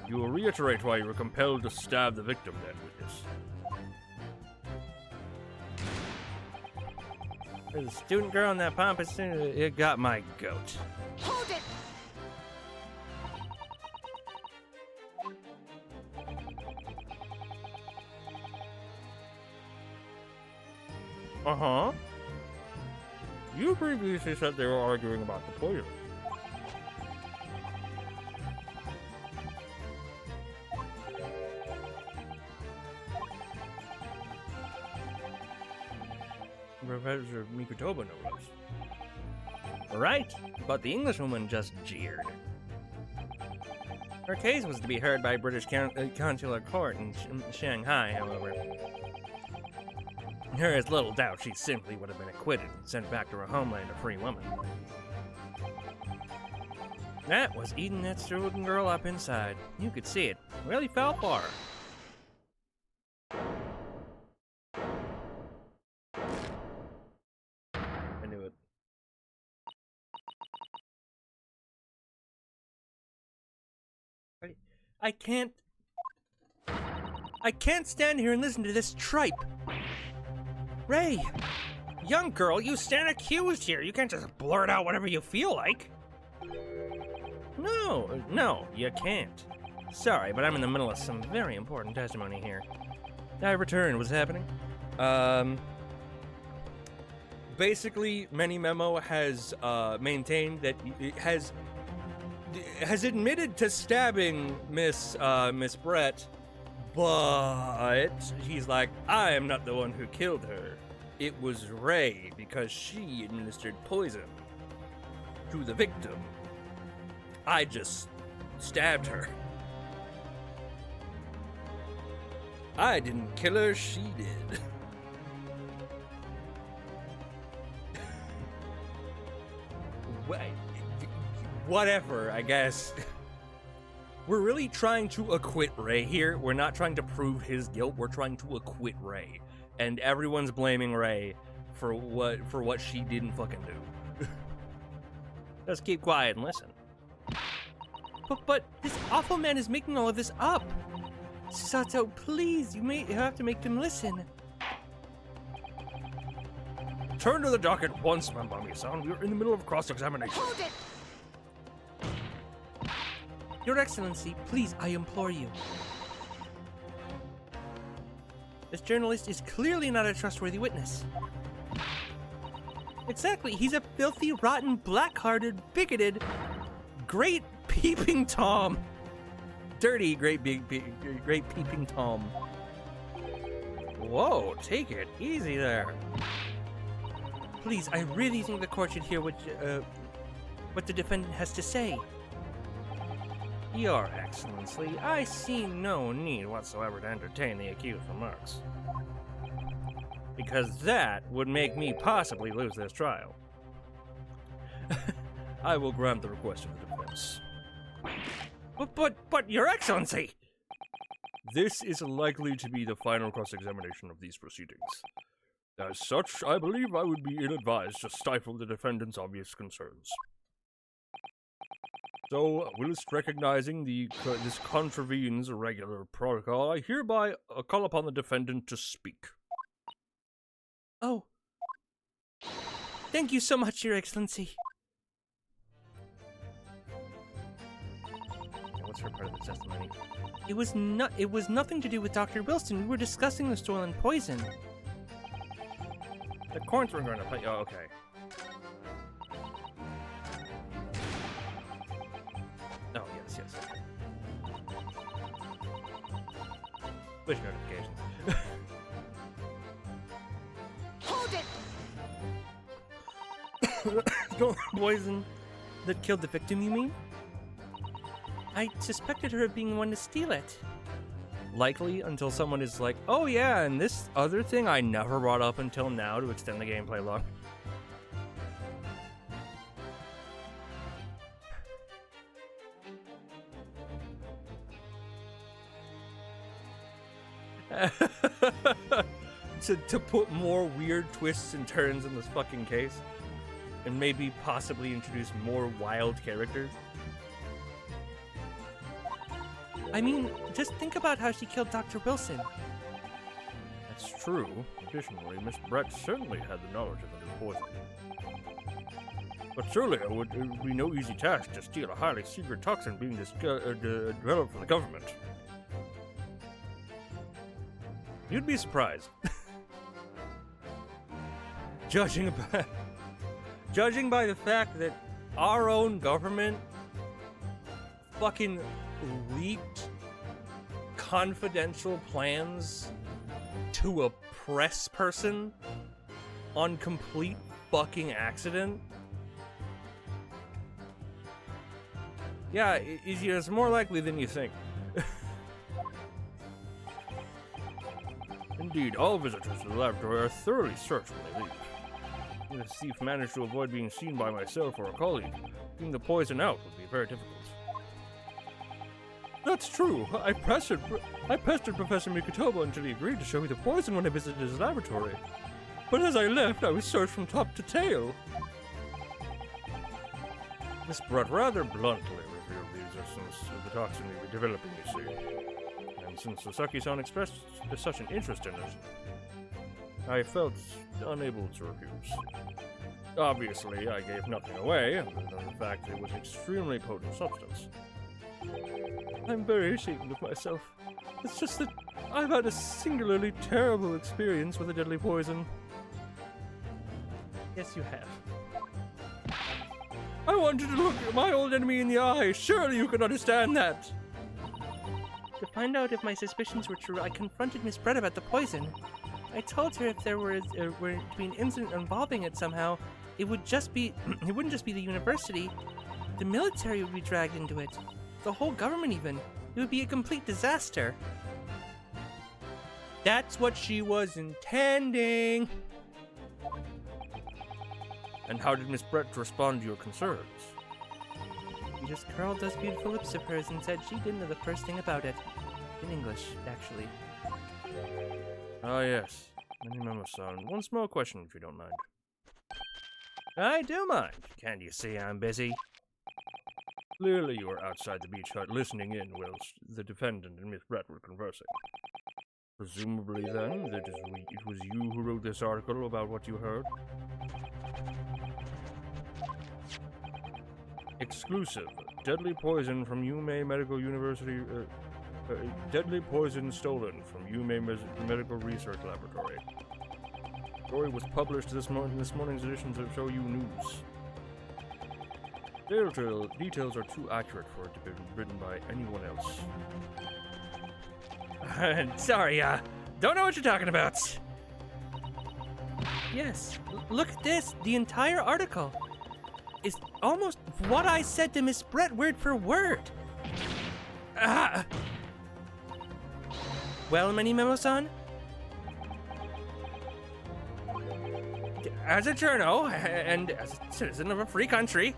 You will reiterate why you were compelled to stab the victim, then, witness. There's a student girl in that pompous suit. It got my goat. Hold it! Uh-huh. You previously said they were arguing about the poison. Professor Mikotoba, no less. Right, but the Englishwoman just jeered. Her case was to be heard by British consular court in Shanghai, however. There is little doubt she simply would have been acquitted and sent back to her homeland a free woman. That was eating that student girl up inside. You could see it. Really felt for her. I knew it. I can't stand here and listen to this tripe. Ray! Young girl, you stand accused here. You can't just blurt out whatever you feel like. No, you can't. Sorry, but I'm in the middle of some very important testimony here. I returned. What's happening? Basically, Many Memo has maintained that it has admitted to stabbing Miss Brett, but he's like, I am not the one who killed her. It was Ray because she administered poison to the victim. I just stabbed her. I didn't kill her, she did. Whatever, I guess. We're really trying to acquit Ray here. We're not trying to prove his guilt. We're trying to acquit Ray. And everyone's blaming Ray for what she didn't fucking do. Just keep quiet and listen. But this awful man is making all of this up. Sato, please, you have to make him listen. Turn to the docket once, Mamami-san. We're in the middle of cross-examination. Hold it! Your Excellency, please, I implore you. This journalist is clearly not a trustworthy witness. Exactly, he's a filthy, rotten, black-hearted, bigoted, great peeping Tom. Dirty, great peeping Tom. Whoa, take it easy there. Please, I really think the court should hear what the defendant has to say. Your Excellency, I see no need whatsoever to entertain the accused's remarks. Because that would make me possibly lose this trial. I will grant the request of the defense. But, Your Excellency! This is likely to be the final cross-examination of these proceedings. As such, I believe I would be ill-advised to stifle the defendant's obvious concerns. So, whilst recognizing this contravenes a regular protocol, I hereby call upon the defendant to speak. Oh. Thank you so much, Your Excellency. What's her part of the testimony? It was nothing to do with Dr. Wilson. We were discussing the stolen poison. The corns were going to fight. Oh, okay. Oh, yes. Push notifications. Hold it! Stolen poison that killed the victim, you mean? I suspected her of being the one to steal it. Likely until someone is like, oh yeah, and this other thing I never brought up until now to extend the gameplay long. to put more weird twists and turns in this fucking case. And maybe possibly introduce more wild characters. I mean, just think about how she killed Dr. Wilson. That's true. Additionally, Miss Brett certainly had the knowledge of the new poison. But surely it would be no easy task to steal a highly secret toxin being developed for the government. You'd be surprised. Judging by the fact that our own government fucking leaked confidential plans to a press person on complete fucking accident. Yeah, it's more likely than you think. Indeed, all visitors to the laboratory are thoroughly searched when they leave. If the thief managed to avoid being seen by myself or a colleague, getting the poison out would be very difficult. That's true. I pestered Professor Mikotoba until he agreed to show me the poison when I visited his laboratory. But as I left, I was searched from top to tail. Miss Brett rather bluntly revealed the existence of the toxin we were developing, you see. And since Sasaki-san expressed such an interest in it, I felt unable to refuse. Obviously, I gave nothing away, other than the fact that it was an extremely potent substance. I'm very ashamed of myself. It's just that I've had a singularly terrible experience with a deadly poison. Yes, you have. I wanted to look my old enemy in the eye. Surely you can understand that. To find out if my suspicions were true, I confronted Miss Brett about the poison. I told her if there were to be an incident involving it somehow, it wouldn't just be the university. The military would be dragged into it. The whole government even. It would be a complete disaster. That's what she was intending. And how did Miss Brett respond to your concerns? She just curled those beautiful lips of hers and said she didn't know the first thing about it. In English, actually. Ah, yes. Minnie-Memo-san. One small question, if you don't mind. I do mind. Can't you see I'm busy? Clearly you were outside the beach hut listening in whilst the defendant and Miss Brett were conversing. Presumably then, it was you who wrote this article about what you heard? Exclusive. Deadly poison from Yume Medical University. Deadly poison stolen from Yume Medical Research Laboratory. Story was published this morning's editions of Shoyu News. Details are too accurate for it to be written by anyone else. Sorry, don't know what you're talking about. Yes, look at this. The entire article is almost what I said to Miss Brett word for word. Well, Minnie-Memo-san? As a journo, and as a citizen of a free country,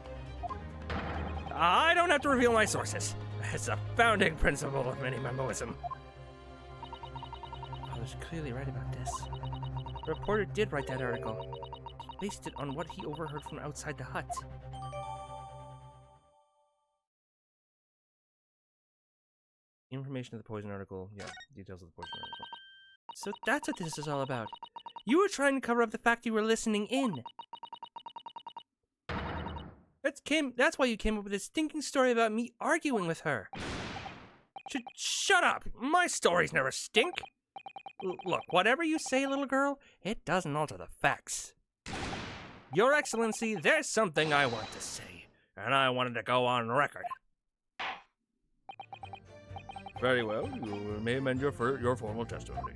I don't have to reveal my sources. It's a founding principle of Minnie-Memoism. I was clearly right about this. The reporter did write that article. He based it on what he overheard from outside the hut. Information of the poison article. Yeah, details of the poison article. So that's what this is all about. You were trying to cover up the fact you were listening in. That's why you came up with this stinking story about me arguing with her. Shut up! My stories never stink! Look, whatever you say, little girl, it doesn't alter the facts. Your Excellency, there's something I want to say, and I wanted to go on record. Very well, you may amend your formal testimony.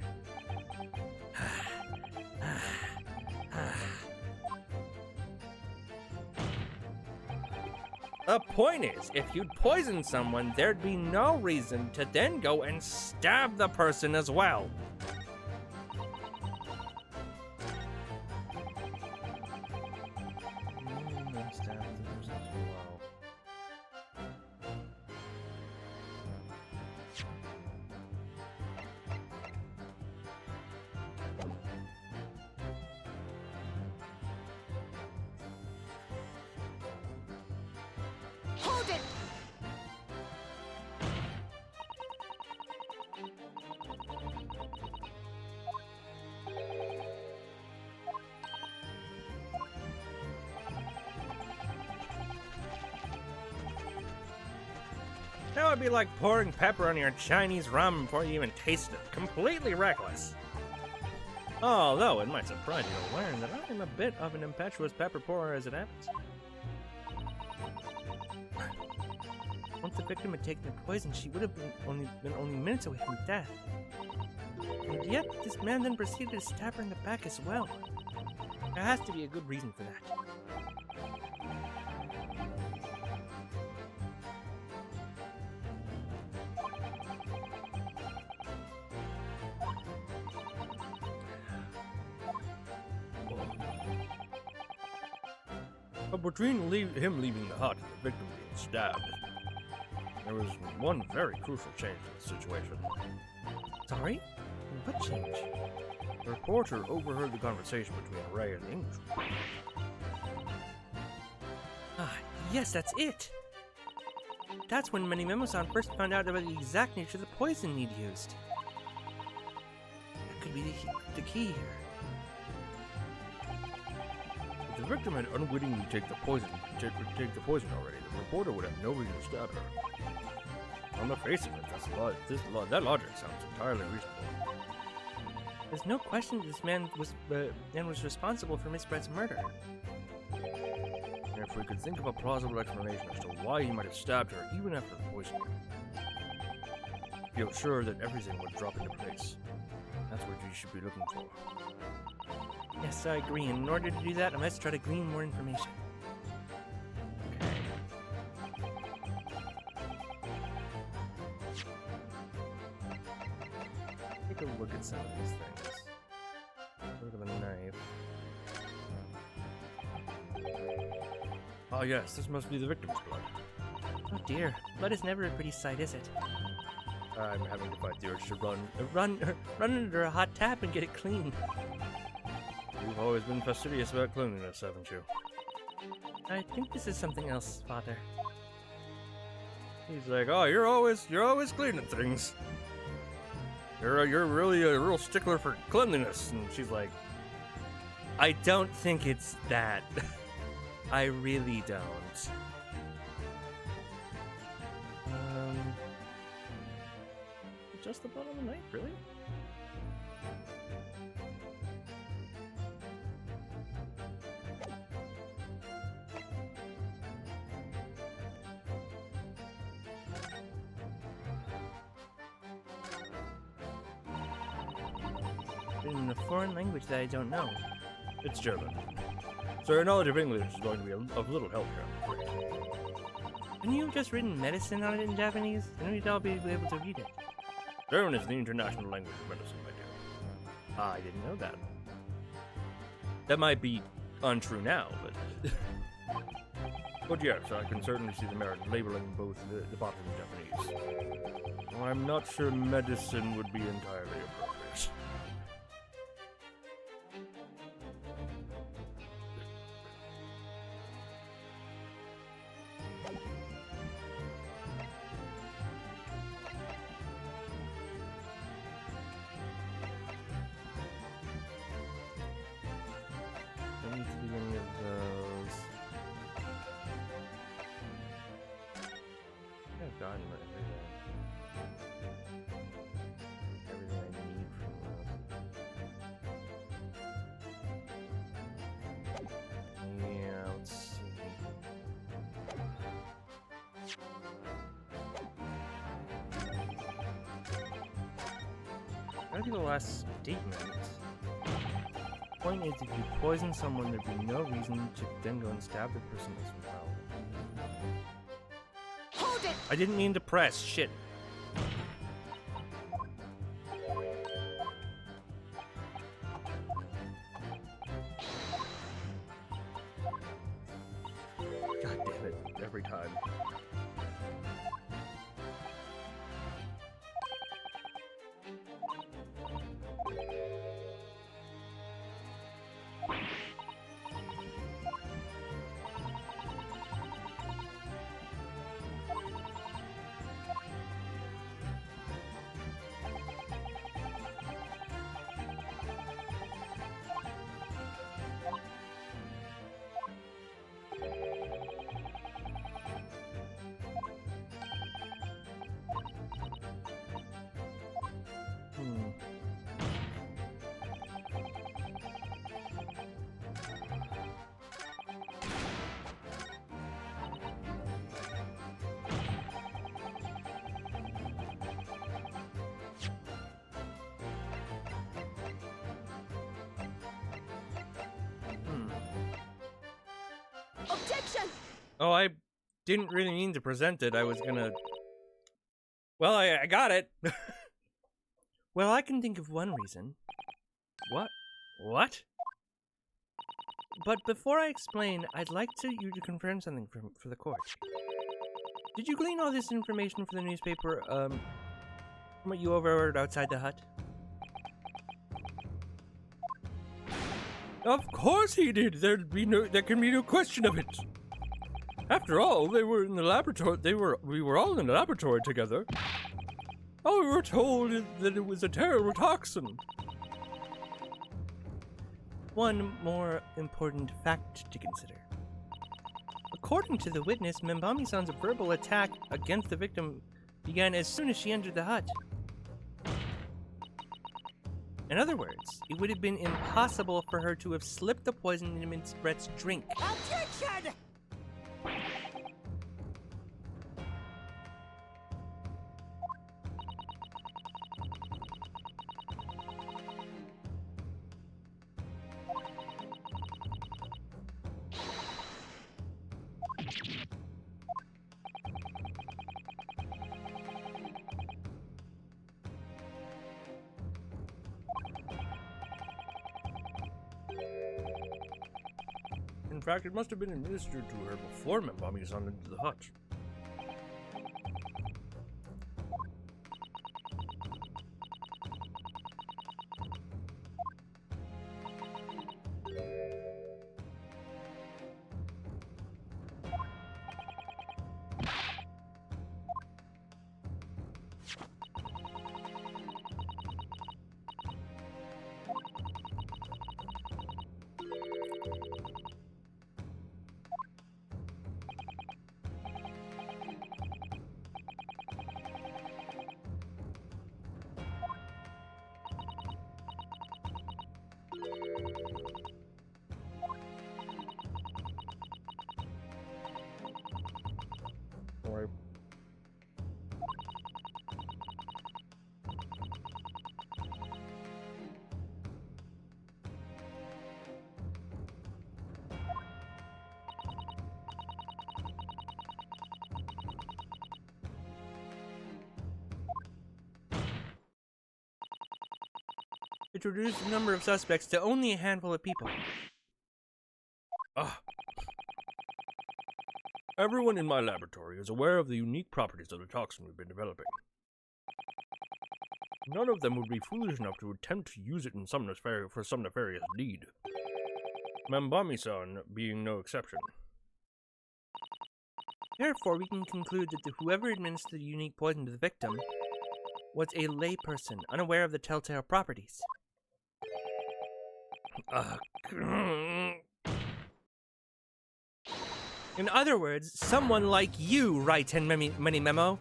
The point is, if you'd poison someone, there'd be no reason to then go and stab the person as well. Hold it! That would be like pouring pepper on your Chinese ramen before you even taste it. Completely reckless. Although it might surprise you to learn that I am a bit of an impetuous pepper pourer as it happens. Once the victim had taken the poison, she would have been only minutes away from death. And yet, this man then proceeded to stab her in the back as well. There has to be a good reason for that. But between him leaving the hut and the victim being stabbed, there was one very crucial change in the situation. Sorry? What change? The reporter overheard the conversation between Ray and the Englishman. Ah, yes, that's it! That's when Minnie-Memo-san first found out about the exact nature of the poison he'd used. That could be the key here. If the victim had unwittingly taken the poison already, the reporter would have no reason to stab her. On the face of it, that logic sounds entirely reasonable. There's no question this man was responsible for Miss Brett's murder. And if we could think of a plausible explanation as to why he might have stabbed her even after the poisoning, feel sure that everything would drop into place. That's what you should be looking for. Yes, I agree. And in order to do that, I must try to glean more information. Take a look at some of these things. Look at the knife. Oh yes, this must be the victim's blood. Oh dear, blood is never a pretty sight, is it? I'm having to fight the urge to Run under a hot tap and get it clean. You've always been fastidious about cleanliness, haven't you? I think this is something else, Father. He's like, oh, you're always cleaning things. You're really a real stickler for cleanliness. And she's like, I don't think it's that. I really don't. just the blood on the knife, really? In a foreign language that I don't know. It's German. So your knowledge of English is going to be of little help here, I'm afraid. Couldn't you have just written medicine on it in Japanese? Then we'd all be able to read it. German is the international language of medicine, my dear. I didn't know that. That might be untrue now, but... but yes, I can certainly see the merit in labeling both the bottle in Japanese. I'm not sure medicine would be entirely appropriate. Don't need to do any of those. I've gotten everything I need from those. Yeah, let's see. That'd be the last statement. Point is, if you poison someone, there'd be no reason to then go and stab the person as well. Hold it! I didn't mean to press. Shit. God damn it, every time. Objection! Oh, I didn't really mean to present it. I was gonna... Well, I got it. Well, I can think of one reason. What? What? But before I explain, I'd like you to confirm something for the court. Did you glean all this information for the newspaper, from what you overheard outside the hut? Of course he did. There can be no question of it. After all, they were in the laboratory. We were all in the laboratory together. All we were told is that it was a terrible toxin. One more important fact to consider. According to the witness, Membami-san's verbal attack against the victim began as soon as she entered the hut. In other words, it would have been impossible for her to have slipped the poison into Miss Brett's drink. Objection! In fact, it must have been administered to her before Membami-san entered the hut. Alright. It reduced the number of suspects to only a handful of people. Ah. Everyone in my laboratory is aware of the unique properties of the toxin we've been developing. None of them would be foolish enough to attempt to use it in for some nefarious deed. Membami-san being no exception. Therefore, we can conclude that whoever administered the unique poison to the victim was a layperson unaware of the telltale properties. In other words, someone like you, Right and Money Memo.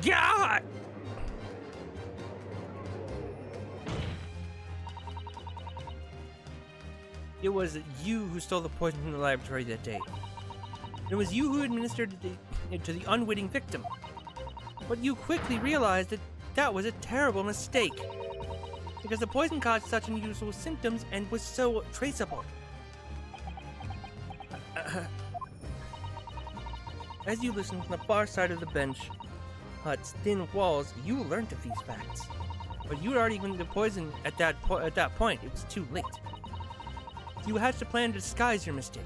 God! It was you who stole the poison from the laboratory that day. It was you who administered it to the unwitting victim. But you quickly realized that that was a terrible mistake, because the poison caused such unusual symptoms and was so traceable. As you listened from the far side of the bench hut's thin walls, you learned of these facts. But you had already given the poison at that point. It was too late. You hatched a plan to disguise your mistake.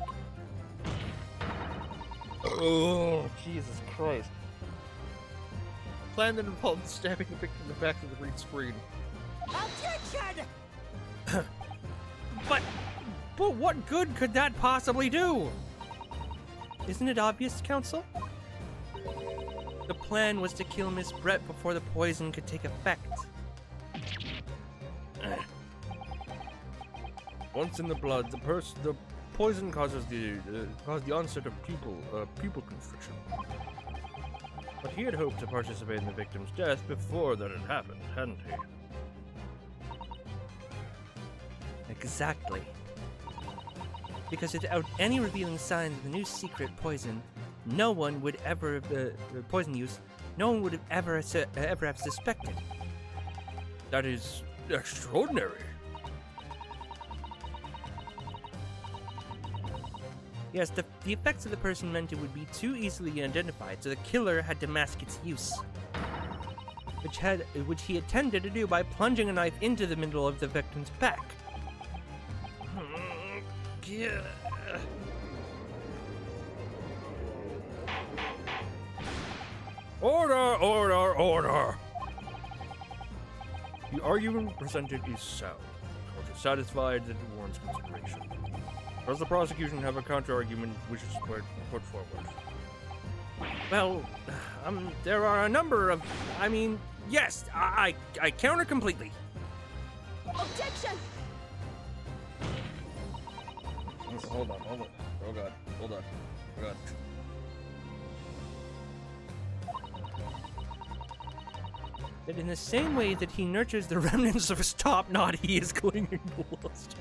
Oh, Jesus Christ. Plan that involved stabbing the victim in the back of the green screen. Objection! But what good could that possibly do? Isn't it obvious, Counsel? The plan was to kill Miss Brett before the poison could take effect. Once in the blood, the poison causes the onset of pupil constriction. But he had hoped to participate in the victim's death before that had happened, hadn't he? Exactly. Because without any revealing signs of the new secret poison, no one would ever poison use. No one would have ever have suspected. That is extraordinary. Yes, the effects of the person meant it would be too easily identified, so the killer had to mask its use, which he attempted to do by plunging a knife into the middle of the victim's back. Order, order, order! The argument presented is sound. The court is satisfied that it warrants consideration. Does the prosecution have a counter-argument which is put forward? Well, there are a number of... yes, I counter completely. Objection! Hold on. Oh god, hold on. Oh god. that in the same way that he nurtures the remnants of his top knot, he is clinging to lost.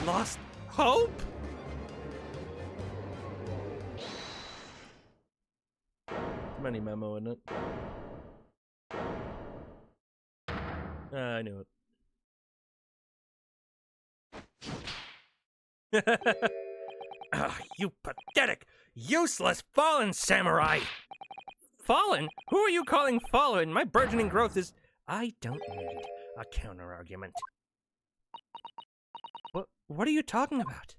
Lost hope? Many memo in it. I knew it. You pathetic, useless, fallen samurai! Fallen? Who are you calling fallen? My burgeoning growth is... I don't need a counter-argument. What are you talking about?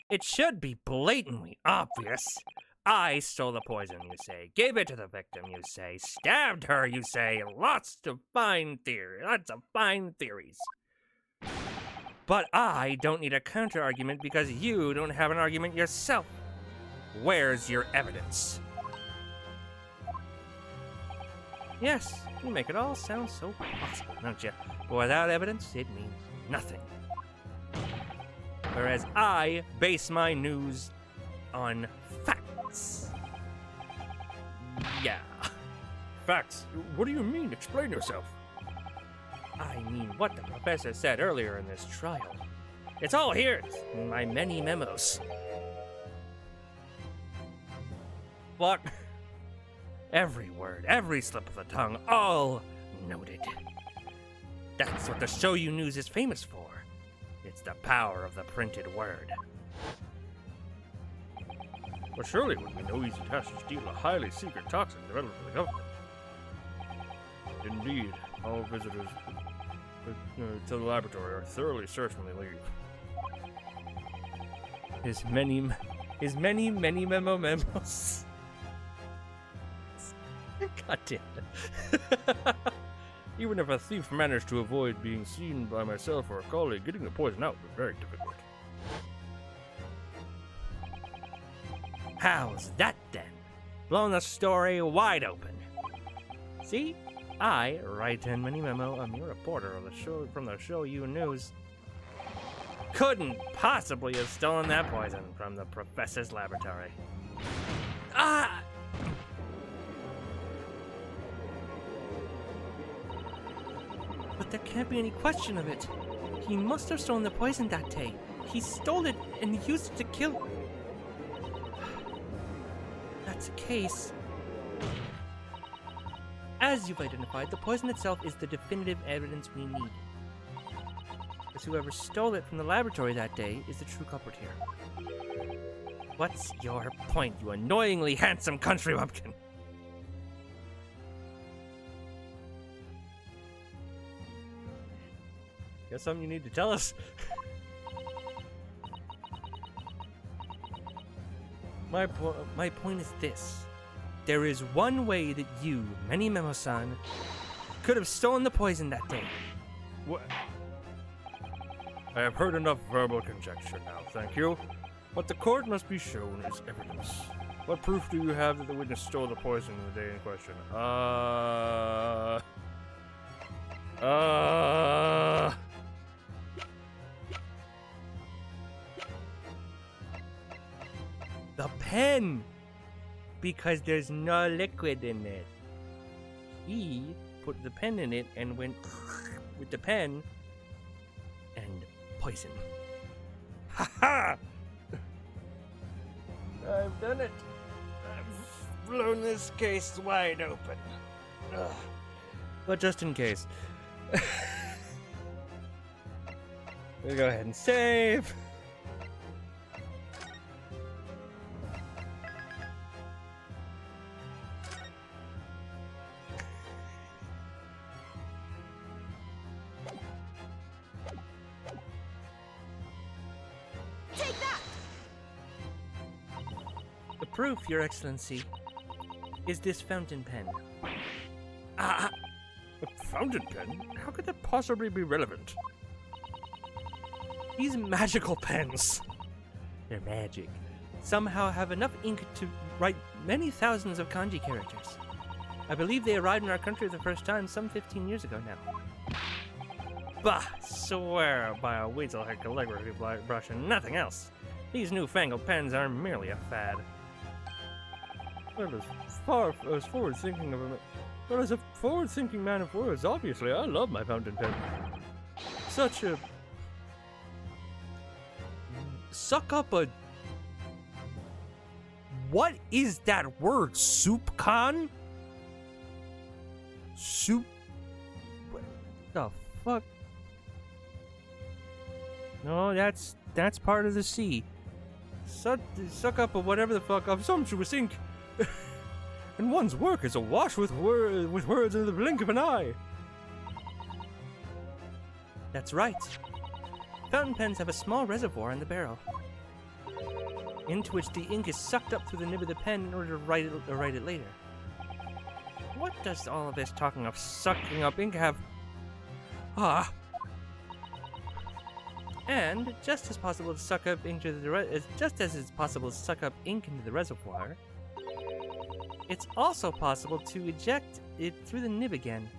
It should be blatantly obvious. I stole the poison, you say. Gave it to the victim, you say. Stabbed her, you say. Lots of fine theories. But I don't need a counter-argument because you don't have an argument yourself. Where's your evidence? Yes, you make it all sound so possible, don't you? But without evidence, it means nothing. Whereas I base my news on facts. Yeah. Facts? What do you mean? Explain yourself. I mean what the professor said earlier in this trial. It's all here in my many memos. What? Every word, every slip of the tongue, all noted. That's what the Show You News is famous for. It's the power of the printed word. Well, surely it would be no easy task to steal a highly secret toxin developed by the government. Indeed, all visitors to the laboratory are thoroughly searched when they leave. His many memos. God damn it. Even if a thief managed to avoid being seen by myself or a colleague, getting the poison out would be very difficult. How's that then? Blown the story wide open. See? I, Raiten Mini Memo, a mere reporter of the show from the Show You News, couldn't possibly have stolen that poison from the professor's laboratory. Ah! But there can't be any question of it. He must have stolen the poison that day. He stole it and used it to kill... That's the case. As you've identified, the poison itself is the definitive evidence we need. Because whoever stole it from the laboratory that day is the true culprit here. What's your point, you annoyingly handsome country bumpkin? Got something you need to tell us? My point is this. There is one way that you, Many Memo-san, could have stolen the poison that day. What? I have heard enough verbal conjecture now, thank you. What the court must be shown is evidence. What proof do you have that the witness stole the poison the day in question? The pen! Because there's no liquid in it. He put the pen in it and went with the pen and poison. Ha ha! I've done it. I've blown this case wide open. Ugh. But just in case, we'll go ahead and save. Take that! The proof, Your Excellency, is this fountain pen. A fountain pen? How could that possibly be relevant? These magical pens, they're magic, somehow have enough ink to write many thousands of kanji characters. I believe they arrived in our country the first time some 15 years ago now. Bah, swear by a weasel-head calligraphy brush and nothing else. These newfangled pens are merely a fad. Well, as forward-thinking of a man. Well, as a forward-thinking man of words, obviously, I love my fountain pen. Such a... Suck up a... What is that word? Soup con? Soup... What the fuck? No, that's part of the sea. Suck up a whatever the fuck of sumptuous ink. And one's work is awash with words in the blink of an eye. That's right. Fountain pens have a small reservoir in the barrel, into which the ink is sucked up through the nib of the pen in order to write it later. What does all of this talking of sucking up ink have? And just as possible to suck up ink just as it's possible to suck up ink into the reservoir, it's also possible to eject it through the nib again.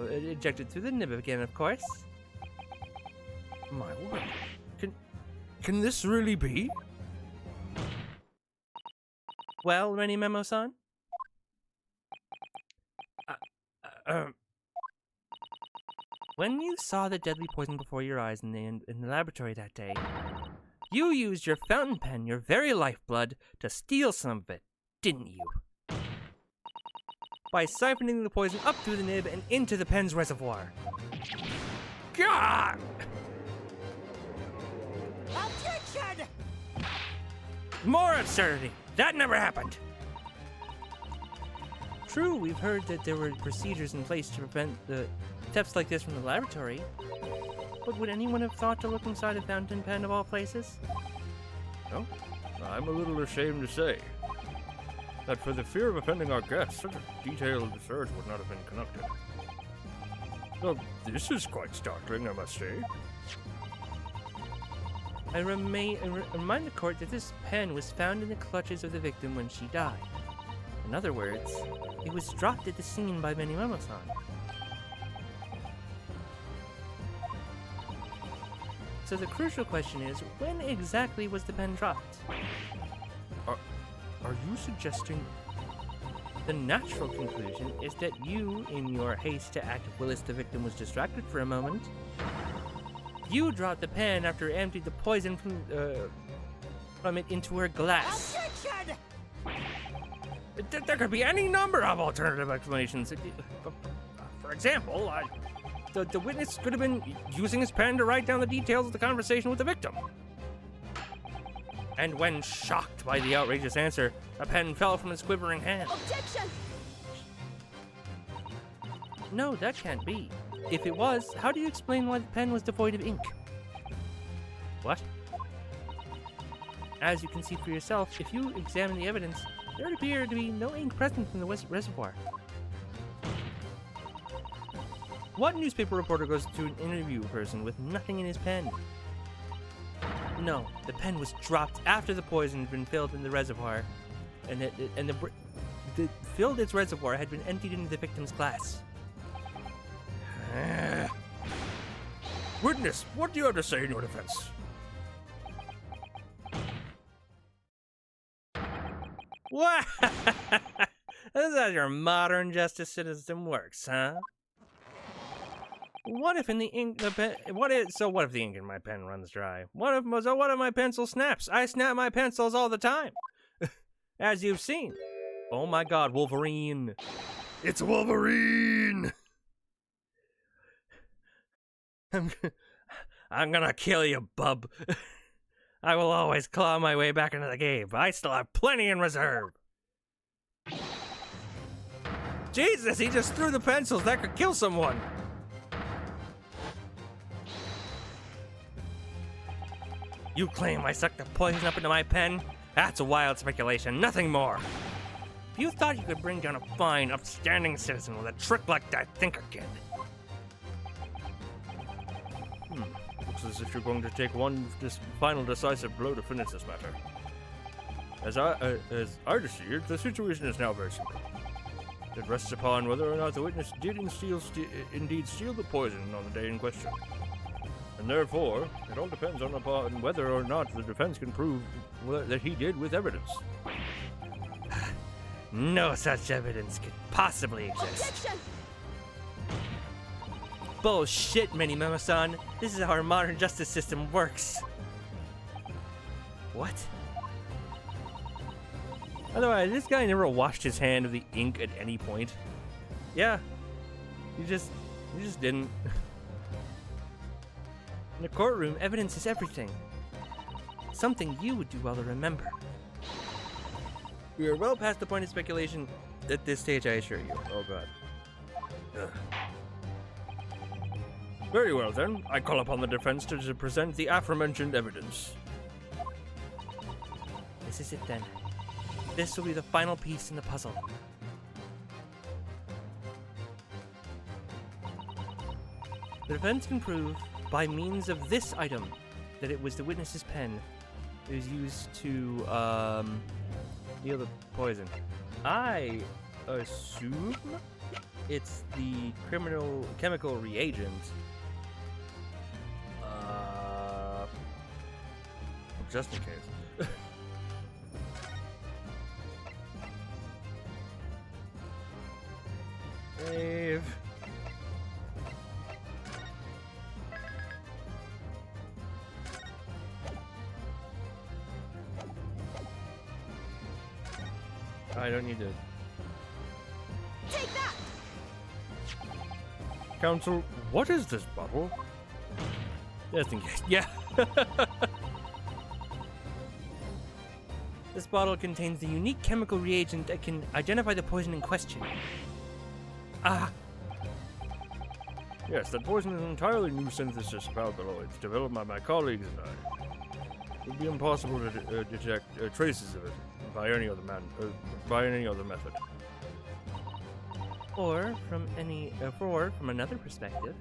Eject it through the nib again, of course. My word. Can this really be? Well, Renny Memo-san? When you saw the deadly poison before your eyes in the laboratory that day, you used your fountain pen, your very lifeblood, to steal some of it, didn't you? By siphoning the poison up through the nib and into the pen's reservoir. God! Objection! More absurdity! That never happened! True, we've heard that there were procedures in place to prevent the thefts like this from the laboratory. But would anyone have thought to look inside a fountain pen of all places? No, I'm a little ashamed to say that for the fear of offending our guests, such a detailed search would not have been conducted. Well, this is quite startling, I must say. I remind the court that this pen was found in the clutches of the victim when she died. In other words, it was dropped at the scene by Renny Memo-san. So the crucial question is, when exactly was the pen dropped? Are you suggesting... The natural conclusion is that you, in your haste to act whilst the victim was distracted for a moment, you dropped the pen after it emptied the poison from it into her glass. Objection! There could be any number of alternative explanations. For example, the witness could have been using his pen to write down the details of the conversation with the victim. And when shocked by the outrageous answer, a pen fell from his quivering hand. Objection! No, that can't be. If it was, how do you explain why the pen was devoid of ink? What? As you can see for yourself, if you examine the evidence, there would appear to be no ink present in the reservoir. What newspaper reporter goes to an interview person with nothing in his pen? No, the pen was dropped after the poison had been filled in the reservoir, and the filled its reservoir had been emptied into the victim's glass. Witness, what do you have to say in your defense? What? This is how your modern justice system works, huh? What if in the ink the pen? What if the ink in my pen runs dry? What if my pencil snaps? I snap my pencils all the time, as you've seen. Oh my God, Wolverine! It's Wolverine! I'm gonna kill you, bub. I will always claw my way back into the game. I still have plenty in reserve. Jesus, he just threw the pencils. That could kill someone. You claim I sucked the poison up into my pen? That's a wild speculation, nothing more. If you thought you could bring down a fine, upstanding citizen with a trick like that, think again. Looks as if you're going to take one final decisive blow to finish this matter. As I see it, the situation is now very simple. It rests upon whether or not the witness did indeed steal the poison on the day in question. And therefore, it all depends upon whether or not the defense can prove that he did with evidence. No such evidence could possibly exist. Objection! Bullshit, Mini Memo-san. This is how our modern justice system works. What? Otherwise, this guy never washed his hand of the ink at any point. Yeah. He just didn't. In a courtroom, evidence is everything. Something you would do well to remember. We are well past the point of speculation at this stage, I assure you. Oh god. Ugh. Very well then, I call upon the defense to present the aforementioned evidence. This is it then. This will be the final piece in the puzzle. The defense can prove, by means of this item, that it was the witness's pen. It was used to, deal the poison. I assume it's the chemical reagent. Just in case. Save. I don't need to. Take that! Counsel, what is this bottle? Just in case. Yeah. This bottle contains the unique chemical reagent that can identify the poison in question. Ah. Yes, that poison is an entirely new synthesis of alkaloids developed by my colleagues and I. It would be impossible to detect traces of it by any other method. Or from another perspective,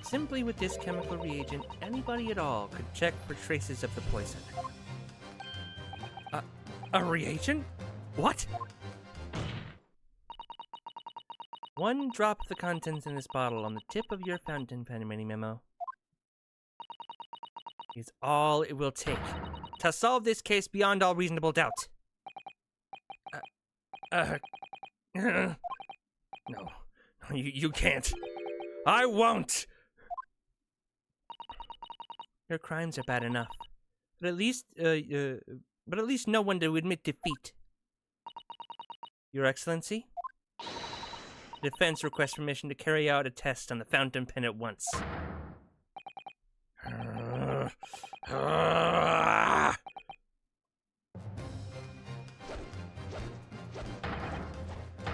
simply with this chemical reagent, anybody at all could check for traces of the poison. A reagent? What? One drop of the contents in this bottle on the tip of your fountain pen, Mini Memo, is all it will take to solve this case beyond all reasonable doubt. No, you can't. I won't. Your crimes are bad enough, but at least no one to admit defeat. Your Excellency, the defense requests permission to carry out a test on the fountain pen at once.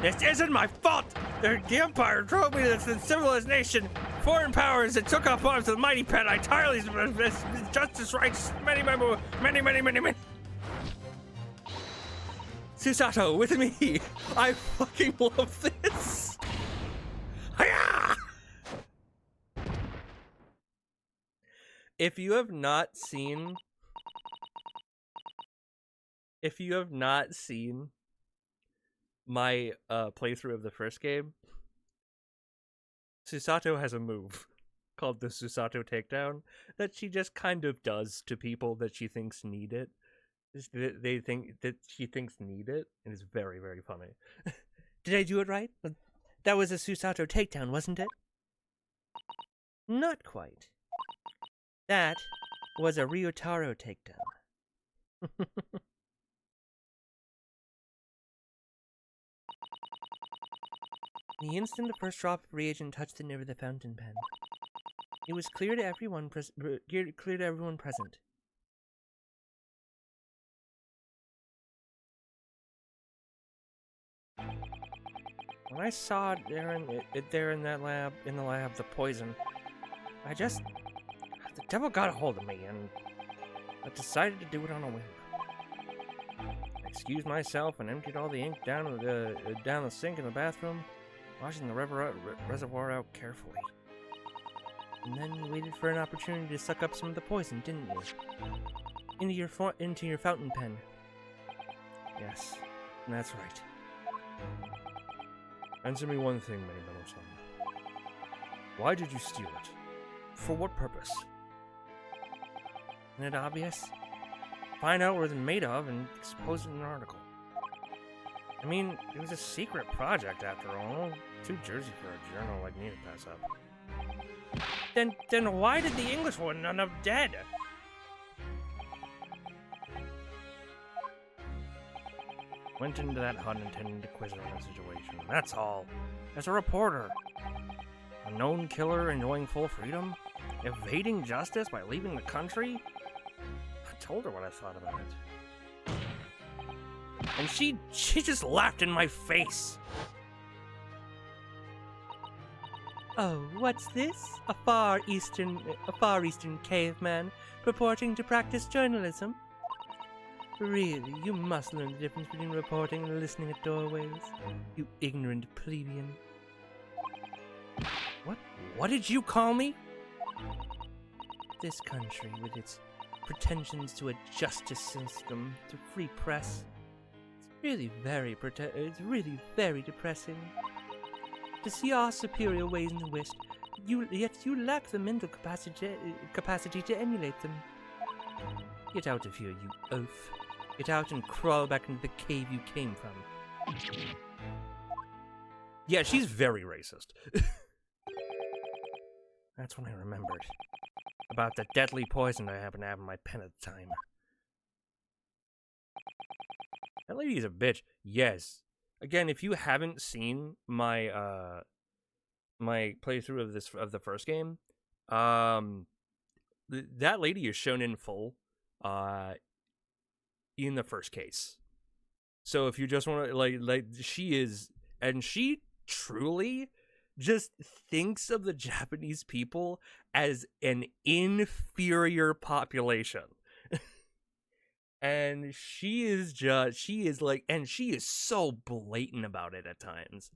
This isn't my fault! The Empire drove me to this civilized nation. Foreign powers that took off arms with the mighty pen. I tirelessly justice rights. Many. Susato, with me! I fucking love this! Hi-ya! If you have not seen my playthrough of the first game, Susato has a move called the Susato Takedown that she just kind of does to people that she thinks need it. They think that she thinks need it, and it's very, very funny. Did I do it right? That was a Susato Takedown, wasn't it? Not quite. That was a Ryotaro Takedown. The instant the first drop of reagent touched the nib of the fountain pen, it was clear to everyone present. When I saw it there in the lab, the poison, the devil got a hold of me, and I decided to do it on a whim. I excused myself and emptied all the ink down the sink in the bathroom, washing the reservoir out carefully. And then you waited for an opportunity to suck up some of the poison, didn't you? Into your fountain pen. Yes, that's right. Answer me one thing, Mini Memo-san. Why did you steal it? For what purpose? Isn't it obvious? Find out what it's made of and expose it in an article. I mean, it was a secret project after all. Too Jersey for a journal like me to pass up. Then why did the English one end up dead? Went into that hut intending to quiz her on the situation. That's all. As a reporter. A known killer enjoying full freedom? Evading justice by leaving the country? I told her what I thought about it. And she just laughed in my face. Oh, what's this? A far eastern caveman purporting to practice journalism? Really, you must learn the difference between reporting and listening at doorways, you ignorant plebeian. What did you call me? This country, with its pretensions to a justice system, to free press, it's really very depressing. To see our superior ways in the West, yet you lack the mental capacity to emulate them. Get out of here, you oaf. Get out and crawl back into the cave you came from. Yeah, she's very racist. That's when I remembered. About the deadly poison I happened to have in my pen at the time. That lady's a bitch. Yes. Again, if you haven't seen my my playthrough of the first game, that lady is shown in full in the first case. So if you just want to like she is, and she truly just thinks of the Japanese people as an inferior population. And she is so blatant about it at times.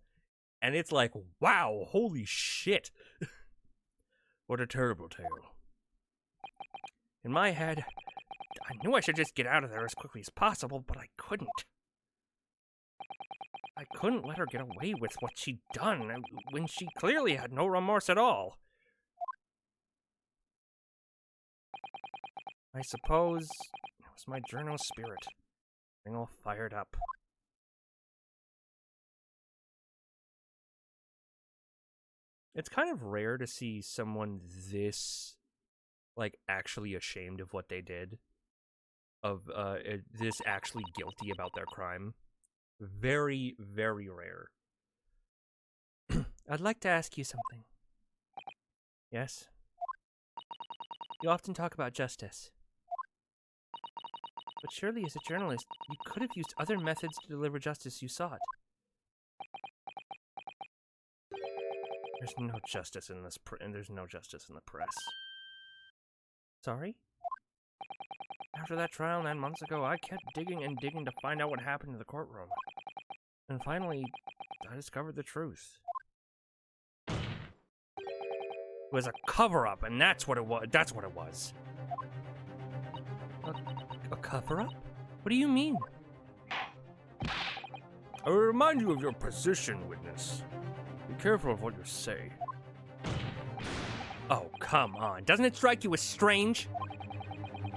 And it's like, wow, holy shit. What a terrible tale. In my head, I knew I should just get out of there as quickly as possible, but I couldn't. I couldn't let her get away with what she'd done when she clearly had no remorse at all. I suppose it was my journal spirit, getting all fired up. It's kind of rare to see someone this, like, actually ashamed of what they did. Of, this actually guilty about their crime. Very, very rare. I'd like to ask you something. Yes? You often talk about justice. But surely as a journalist, you could have used other methods to deliver justice you sought. There's no justice in this, and there's no justice in the press. Sorry? After that trial 9 months ago, I kept digging and digging to find out what happened in the courtroom. And finally, I discovered the truth. It was a cover-up, and that's what it was. That's what it was. A cover-up? What do you mean? I will remind you of your position, witness. Be careful of what you say. Oh, come on. Doesn't it strike you as strange?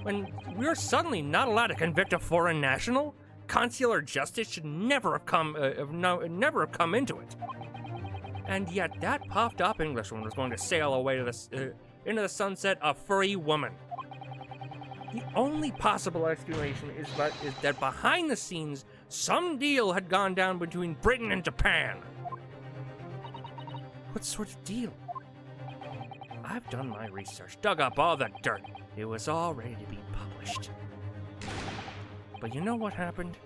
When we're suddenly not allowed to convict a foreign national, consular justice should never have come into it. And yet that puffed-up Englishwoman was going to sail away to into the sunset a free woman. The only possible explanation is that behind the scenes, some deal had gone down between Britain and Japan. What sort of deal? I've done my research, dug up all the dirt. It was all ready to be published. But you know what happened?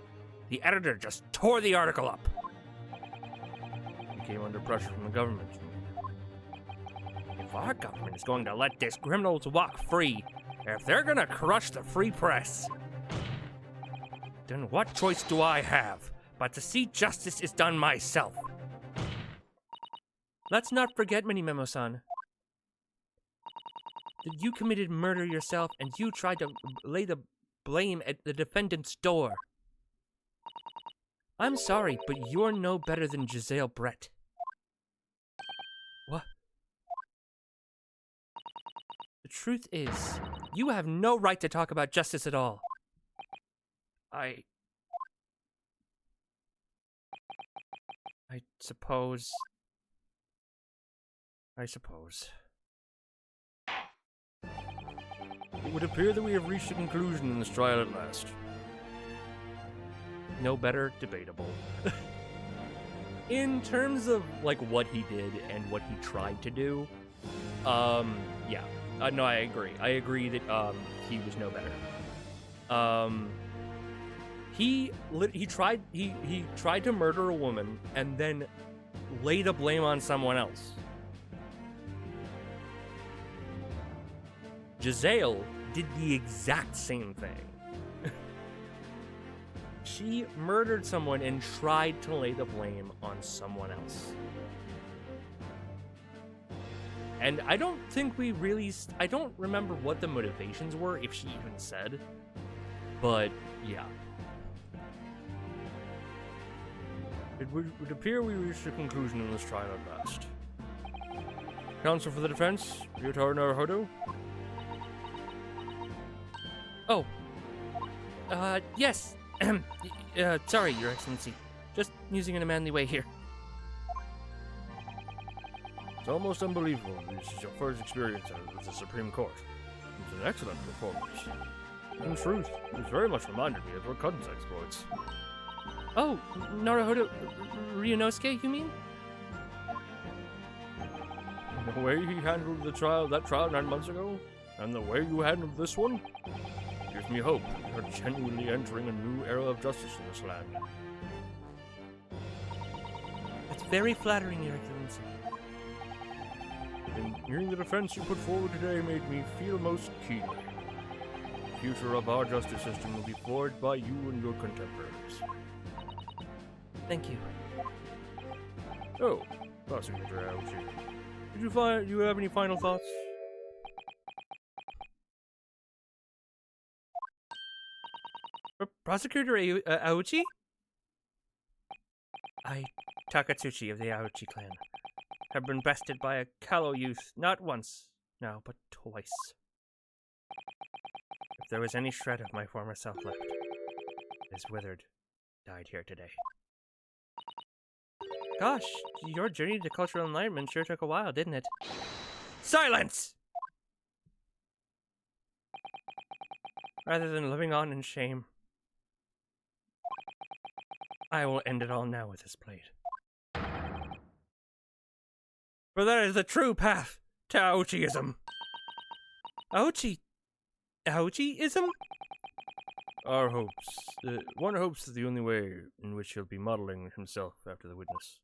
The editor just tore the article up. He came under pressure from the government. If our government is going to let these criminals walk free, if they're gonna crush the free press, then what choice do I have but to see justice is done myself? Let's not forget, Minimemo-san, that you committed murder yourself and you tried to lay the blame at the defendant's door. I'm sorry, but you're no better than Giselle Brett. What? The truth is, you have no right to talk about justice at all. suppose. I suppose. It would appear that we have reached a conclusion in this trial at last. No better debatable. In terms of like what he did and what he tried to do, yeah. No, I agree. I agree that he was no better. He tried to murder a woman and then lay the blame on someone else. Giselle did the exact same thing. She murdered someone and tried to lay the blame on someone else. And I don't think we really... I don't remember what the motivations were, if she even said. But, yeah. It would appear we reached a conclusion in this trial at last. Counsel for the defense, Ryotaro Naruhodo. Oh. Yes. Sorry, Your Excellency. Just using in a manly way here. It's almost unbelievable. This is your first experience with the Supreme Court. It's an excellent performance. In truth, it very much reminded me of your cousin's exploits. Oh, Naruhodo Ryunosuke, you mean? The way he handled that trial 9 months ago, and the way you handled this one, gives me hope that you're genuinely entering a new era of justice in this land. That's very flattering, Your Excellency. And hearing the defense you put forward today made me feel most keenly. The future of our justice system will be forged by you and your contemporaries. Thank you. Oh, Prosecutor Aoshi. Do you have any final thoughts? Prosecutor Aochi? I, Takatsuchi of the Aochi clan, have been bested by a callow youth not once, now, but twice. If there was any shred of my former self left, it is withered, died here today. Gosh, your journey to cultural enlightenment sure took a while, didn't it? Silence! Rather than living on in shame, I will end it all now with this blade. For that is the true path to Aochiism. Aochiism? Our hopes. One hopes that the only way in which he'll be modeling himself after the witness.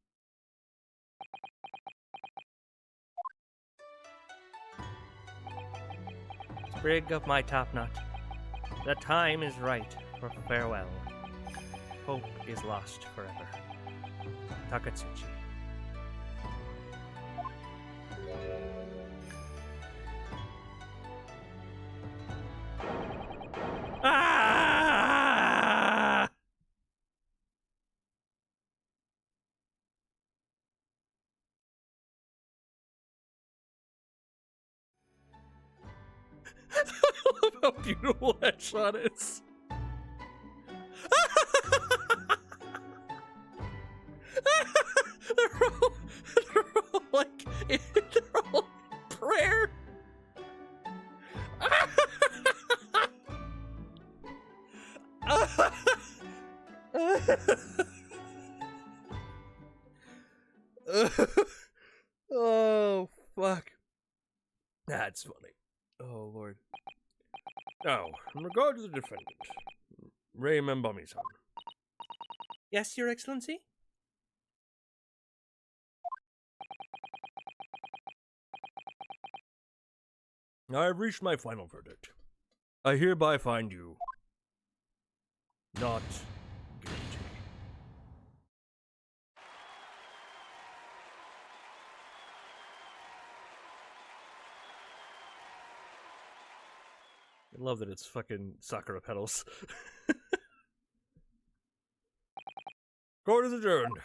Sprig of my topknot, the time is right for farewell. Hope is lost forever. Takatsuchi. Ah! I love how beautiful that shot is. they're all like, they're all in prayer. Oh, fuck. That's funny. Oh, Lord. Now, in regard to the defendant, Rei Membami-san. Yes, Your Excellency? I have reached my final verdict. I hereby find you not guilty. I love that it's fucking Sakura petals. Court is adjourned.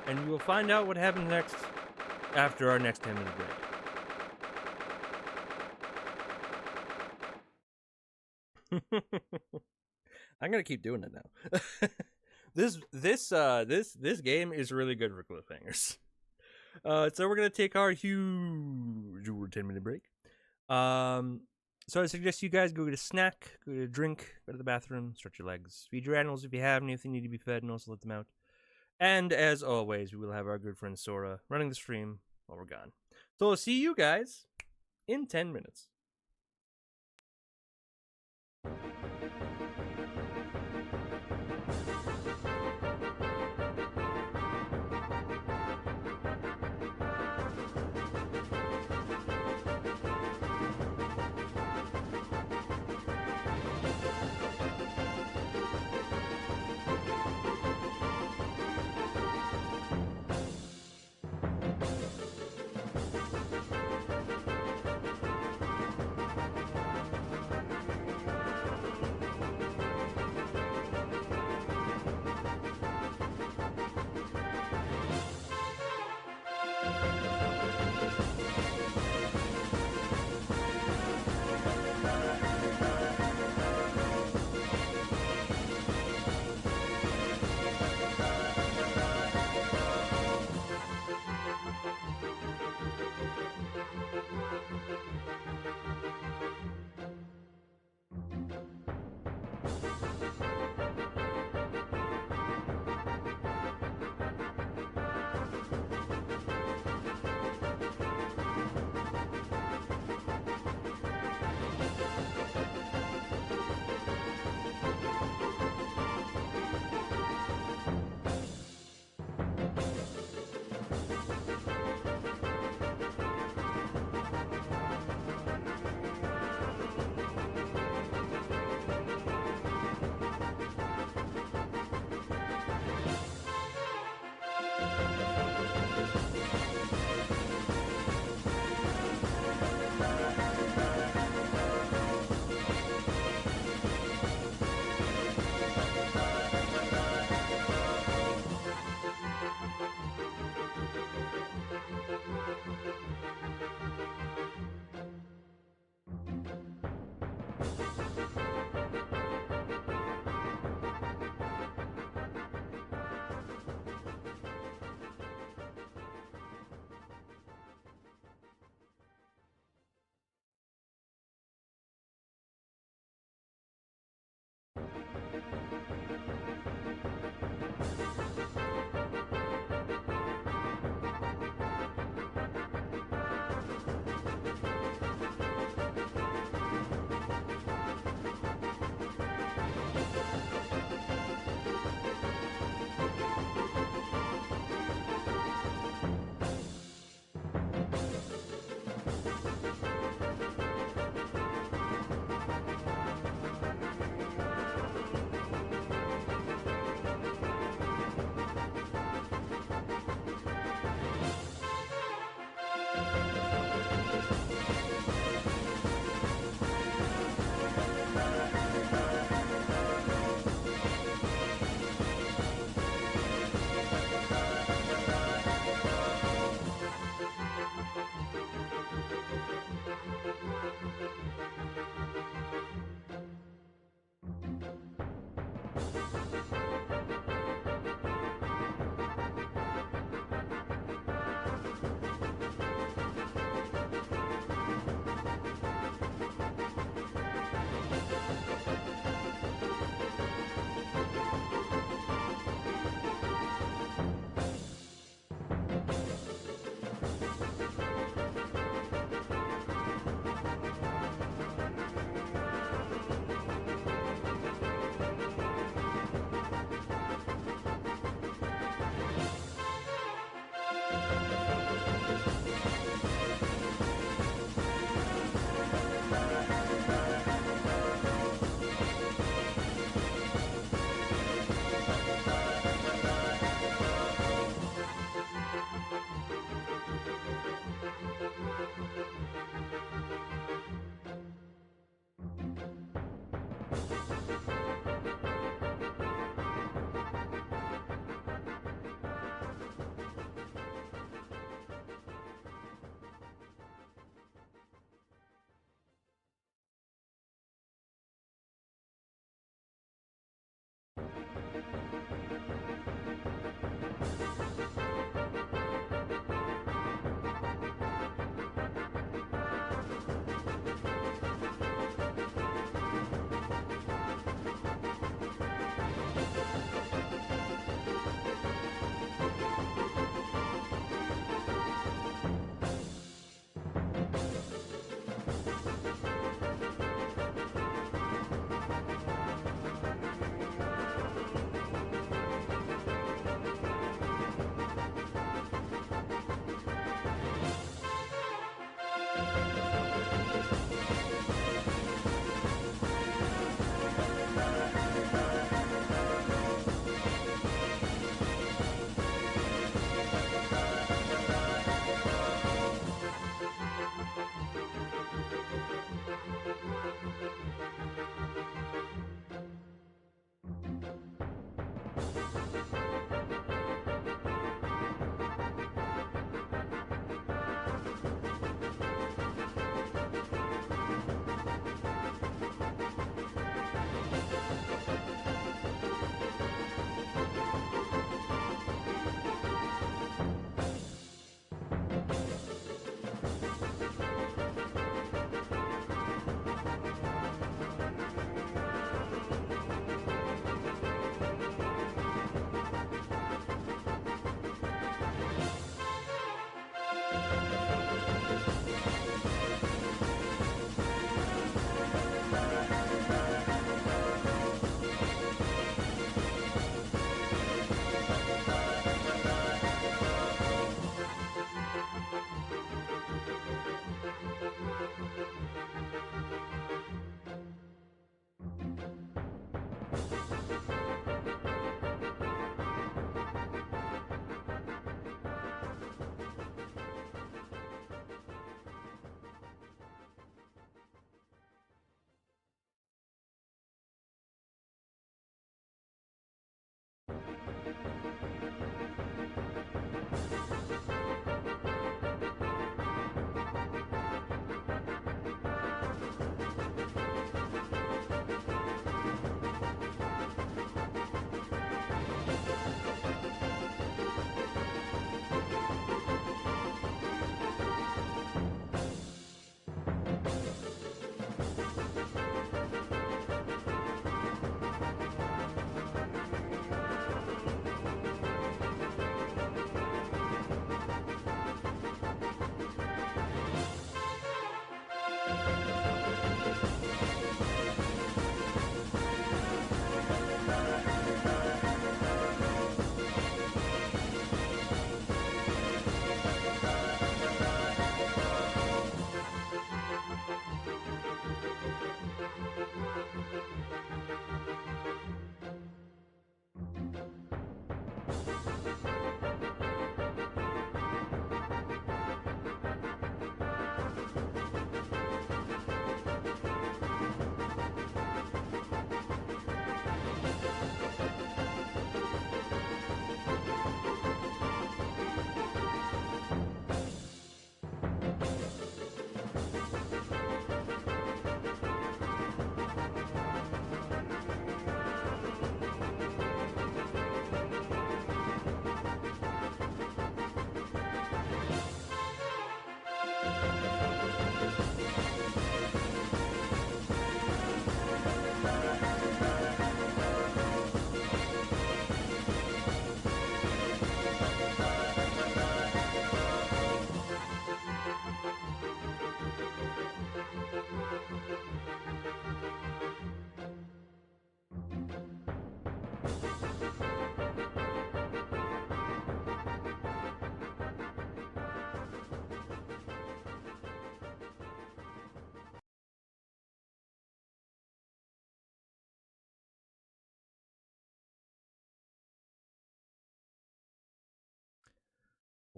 And you will find out what happens next after our next 10-minute break. I'm gonna keep doing it now. This game is really good for cliffhangers. So we're gonna take our huge 10-minute break. So I suggest you guys go get a snack, go get a drink, go to the bathroom, stretch your legs, feed your animals if you have any, if they need to be fed, and also let them out. And as always, we will have our good friend Sora running the stream while we're gone. So I'll see you guys in 10 minutes.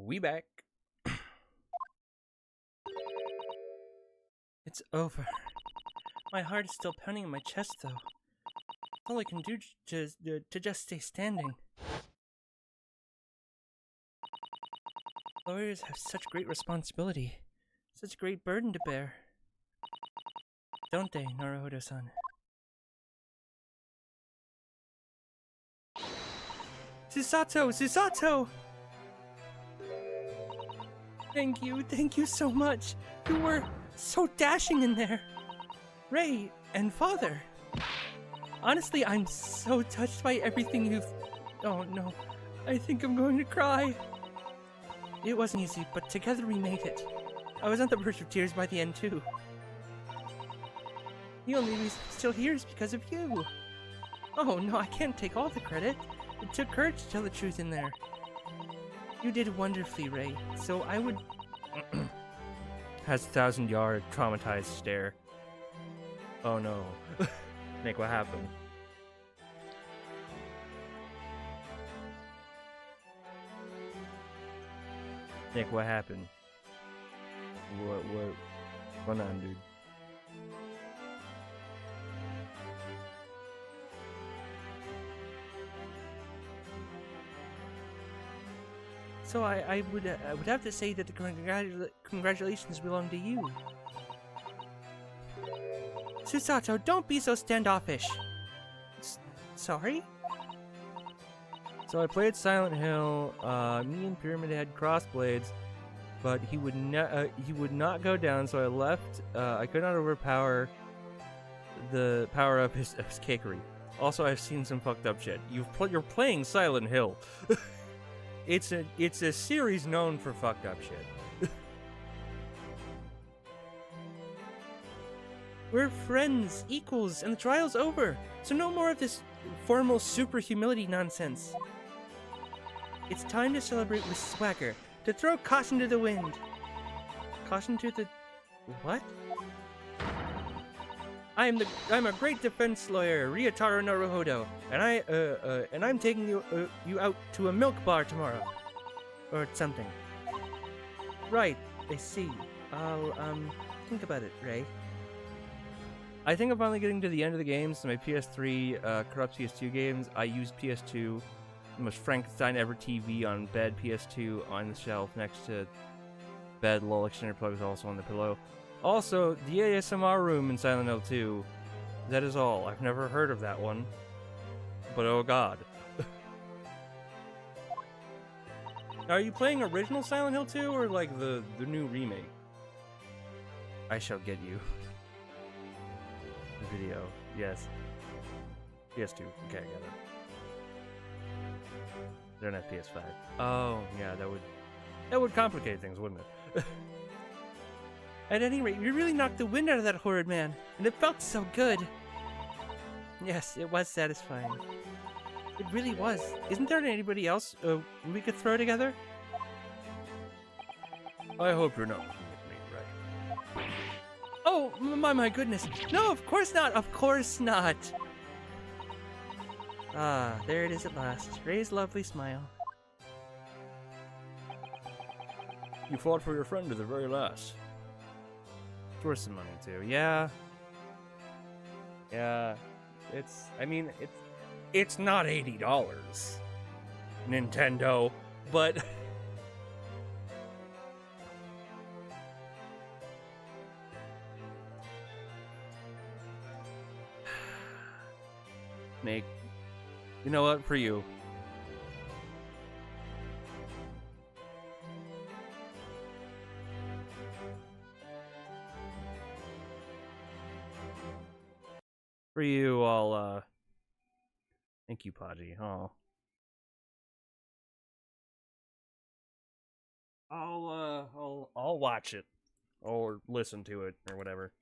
We back. It's over. My heart is still pounding in my chest, though. All I can do to just stay standing. Lawyers have such great responsibility, such a great burden to bear. Don't they, Naruhodo-san? Susato! Susato! Thank you so much. You were so dashing in there. Ray and Father. Honestly, I'm so touched by everything you've... Oh no, I think I'm going to cry. It wasn't easy, but together we made it. I was on the verge of tears by the end too. The only reason I'm still here is because of you. Oh no, I can't take all the credit. It took courage to tell the truth in there. You did wonderfully, Ray, so I would... Has 1,000-yard traumatized stare. Oh no. Nick, what happened? Nick, what happened? What's going on, dude? So I would have to say that the congratulations belong to you. Susato, don't be so standoffish. Sorry? So I played Silent Hill. Me and Pyramid had crossblades, but he would not go down. So I left. I could not overpower the power of his cakery. Also, I've seen some fucked up shit. You're playing Silent Hill. It's a series known for fucked up shit. We're friends, equals, and the trial's over. So no more of this formal super humility nonsense. It's time to celebrate with swagger, to throw caution to the wind. Caution to the... what? I'm a great defense lawyer, Ryotaro Naruhodo, and I'm taking you out to a milk bar tomorrow. Or something. Right, I see. I'll, think about it, Ray. I think I'm finally getting to the end of the games. So my PS3 corrupt PS2 games. I used PS2, the most Frankenstein ever TV on bed. PS2 on the shelf next to bed. Lol extender plug is also on the pillow. Also, the ASMR room in Silent Hill 2. That is all. I've never heard of that one, but oh god. Are you playing original Silent Hill 2 or like the new remake? I shall get you. The video, yes. PS2, okay, I got it. They don't have PS5. Oh, yeah, that would complicate things, wouldn't it? At any rate, you really knocked the wind out of that horrid man, and it felt so good. Yes, it was satisfying. It really was. Isn't there anybody else we could throw together? I hope you're not looking at me, right? Oh, my goodness. No, of course not. Of course not. Ah, there it is at last. Ray's lovely smile. You fought for your friend to the very last. It's worth some money too. Yeah. Yeah. It's not $80, Nintendo, but Nick, you know what? For you. For you, I'll, thank you, Podgy. Oh. I'll watch it. Or listen to it, or whatever.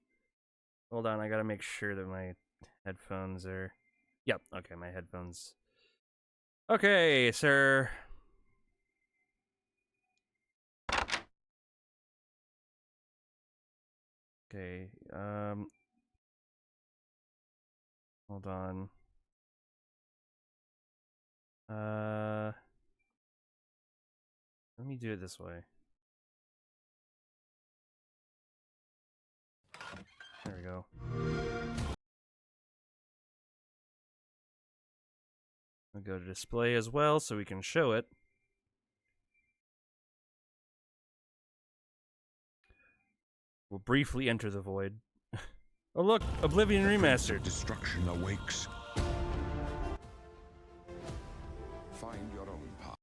Hold on, I gotta make sure that my headphones are... Yep, okay, my headphones. Okay, sir. Okay, hold on. Let me do it this way. There we go. We'll go to display as well so we can show it. We'll briefly enter the void. Oh look, Oblivion Remastered. Destruction awakes. Find your own path.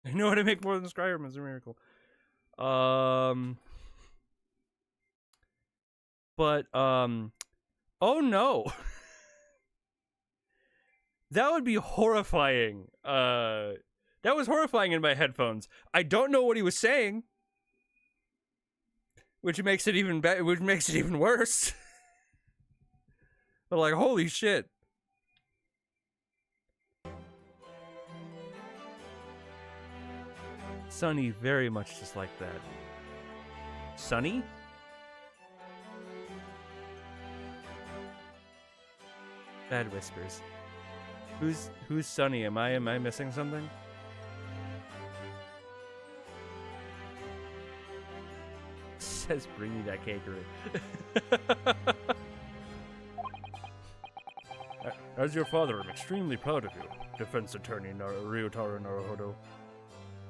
I know how to make more than Skyrim is a miracle. Oh no. That would be horrifying. That was horrifying in my headphones. I don't know what he was saying, which makes it even which makes it even worse. But like, holy shit. Sunny, very much just like that. Sunny? Bad whispers. Who's Sunny? Am I missing something? Says bring me that cakery. As your father, I'm extremely proud of you, Defense Attorney Ryotaro Naruhodo.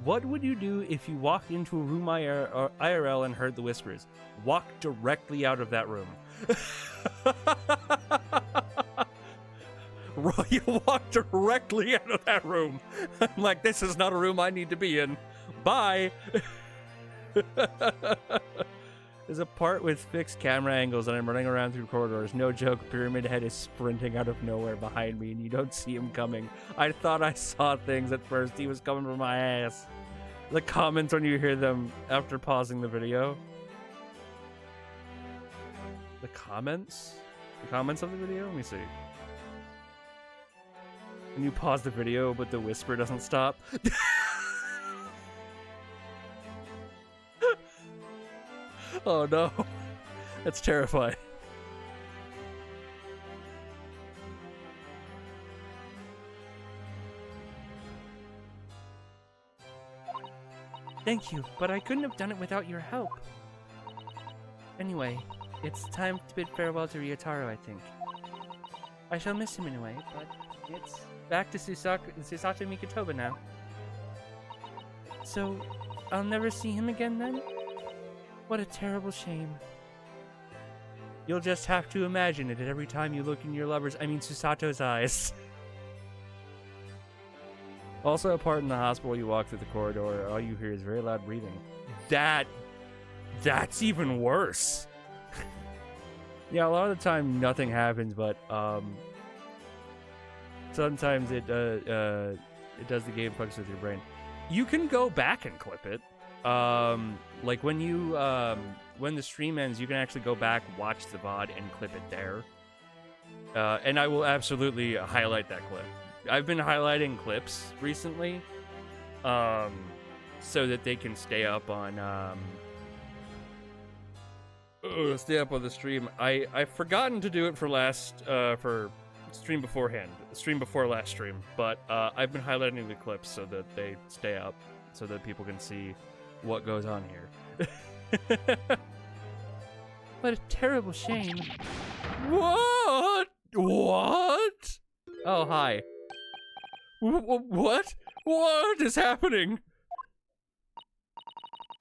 What would you do if you walked into a room IRL and heard the whispers? Walk directly out of that room. You walk directly out of that room. I'm like, this is not a room I need to be in. Bye. There's a part with fixed camera angles and I'm running around through corridors. No joke, Pyramid Head is sprinting out of nowhere behind me and you don't see him coming. I thought I saw things at first. He was coming for my ass. The comments when you hear them after pausing the video. The comments? The comments of the video? Let me see. When you pause the video but the whisper doesn't stop. Oh no, that's terrifying. Thank you, but I couldn't have done it without your help. Anyway, it's time to bid farewell to Ryotaro, I think. I shall miss him in a way, but it's back to Susato Mikotoba now. So, I'll never see him again then? What a terrible shame. You'll just have to imagine it every time you look in your Susato's eyes. Also, a part in the hospital, you walk through the corridor, all you hear is very loud breathing. That's even worse. Yeah, a lot of the time nothing happens, but sometimes it does the game fucks with your brain. You can go back and clip it. Like when you when the stream ends, you can actually go back, watch the VOD, and clip it there. And I will absolutely highlight that clip. I've been highlighting clips recently, so that they can stay up on the stream. I've forgotten to do it for stream beforehand, stream before last stream, but I've been highlighting the clips so that they stay up, so that people can see what goes on here. What a terrible shame. What? Oh, hi. What? What is happening?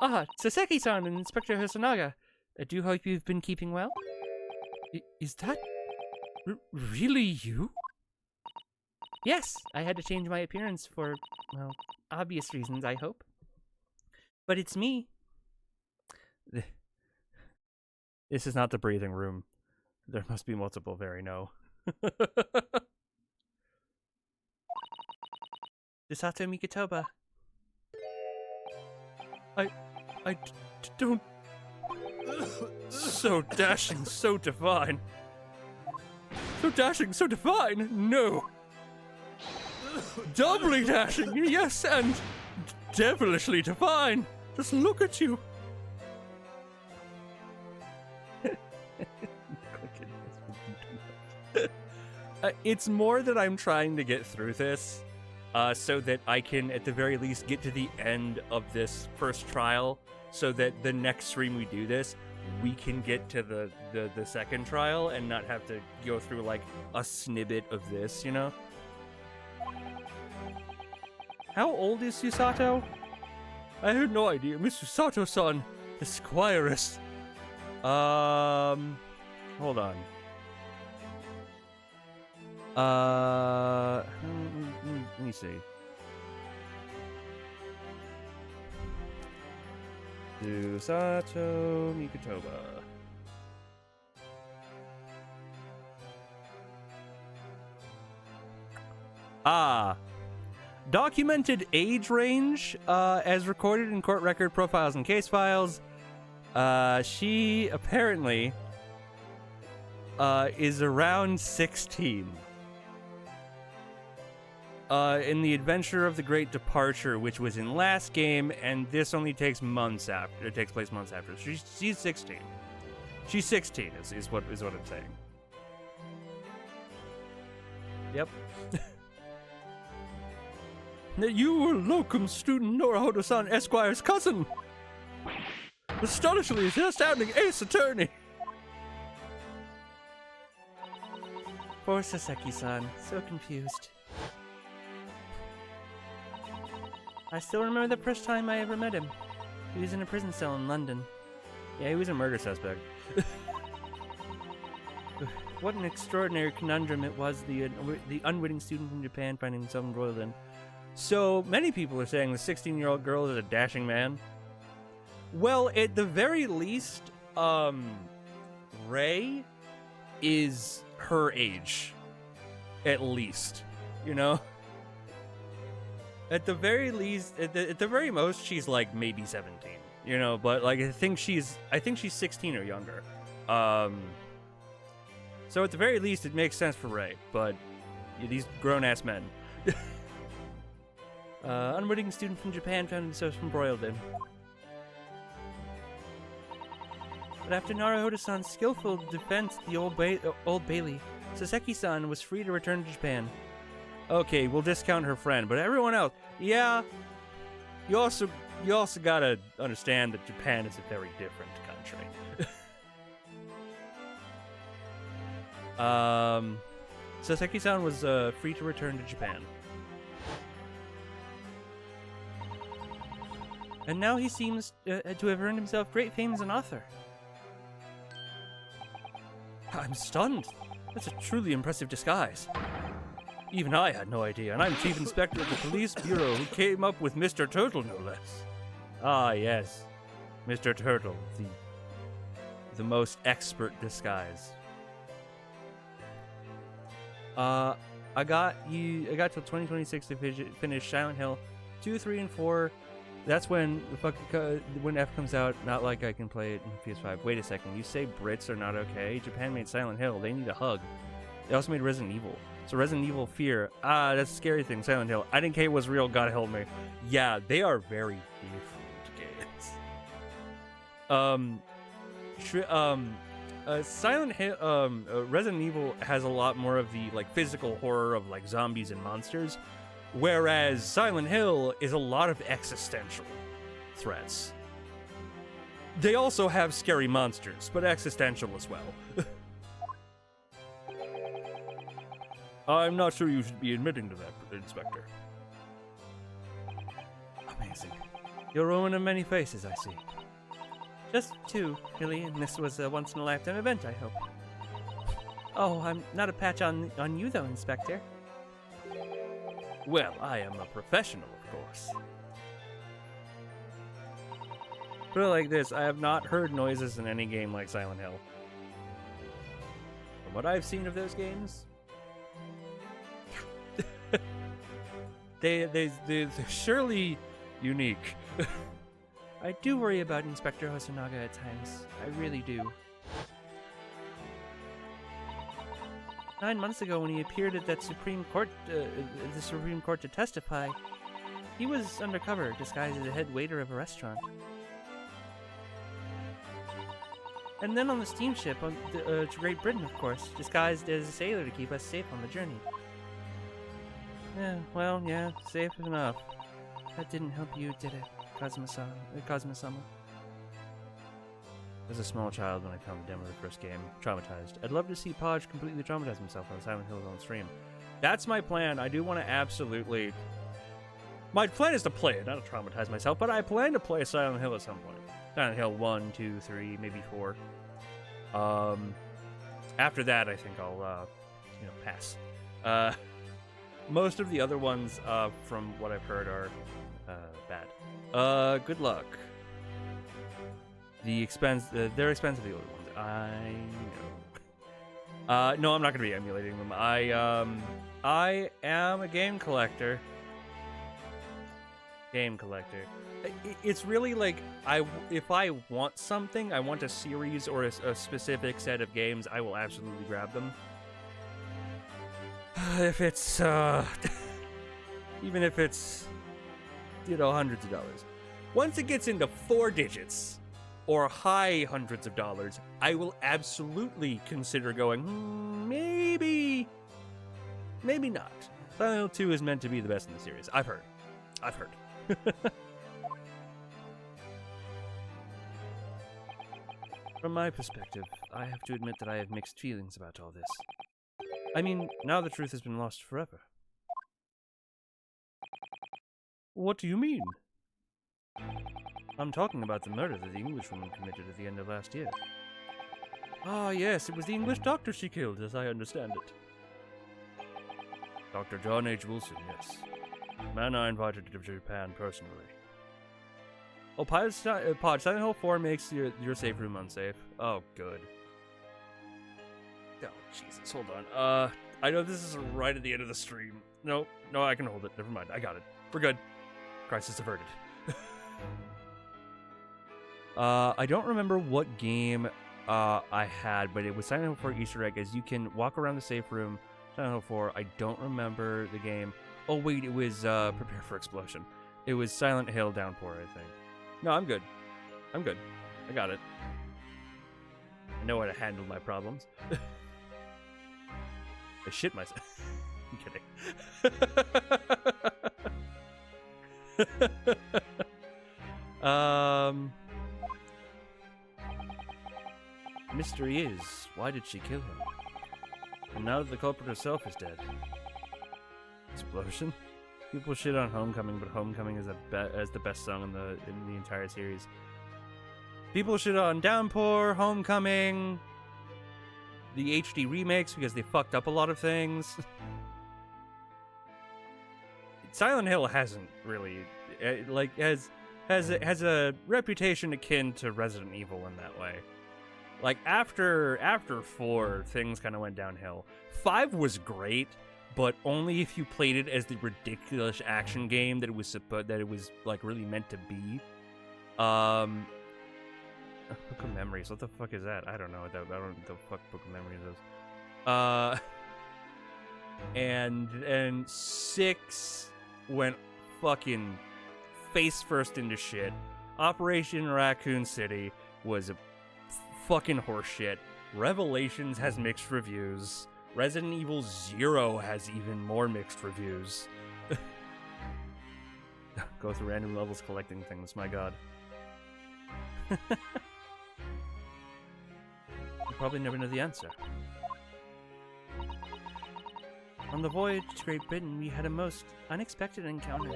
Ah, Saseki-san and Inspector Hosonaga. I do hope you've been keeping well. Is that really you? Yes, I had to change my appearance for, well, obvious reasons, I hope. But it's me. This is not the breathing room. There must be multiple Verino. Chisato Mikotoba. Don't. So dashing, so divine. So dashing, so divine. No. Doubly dashing, yes, and devilishly divine. Just look at you. It's more that I'm trying to get through this, so that I can, at the very least, get to the end of this first trial, so that the next stream we do this, we can get to the second trial and not have to go through, like, a snippet of this, you know? How old is Susato? I had no idea. Miss Susato-san, the squiress. Hold on. Let me see. Susato Mikotoba. Documented age range, as recorded in court record profiles and case files. She apparently is around 16. In the Adventure of the Great Departure, which was in last game, and this only takes months after. It takes place months after. She's 16. She's 16 is what I'm saying. Yep. You were locum student Norohodo-san Esquire's cousin. Astonishingly astounding ace attorney. Poor Saseki-san, so confused. I still remember the first time I ever met him. He was in a prison cell in London. Yeah, he was a murder suspect. What an extraordinary conundrum it was, the unwitting student from Japan finding himself embroiled in. So, many people are saying the 16-year-old girl is a dashing man. Well, at the very least, Ray is her age. At least. You know? At the very least, at the very most, she's like maybe 17. You know, but like I think she's 16 or younger. So at the very least, it makes sense for Ray, but these grown-ass men. Unwitting student from Japan found himself embroiled in. But after Naruhodo-san's skillful defense of the Old Bailey, Saseki-san was free to return to Japan. Okay, we'll discount her friend, but everyone else, yeah. You also gotta understand that Japan is a very different country. Saseki-san was free to return to Japan. And now he seems to have earned himself great fame as an author. I'm stunned. That's a truly impressive disguise. Even I had no idea, and I'm Chief Inspector of the Police Bureau who came up with Mr. Turtle, no less. Ah, yes. Mr. Turtle, the most expert disguise. I got till 2026 to finish Silent Hill 2, 3, and 4. That's when when F comes out. Not like I can play it in PS5. Wait a second. You say Brits are not okay? Japan made Silent Hill. They need a hug. They also made Resident Evil. So Resident Evil Fear. That's a scary thing. Silent Hill. I didn't care it was real. God help me. Yeah, they are very different games. Silent Hill, Resident Evil has a lot more of the like physical horror of like zombies and monsters, whereas Silent Hill is a lot of existential threats. They also have scary monsters, but existential as well. I'm not sure you should be admitting to that, Inspector. Amazing. You're a woman of many faces, I see. Just 2, really, and this was a once-in-a-lifetime event, I hope. Oh, I'm not a patch on you, though, Inspector. Well, I am a professional, of course. Put it like this, I have not heard noises in any game like Silent Hill. From what I've seen of those games, they're surely unique. I do worry about Inspector Hosonaga at times. I really do. 9 months ago, when he appeared at that Supreme Court, the Supreme Court to testify, he was undercover, disguised as a head waiter of a restaurant. And then on the steamship to Great Britain, of course, disguised as a sailor to keep us safe on the journey. Yeah, well, yeah, safe enough. That didn't help you, did it, Kazuma-sama? As a small child, when I found the demo of the first game, traumatized. I'd love to see Podge completely traumatize himself on Silent Hill's own stream. That's my plan. I do want to absolutely... My plan is to play it, not to traumatize myself, but I plan to play Silent Hill at some point. Silent Hill 1, 2, 3, maybe 4. After that, I think I'll, pass. Most of the other ones, from what I've heard, are bad. Good luck. They're expensive, the older ones. I know. No, I'm not gonna be emulating them. I am a game collector. It's really like if I want something, I want a series or a specific set of games, I will absolutely grab them. If it's even if it's hundreds of dollars. Once it gets into 4 digits or high hundreds of dollars, I will absolutely consider going, maybe not. Silent Hill 2 is meant to be the best in the series. I've heard. From my perspective, I have to admit that I have mixed feelings about all this. I mean, now the truth has been lost forever. What do you mean? I'm talking about the murder that the Englishwoman committed at the end of last year. Ah, yes, it was the English doctor she killed, as I understand it. Dr. John H. Wilson, yes. Man I invited to Japan personally. Oh, Podge, Silent Hill 4 makes your safe room unsafe. Oh, good. Oh, Jesus, hold on. I know this is right at the end of the stream. No, I can hold it. Never mind, I got it. We're good. Crisis averted. I don't remember what game I had, but it was Silent Hill 4 Easter egg, as you can walk around the safe room. Silent Hill 4, I don't remember the game. Oh wait, it was Prepare for Explosion. It was Silent Hill Downpour, I think. No, I'm good. I got it. I know how to handle my problems. I shit myself. I'm kidding. Mystery is, why did she kill him? And now that the culprit herself is dead. Explosion? People shit on Homecoming, but Homecoming is the best song in the entire series. People shit on Downpour, Homecoming, the HD remakes because they fucked up a lot of things. Silent Hill hasn't really has a reputation akin to Resident Evil in that way. Like after 4, things kind of went downhill. 5 was great, but only if you played it as the ridiculous action game that it was like really meant to be. Book of Memories. What the fuck is that? I don't know what the fuck Book of Memories is. And 6 went fucking face first into shit. Operation Raccoon City was a fucking horseshit. Revelations has mixed reviews. Resident Evil 0 has even more mixed reviews. Go through random levels collecting things, my god. You probably never know the answer. On the voyage to Great Britain, we had a most unexpected encounter.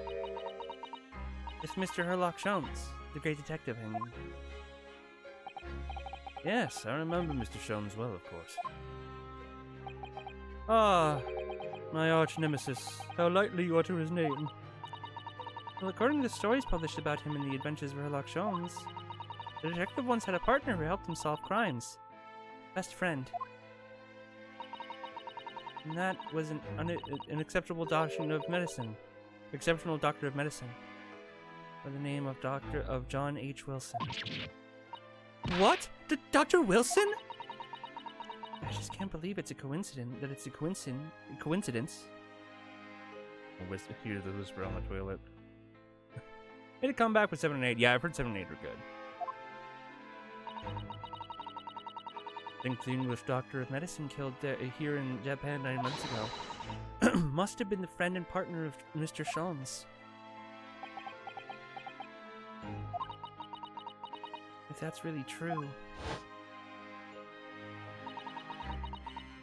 It's Mr. Herlock Sholmes, the great detective, I mean. Yes, I remember Mr. Sholmes well, of course. Ah, my arch-nemesis. How lightly you utter his name. Well, according to the stories published about him in the Adventures of Herlock Sholmes, the detective once had a partner who helped him solve crimes. Best friend. And that was an acceptable doctrine of medicine. exceptional doctor of medicine by the name of John H. Wilson. What? Dr. Wilson? I just can't believe it's a coincidence. Hear the whisper on the toilet. Made a comeback with 7 and 8. Yeah, I've heard 7 and 8 are good. I think the English doctor of medicine killed here in Japan 9 months ago must have been the friend and partner of Mr. Sholmes. If that's really true,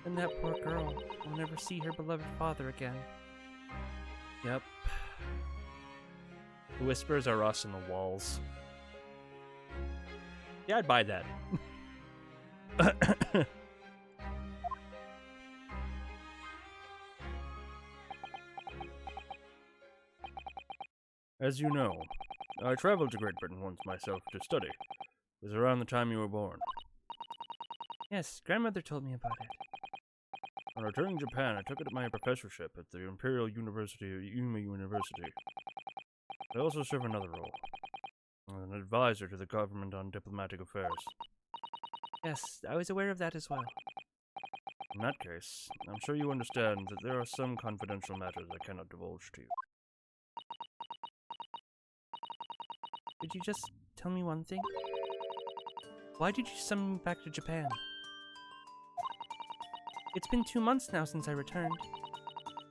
then that poor girl will never see her beloved father again. Yep. The whispers are us in the walls. Yeah, I'd buy that. As you know, I traveled to Great Britain once myself to study. It was around the time you were born. Yes, grandmother told me about it. On returning to Japan, I took it at my professorship at the Imperial University, Yuma University. I also serve another role, as an advisor to the government on diplomatic affairs. Yes, I was aware of that as well. In that case, I'm sure you understand that there are some confidential matters I cannot divulge to you. Could you just tell me one thing? Why did you summon me back to Japan? It's been 2 months now since I returned.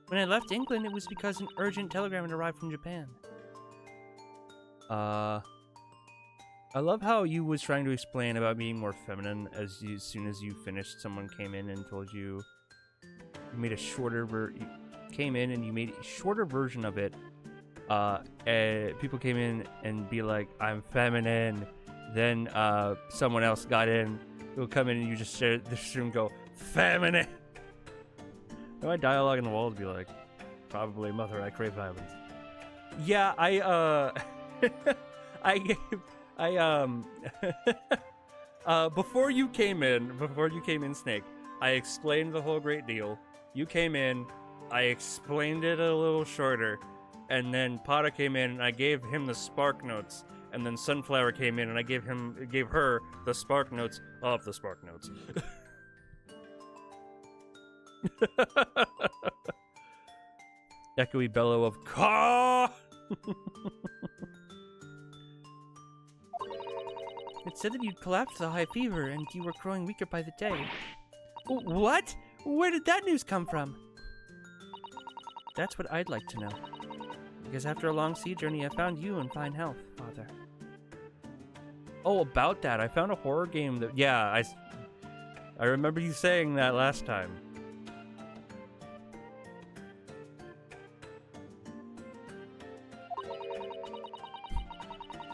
When I left England, it was because an urgent telegram had arrived from Japan. I love how you was trying to explain about being more feminine as soon as you finished, someone came in and told you made a shorter came in and you made a shorter version of it. And people came in and be like, I'm feminine. Then someone else got in, who'll come in and you just share this room go, feminine. My dialogue on the walls be like, probably mother, I crave violence. Yeah, before you came in, Snake, I explained the whole great deal. You came in, I explained it a little shorter, and then Pada came in and I gave him the Spark Notes, and then Sunflower came in and I gave her the Spark Notes of the Spark Notes. Echoey bellow of Ka. It said that you'd collapsed with a high fever and you were growing weaker by the day. What? Where did that news come from? That's what I'd like to know. Because after a long sea journey, I found you in fine health, Father. Oh, about that, I found a horror game that... Yeah, I remember you saying that last time.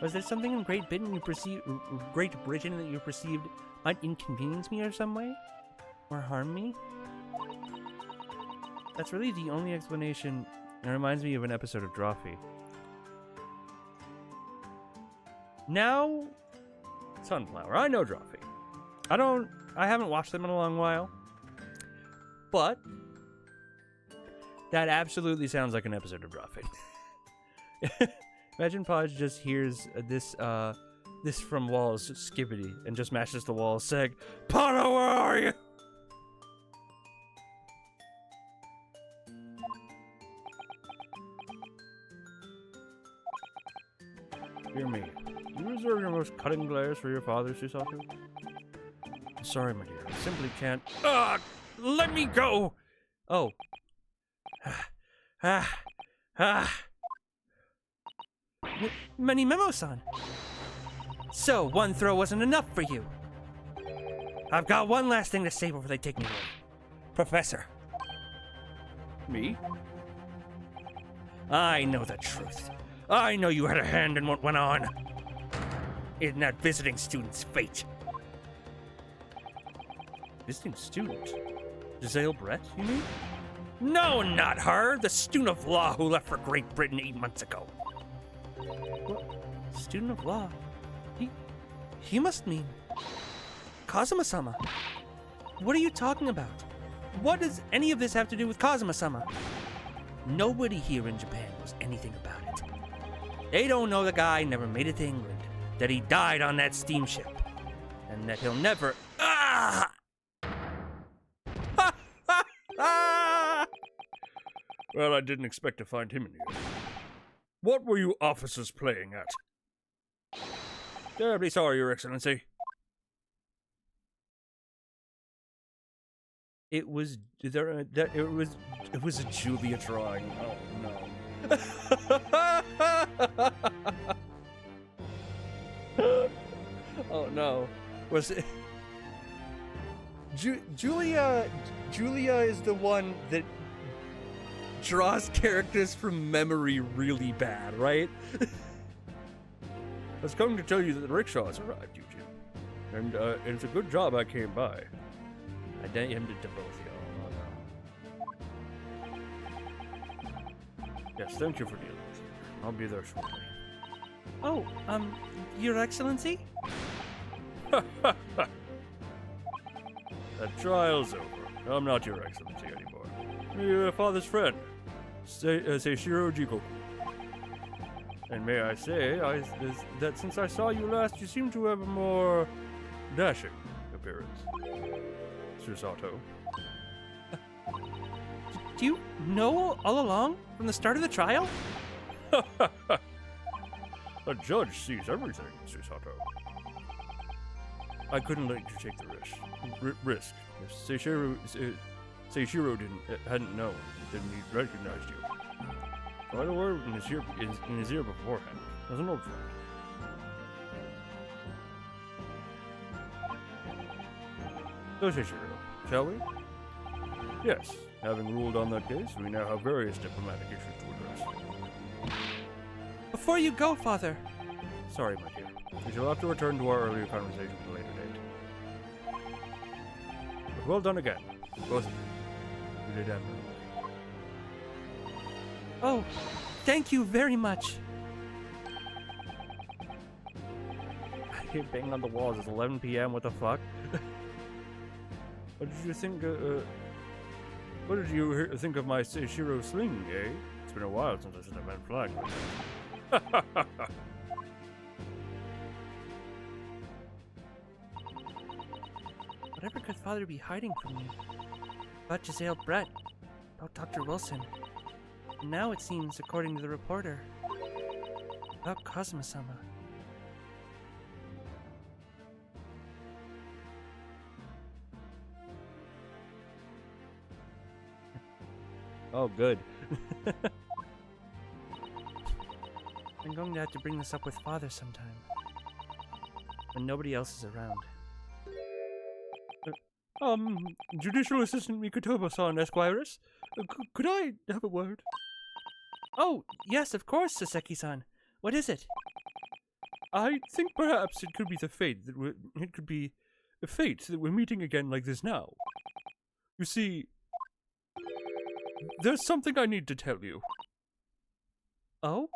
Was there something in Great Britain that you perceived might inconvenience me or some way? Or harm me? That's really the only explanation. It reminds me of an episode of Drawfee. Now, Sunflower. I know Drawfee. I haven't watched them in a long while. But that absolutely sounds like an episode of Drawfee. Imagine Podge just hears this from Walls Skibbity and just mashes the wall saying, Pada, where are you? Hear me. You reserve your most cutting glares for your father, Susaku? Sorry, my dear. I simply can't. Let me go! Oh. Many Memo-san. So, one throw wasn't enough for you. I've got one last thing to say before they take me away. Professor. Me? I know the truth. I know you had a hand in what went on. In that visiting student's fate. Visiting student? Giselle Brett, you mean? No, not her. The student of law who left for Great Britain 8 months ago. What? Student of law? He must mean Kazuma-sama. What are you talking about? What does any of this have to do with Kazuma-sama? Nobody here in Japan knows anything about it. They don't know the guy never made it to England, that he died on that steamship, and that he'll never. Ah! Well, I didn't expect to find him in here. What were you officers playing at? Terribly sorry, Your Excellency. It was there. It was a Julia drawing. Oh no. Oh no. Was it Julia is the one that draws characters from memory really bad, right? I was coming to tell you that the rickshaw has arrived, Eugene. And it's a good job I came by. I damned it to both y'all. Yes, thank you for dealing with me. I'll be there shortly. Oh, Your Excellency? That trial's over. I'm not Your Excellency anymore. Your father's friend, Seishiro Jikoku. And may I say that since I saw you last, you seem to have a more dashing appearance. Susato. Do you know all along, from the start of the trial? A judge sees everything, Susato. I couldn't let you take the risk. If Seishiro hadn't known, then he recognized you. So I had a word in his ear beforehand, as an old friend. So Seishiro, shall we? Yes. Having ruled on that case, we now have various diplomatic issues to address. Before you go, Father. Sorry, my dear. We shall have to return to our earlier conversation at a later date. But well done again, both of you. You did admirably. Oh, thank you very much. I hear banging on the walls. It's 11 p.m. What the fuck? What did you think? What did you think of my Seishiro sling, eh? It's been a while since I seen a man flying. Whatever could Father be hiding from me? About Giselle Brett, about Dr. Wilson. And now it seems, according to the reporter, about Kazuma-sama. Oh, good. I'm going to have to bring this up with Father sometime. When nobody else is around. Judicial Assistant Mikotoba-san, Esquires? Could I have a word? Oh, yes, of course, Saseki-san. What is it? I think perhaps it could be a fate that we're meeting again like this now. You see, there's something I need to tell you. Oh?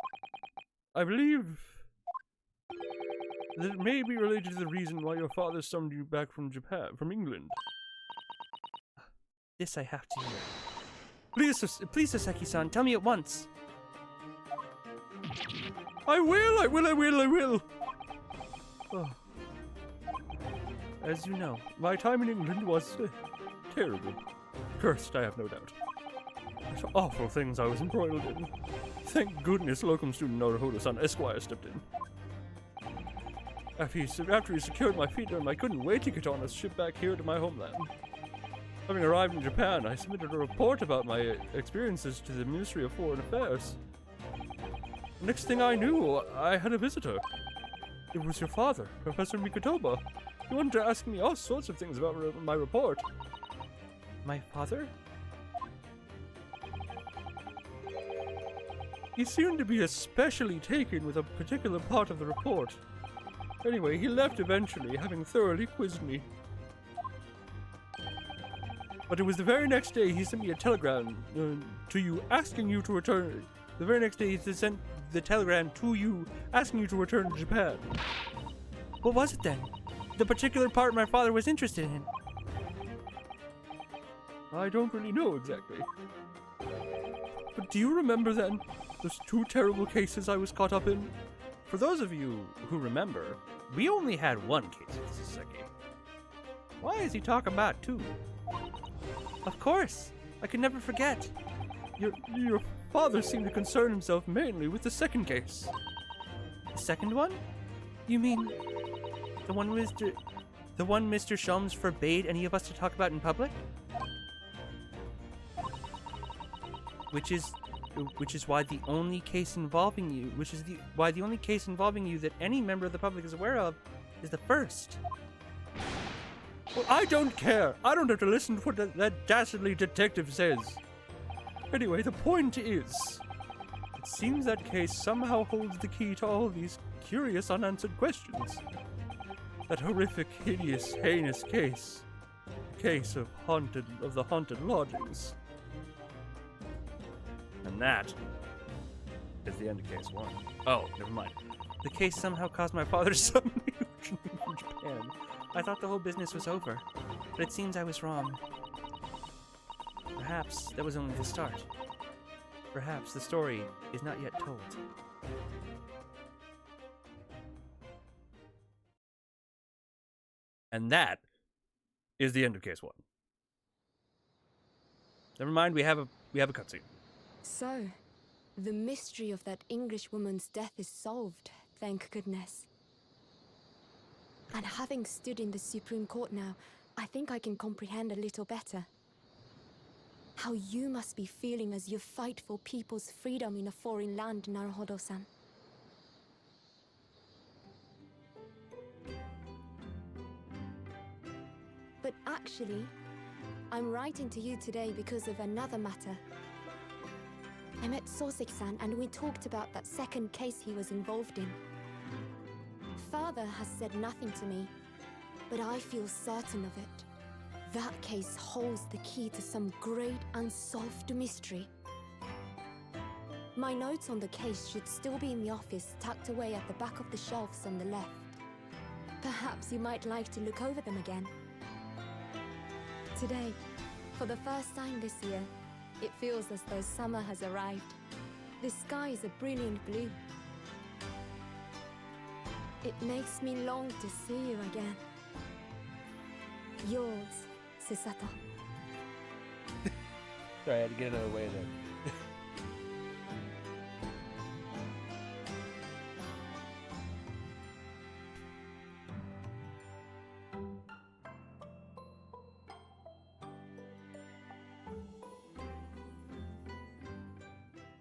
I believe that it may be related to the reason why your father summoned you back from England. This I have to hear. Please, Saseki-san, tell me at once. I will! Oh. As you know, My time in England was terrible. Cursed, I have no doubt. Such awful things I was embroiled in. Thank goodness locum student Naruhodo-san Esquire stepped in. After he secured my feet, I couldn't wait to get on a ship back here to my homeland. Having arrived in Japan, I submitted a report about my experiences to the Ministry of Foreign Affairs. Next thing I knew, I had a visitor. It was your father, Professor Mikotoba. He wanted to ask me all sorts of things about my report. my father? He seemed to be especially taken with a particular part of the report. Anyway, he left eventually, having thoroughly quizzed me. But it was the very next day he sent me a telegram to you asking you to return. The very next day he sent the telegram to you asking you to return to Japan. What was it then? The particular part my father was interested in? I don't really know exactly. But do you remember then? Those 2 terrible cases I was caught up in? For those of you who remember, we only had 1 case of Saseki. Why is he talking about 2? Of course! I could never forget. Your father seemed to concern himself mainly with the 2nd case. The second one? You mean the one Mr. Sholmes forbade any of us to talk about in public? Which is why the only case involving you, why the only case involving you that any member of the public is aware of is the first. Well, I don't care. I don't have to listen to what that dastardly detective says. Anyway, the point is, it seems that case somehow holds the key to all these curious unanswered questions. That horrific, hideous, heinous case. The case of the haunted lodgings. And that is the end of case 1. Oh, never mind. The case somehow caused my father to summon me from Japan. I thought the whole business was over, but it seems I was wrong. Perhaps that was only the start. Perhaps the story is not yet told. And that is the end of case 1. Never mind, we have a cutscene. So, the mystery of that English woman's death is solved, thank goodness. And having stood in the Supreme Court now, I think I can comprehend a little better. How you must be feeling as you fight for people's freedom in a foreign land, Naruhodo-san. But actually, I'm writing to you today because of another matter. I met Soseki-san and we talked about that 2nd case he was involved in. Father has said nothing to me, but I feel certain of it. That case holds the key to some great unsolved mystery. My notes on the case should still be in the office, tucked away at the back of the shelves on the left. Perhaps you might like to look over them again. Today, for the first time this year, it feels as though summer has arrived. The sky is a brilliant blue. It makes me long to see you again. Yours, Susato. Sorry, I had to get another way there.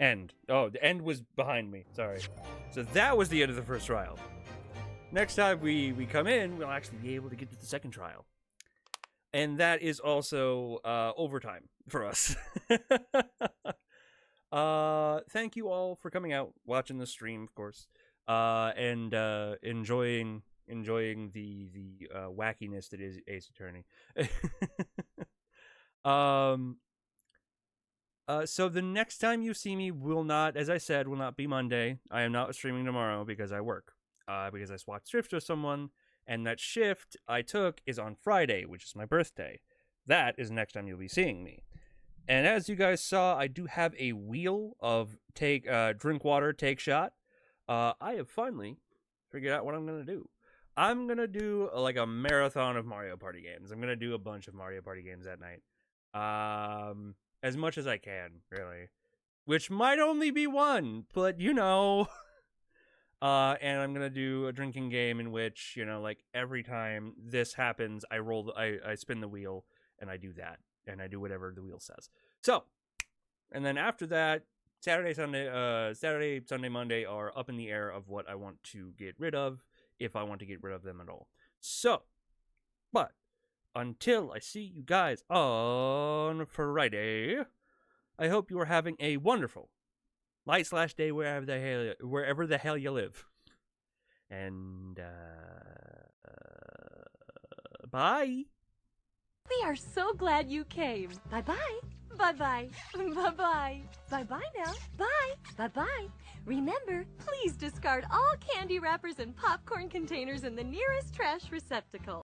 End. Oh, the end was behind me. Sorry. So that was the end of the first trial. Next time we come in, we'll actually be able to get to the 2nd trial. And that is also overtime for us. Thank you all for coming out, watching the stream, of course, and enjoying the wackiness that is Ace Attorney. So the next time you see me will not, as I said, will not be Monday. I am not streaming tomorrow because I work. Because I swapped shifts with someone, and that shift I took is on Friday, which is my birthday. That is the next time you'll be seeing me. And as you guys saw, I do have a wheel of drink water, take shot. I have finally figured out what I'm going to do. I'm going to do like a marathon of Mario Party games. I'm going to do a bunch of Mario Party games that night. As much as I can, really. Which might only be 1, but you know. And I'm gonna do a drinking game in which, you know, like every time this happens, I spin the wheel and I do that, and I do whatever the wheel says. So, and then after that, Saturday, Sunday, Monday are up in the air of what I want to get rid of, if I want to get rid of them at all. So, but until I see you guys on Friday, I hope you are having a wonderful night/day wherever the hell you live. And bye. We are so glad you came. Bye-bye. Bye-bye. Bye-bye. Bye-bye now. Bye. Bye-bye. Remember, please discard all candy wrappers and popcorn containers in the nearest trash receptacle.